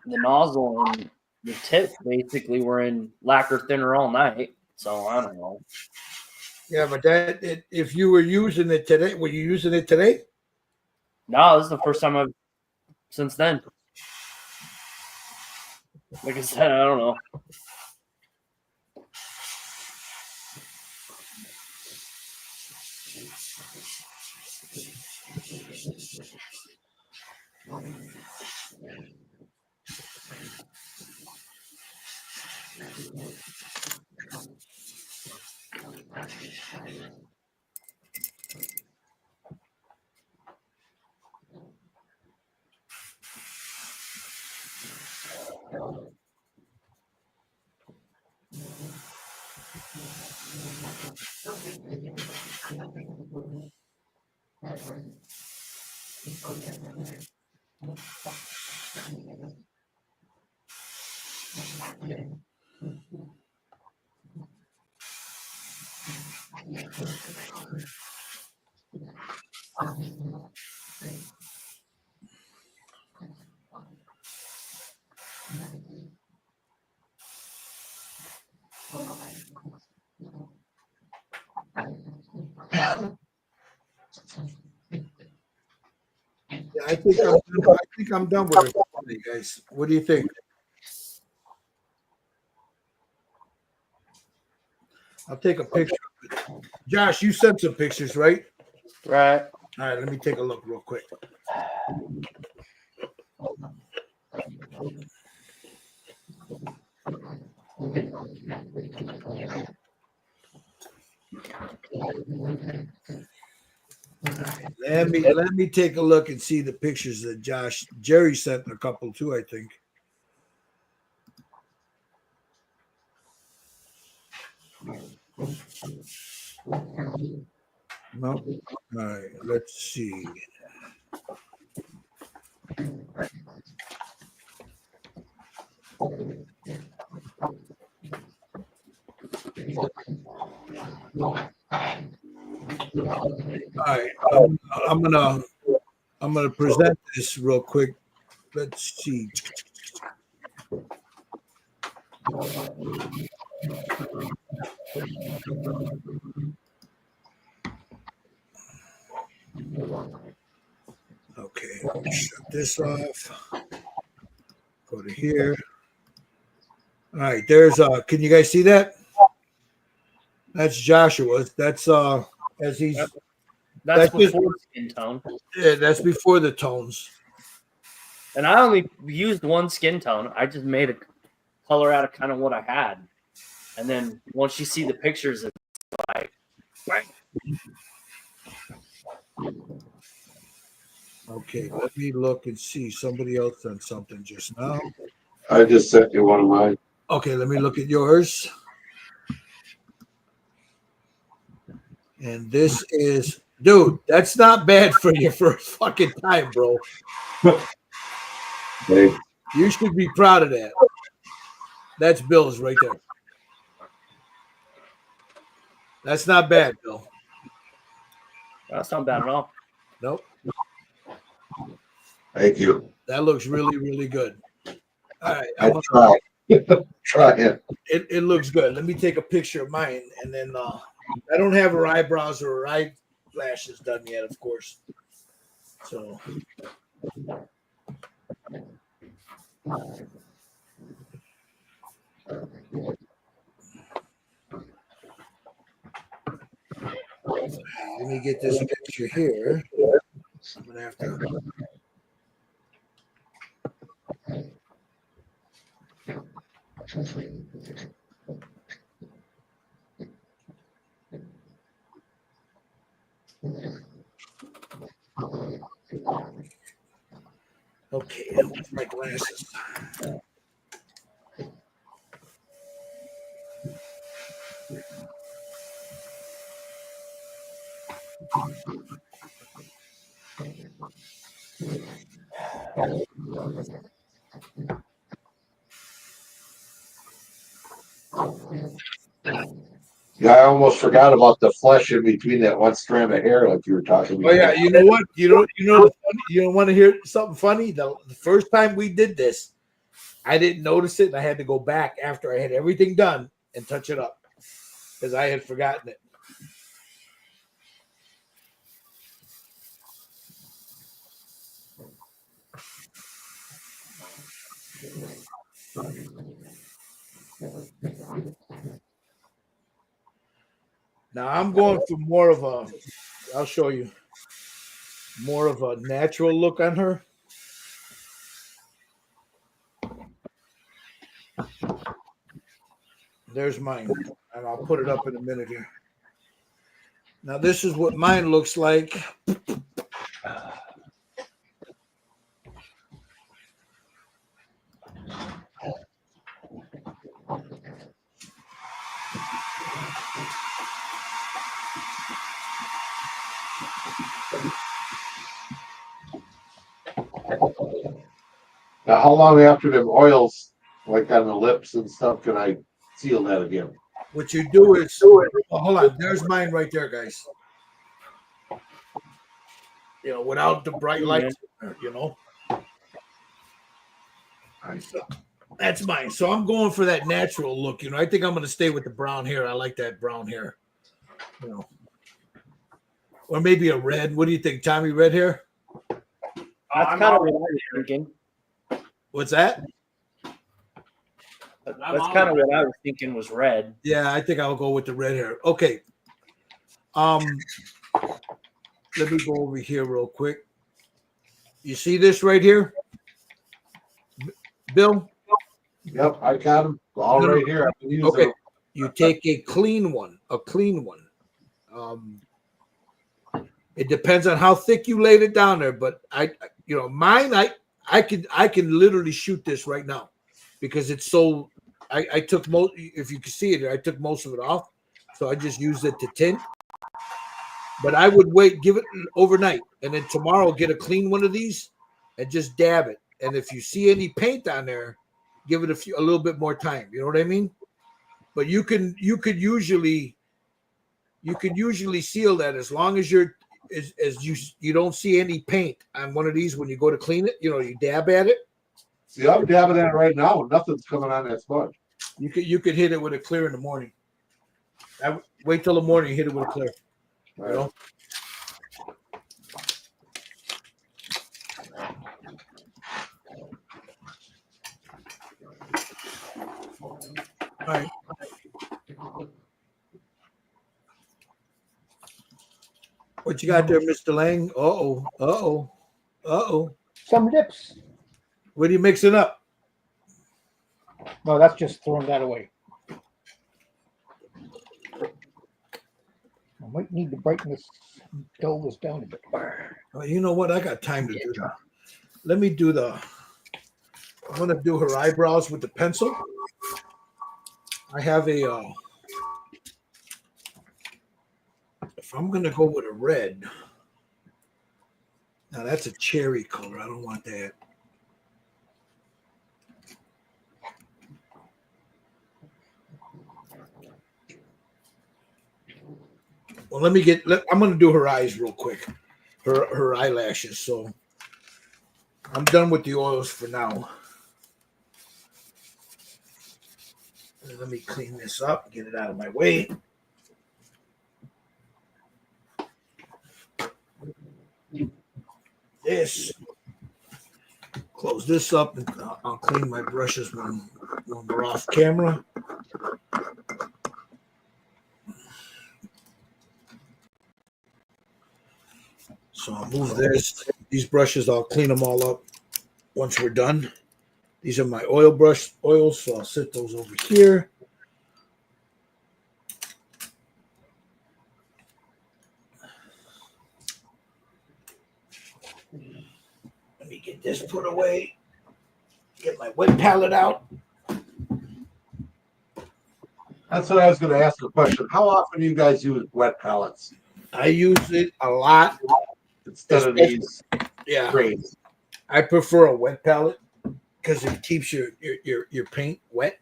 nozzle and the tip basically were in lacquer thinner all night. So I don't know. Yeah, but if you were using it today, were you using it today? No, this is the first time I've since then. Like I said, I don't know. Yeah, I think I'm done with it, guys. What do you think? I'll take a picture of it. Josh, you sent some pictures, right? Right. All right, let me take a look real quick. Let me take a look and see the pictures that Jerry sent a couple too, I think. No. All right, let's see. All right, I'm gonna present this real quick. Let's see. Okay, shut this off. Go to here. All right, there's can you guys see that? That's Joshua's. That's as he's That's just- before skin tone. yeah, that's before the tones. And I only used one skin tone. I just made a color out of kind of what I had. And then once you see the pictures, it's like, right. Okay, let me look and see. Somebody else sent something just now. I just sent you one of mine. Okay, let me look at yours. And this is, dude, that's not bad for your first fucking time, bro. Hey, You should be proud of that. That's Bill's right there. That's not bad, Bill. That's not bad at all. Nope. thank you. That looks really, really good. All right. I try. Try it. It looks good. Let me take a picture of mine, and then I don't have her eyebrows or her eyelashes done yet, of course. So let me get this picture here. I'm gonna have to. Okay, where's my glasses? Yeah, I almost forgot about the flesh in between that one strand of hair, like you were talking about. Oh yeah, you know what? You don't want to hear something funny? The first time we did this, I didn't notice it, and I had to go back after I had everything done and touch it up because I had forgotten it. Now I'm going for more of a, I'll show you, more of a natural look on her. There's mine, and I'll put it up in a minute here. Now this is what mine looks like. Now, how long after them oils, like on the lips and stuff, can I seal that again? What you do is, oh, hold on, there's mine right there, guys. You know, without the bright lights, you know. So that's mine. So I'm going for that natural look. You know, I think I'm going to stay with the brown hair. I like that brown hair. You know, or maybe a red. What do you think, Tommy? Red hair? That's kind of what I was thinking. What's that? That's kind of what I was thinking was red. Yeah, I think I'll go with the red hair. Okay. Let me go over here real quick. You see this right here, Bill? Yep, I got them all right here. I've been using Okay, them. you take a clean one. It depends on how thick you laid it down there, but mine, I can literally shoot this right now because it's so. I took most. If you can see it, I took most of it off, so I just used it to tint. But I would wait, give it overnight, and then tomorrow get a clean one of these and just dab it. And if you see any paint on there, give it a little bit more time. You know what I mean? But you could usually seal that as long as you don't see any paint on one of these when you go to clean it. You dab at it. See, I'm dabbing at it right now, and nothing's coming on that sponge. You could hit it with a clear in the morning. Wait till the morning, hit it with a clear. All You know? All right. What you got there, Mr. Lang? Uh-oh. Some lips. What are you mixing up? No, that's just throwing that away. I might need to brighten this, dull this down a bit. Well, you know what? I got time to do that. Let me do I'm going to do her eyebrows with the pencil. I have if I'm going to go with a red, now that's a cherry color. I don't want that. Well, I'm going to do her eyes real quick, her eyelashes. So I'm done with the oils for now. Let me clean this up, get it out of my way. Close this up, and I'll clean my brushes when we're off camera. So I'll move these brushes. I'll clean them all up once we're done. These are my oils, so I'll set those over here. Let me get this put away. Get my wet palette out. That's what I was going to ask a question. How often do you guys use wet palettes I use it a lot. instead of these Yeah, sprays? I prefer a wet palette because it keeps your paint wet,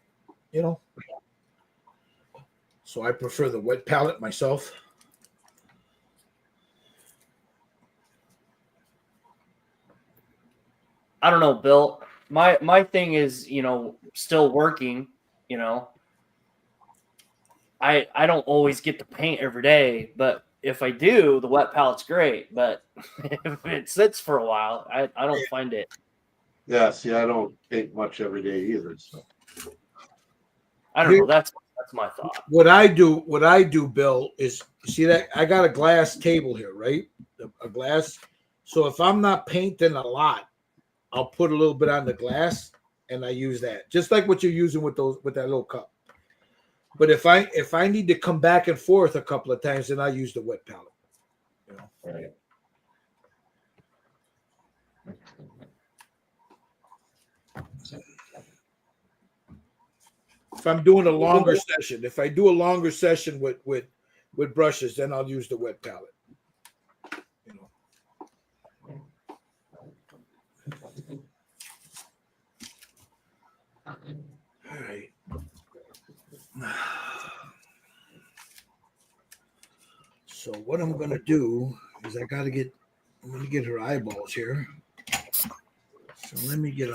So I prefer the wet palette myself. I don't know, Bill. My thing is, still working, I don't always get to paint every day, but if I do, the wet palette's great. But if it sits for a while, I don't find it. Yeah, see, I don't paint much every day either. So I don't know. That's my thought. What I do, Bill, is see that I got a glass table here, right? A glass. So if I'm not painting a lot, I'll put a little bit on the glass and I use that. Just like what you're using with that little cup. But if I need to come back and forth a couple of times, then I use the wet palette. right. If I'm doing a longer session, if I do a longer session with brushes, then I'll use the wet palette. All right. So what I'm gonna do is I'm gonna get her eyeballs here. So let me get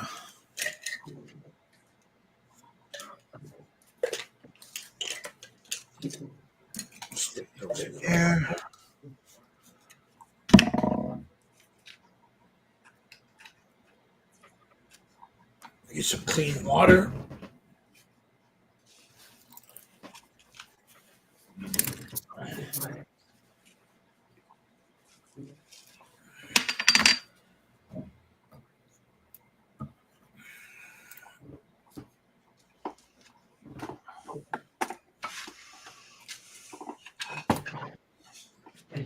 stick those in there. Get some clean water. All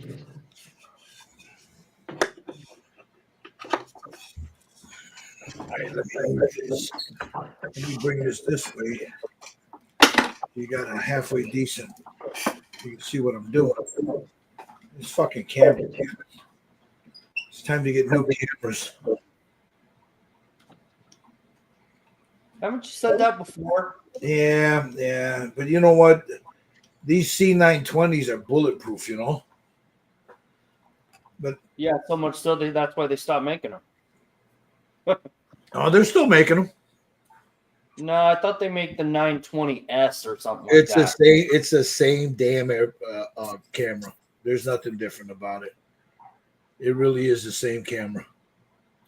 right, let me bring this way. You got a halfway decent. You can see what I'm doing. This fucking camera. It's time to get new cameras. Haven't you said that before? Yeah. But you know what? These C920s are bulletproof, you know? But Yeah, so much so that's why they stopped making them. oh, they're still making them. No, I thought they make the 920S or something like It's that. it's the same damn camera. There's nothing different about it. It really is the same camera.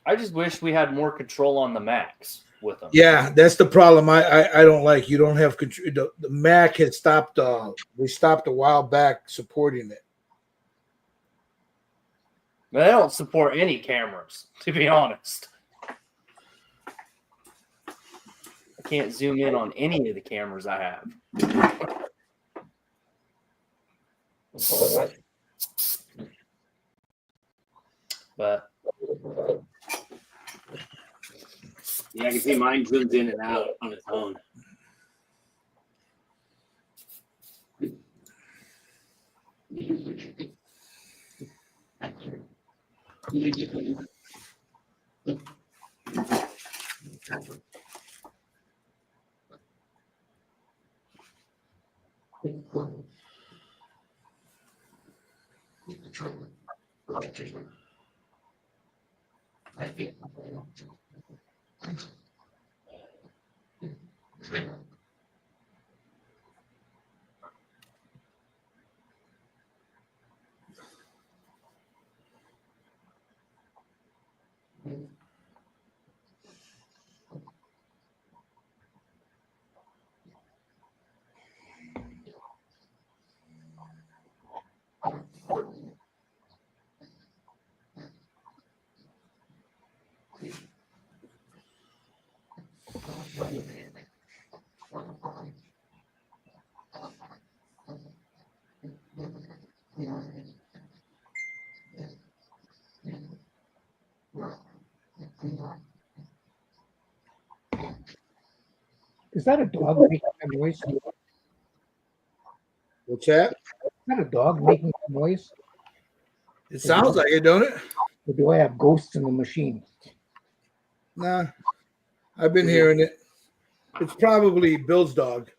I just wish we had more control on the Macs with them. Yeah, that's the problem. I don't like. You don't have control. The Mac had stopped. We stopped a while back supporting it. But they don't support any cameras, to be honest. I can't zoom in on any of the cameras I have. But Yeah, I can see mine zooms in and out on its own. Is that a dog making a noise? Is What's that? that a dog making a noise? It sounds like it, don't it? Or do I have ghosts in the machine? Nah, I've been hearing it. It's probably Bill's dog.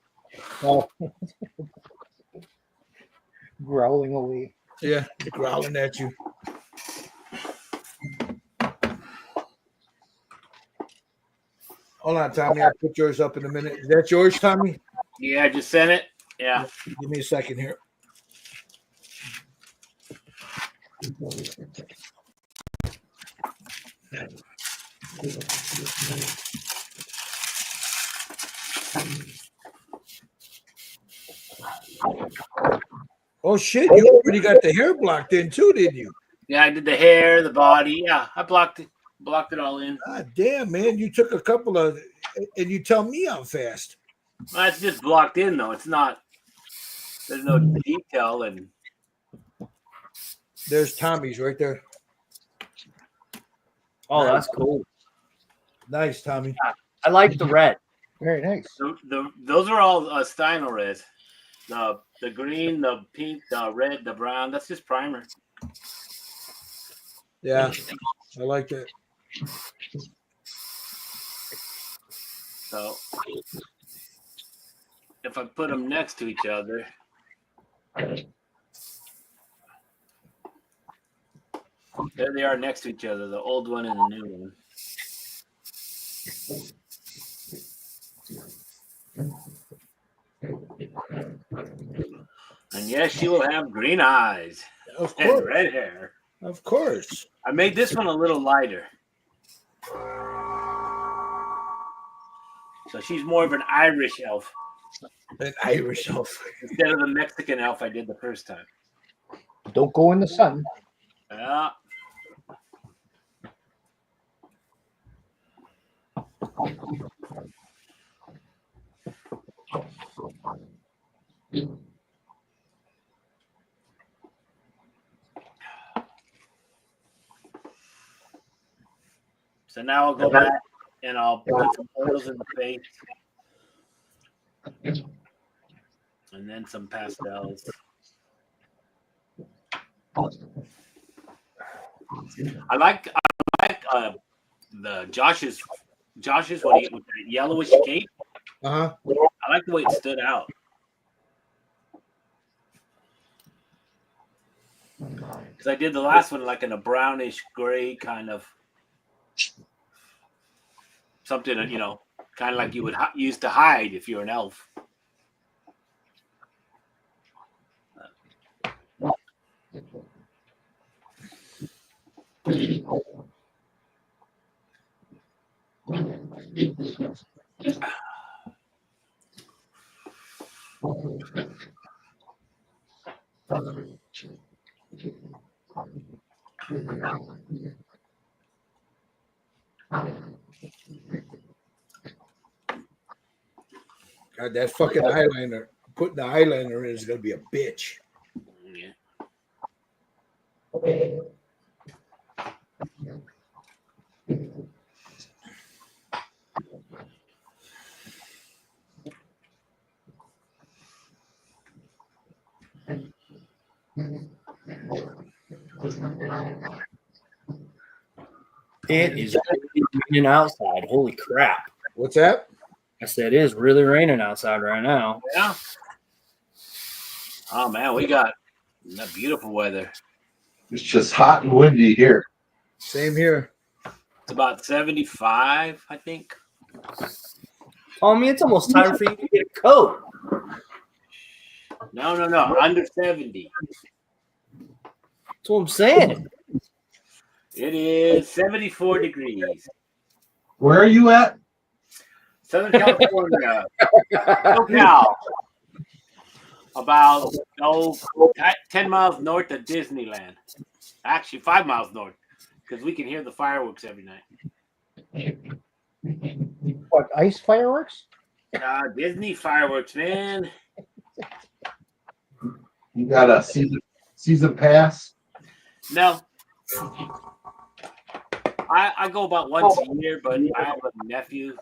Oh, growling away. Yeah, growling at you. Hold on, Tommy. I'll put yours up in a minute. Is that yours, Tommy? Yeah, I just sent it. Yeah. Give me a second here. Oh shit! You already got the hair blocked in too, didn't you? Yeah, I did the hair, the body. Yeah, I blocked it all in. God damn, man! You took a couple of, and you tell me I'm fast. Well, it's just blocked in though. It's not. There's no detail and. There's Tommy's right there. Oh, that's cool. Nice, Tommy. I like the red. Very nice. Those are all Steino reds. The green, the pink, the red, the brown. That's just primer. Yeah, I like that. So if I put them next to each other, there they are next to each other, the old one and the new one. And yes, she will have green eyes Of and course, red hair. of course. I made this one a little lighter. So she's more of an Irish elf An Irish elf. instead of the Mexican elf I did the first time. Don't go in the sun. Yeah. So now I'll go back and I'll put some oils in the face. And then some pastels. I like the Josh's when he with the yellowish cape. Uh-huh. I like the way it stood out. Because I did the last one like in a brownish gray kind of something, kind of like you would use to hide if you're an elf. God, that fucking eyeliner. Putting the eyeliner in is gonna be a bitch. Yeah. It is really raining outside. Holy crap. What's that? I said it is really raining outside right now. Yeah. Oh man, we got that beautiful weather. It's just hot and windy here. Same here. It's about 75, I think. Tommy, it's almost time for you to get a coat. No, under 70. That's what I'm saying. It is 74 degrees. Where are you at? Southern California. SoCal. About 10 miles north of Disneyland. Actually, 5 miles north, because we can hear the fireworks every night. What, ice fireworks? Disney fireworks, man. You got a season pass? No. I go about once a year, but I have a nephew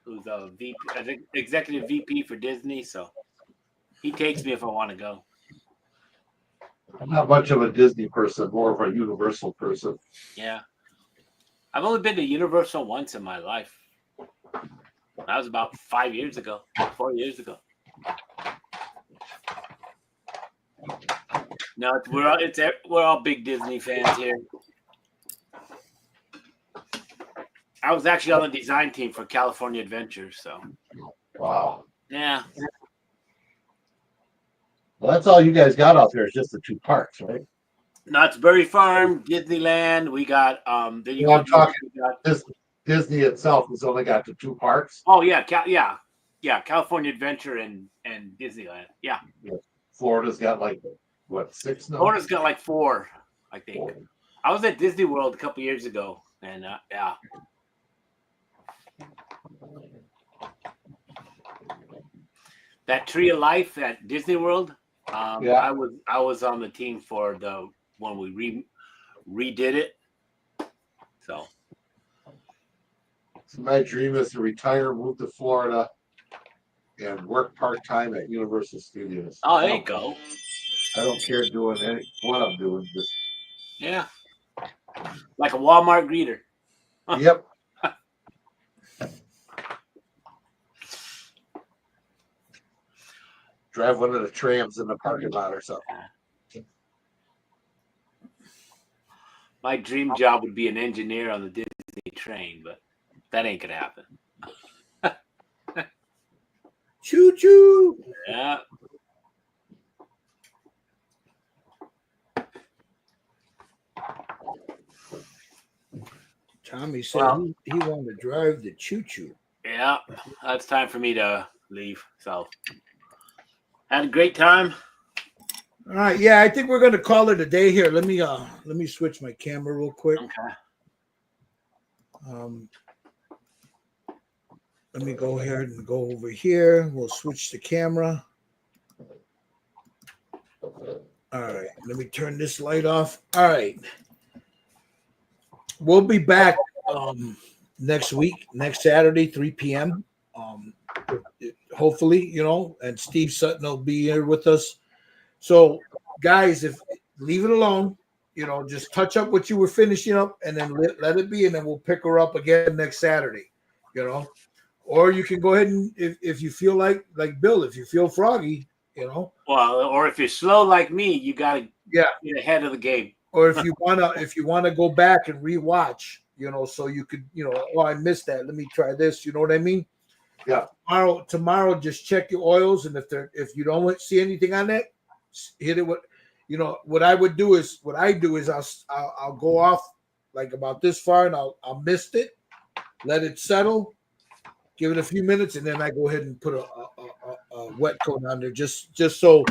who's a VP, an executive VP for Disney, so he takes me if I want to go. I'm not much of a Disney person, more of a Universal person. Yeah. I've only been to Universal once in my life. That was about 4 years ago. No, we're all big Disney fans here. I was actually on the design team for California Adventure, so Wow. yeah. Well, that's all you guys got out there is just the two parks, right? Knott's Berry Farm, Disneyland. We got I'm talking Disney itself has only got the two parks. Oh yeah, California Adventure and Disneyland. Yeah. Florida's got like what, 6 now? Florida's got like 4, I think. I was at Disney World a couple years ago, and yeah. That Tree of Life at Disney World. I was on the team for the when we redid it. So my dream is to retire, move to Florida, and work part-time at Universal Studios. Oh, there you go. I don't care doing what I'm doing. Just yeah, like a Walmart greeter. Yep. Drive one of the trams in the parking lot or something. My dream job would be an engineer on the Disney train, but that ain't gonna happen. Choo choo. Yeah. Tommy said he wanted to drive the choo choo. Yeah, it's time for me to leave. So, had a great time. All right, yeah, I think we're gonna call it a day here. Let me switch my camera real quick. Okay. Let me go ahead and go over here. We'll switch the camera. All right, let me turn this light off. All right. We'll be back next week, next Saturday, 3 p.m. Hopefully, and Steve Sutton will be here with us. So, guys, if leave it alone, just touch up what you were finishing up, and then let it be, and then we'll pick her up again next Saturday. Or you can go ahead and if you feel like Bill, if you feel froggy, Well, or if you're slow like me, you gotta get ahead of the game. Or if you wanna go back and rewatch, so you could, I missed that. Let me try this. You know what I mean? Yeah. Tomorrow, just check your oils, and if you don't see anything on that, hit it with, what I do is I'll go off like about this far, and I'll mist it, let it settle, give it a few minutes, and then I go ahead and put a wet coat on there, just so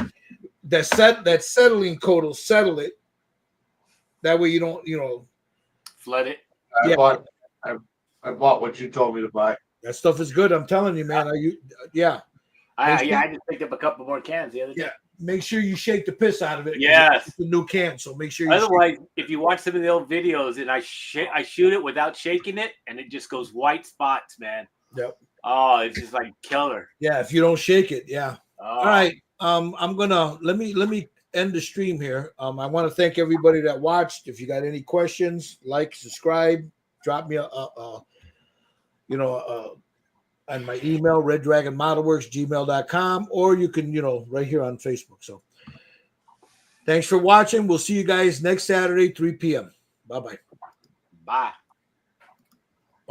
that settling coat will settle it. That way you don't, flood it. I bought what you told me to buy. That stuff is good. I'm telling you, man. I just picked up a couple more cans the other day. Yeah. Make sure you shake the piss out of it. Yes. It's a new can, so make sure. Otherwise, if you watch some of the old videos and I shoot it without shaking it, and it just goes white spots, man. Yep. Oh, it's just like killer. Yeah, if you don't shake it, yeah. Oh. All right. I'm gonna let me end the stream here. I want to thank everybody that watched. If you got any questions, subscribe, drop me on my email, reddragonmodelworks@gmail.com, or you can, right here on Facebook. So thanks for watching. We'll see you guys next Saturday, 3 p.m. Bye-bye. Bye.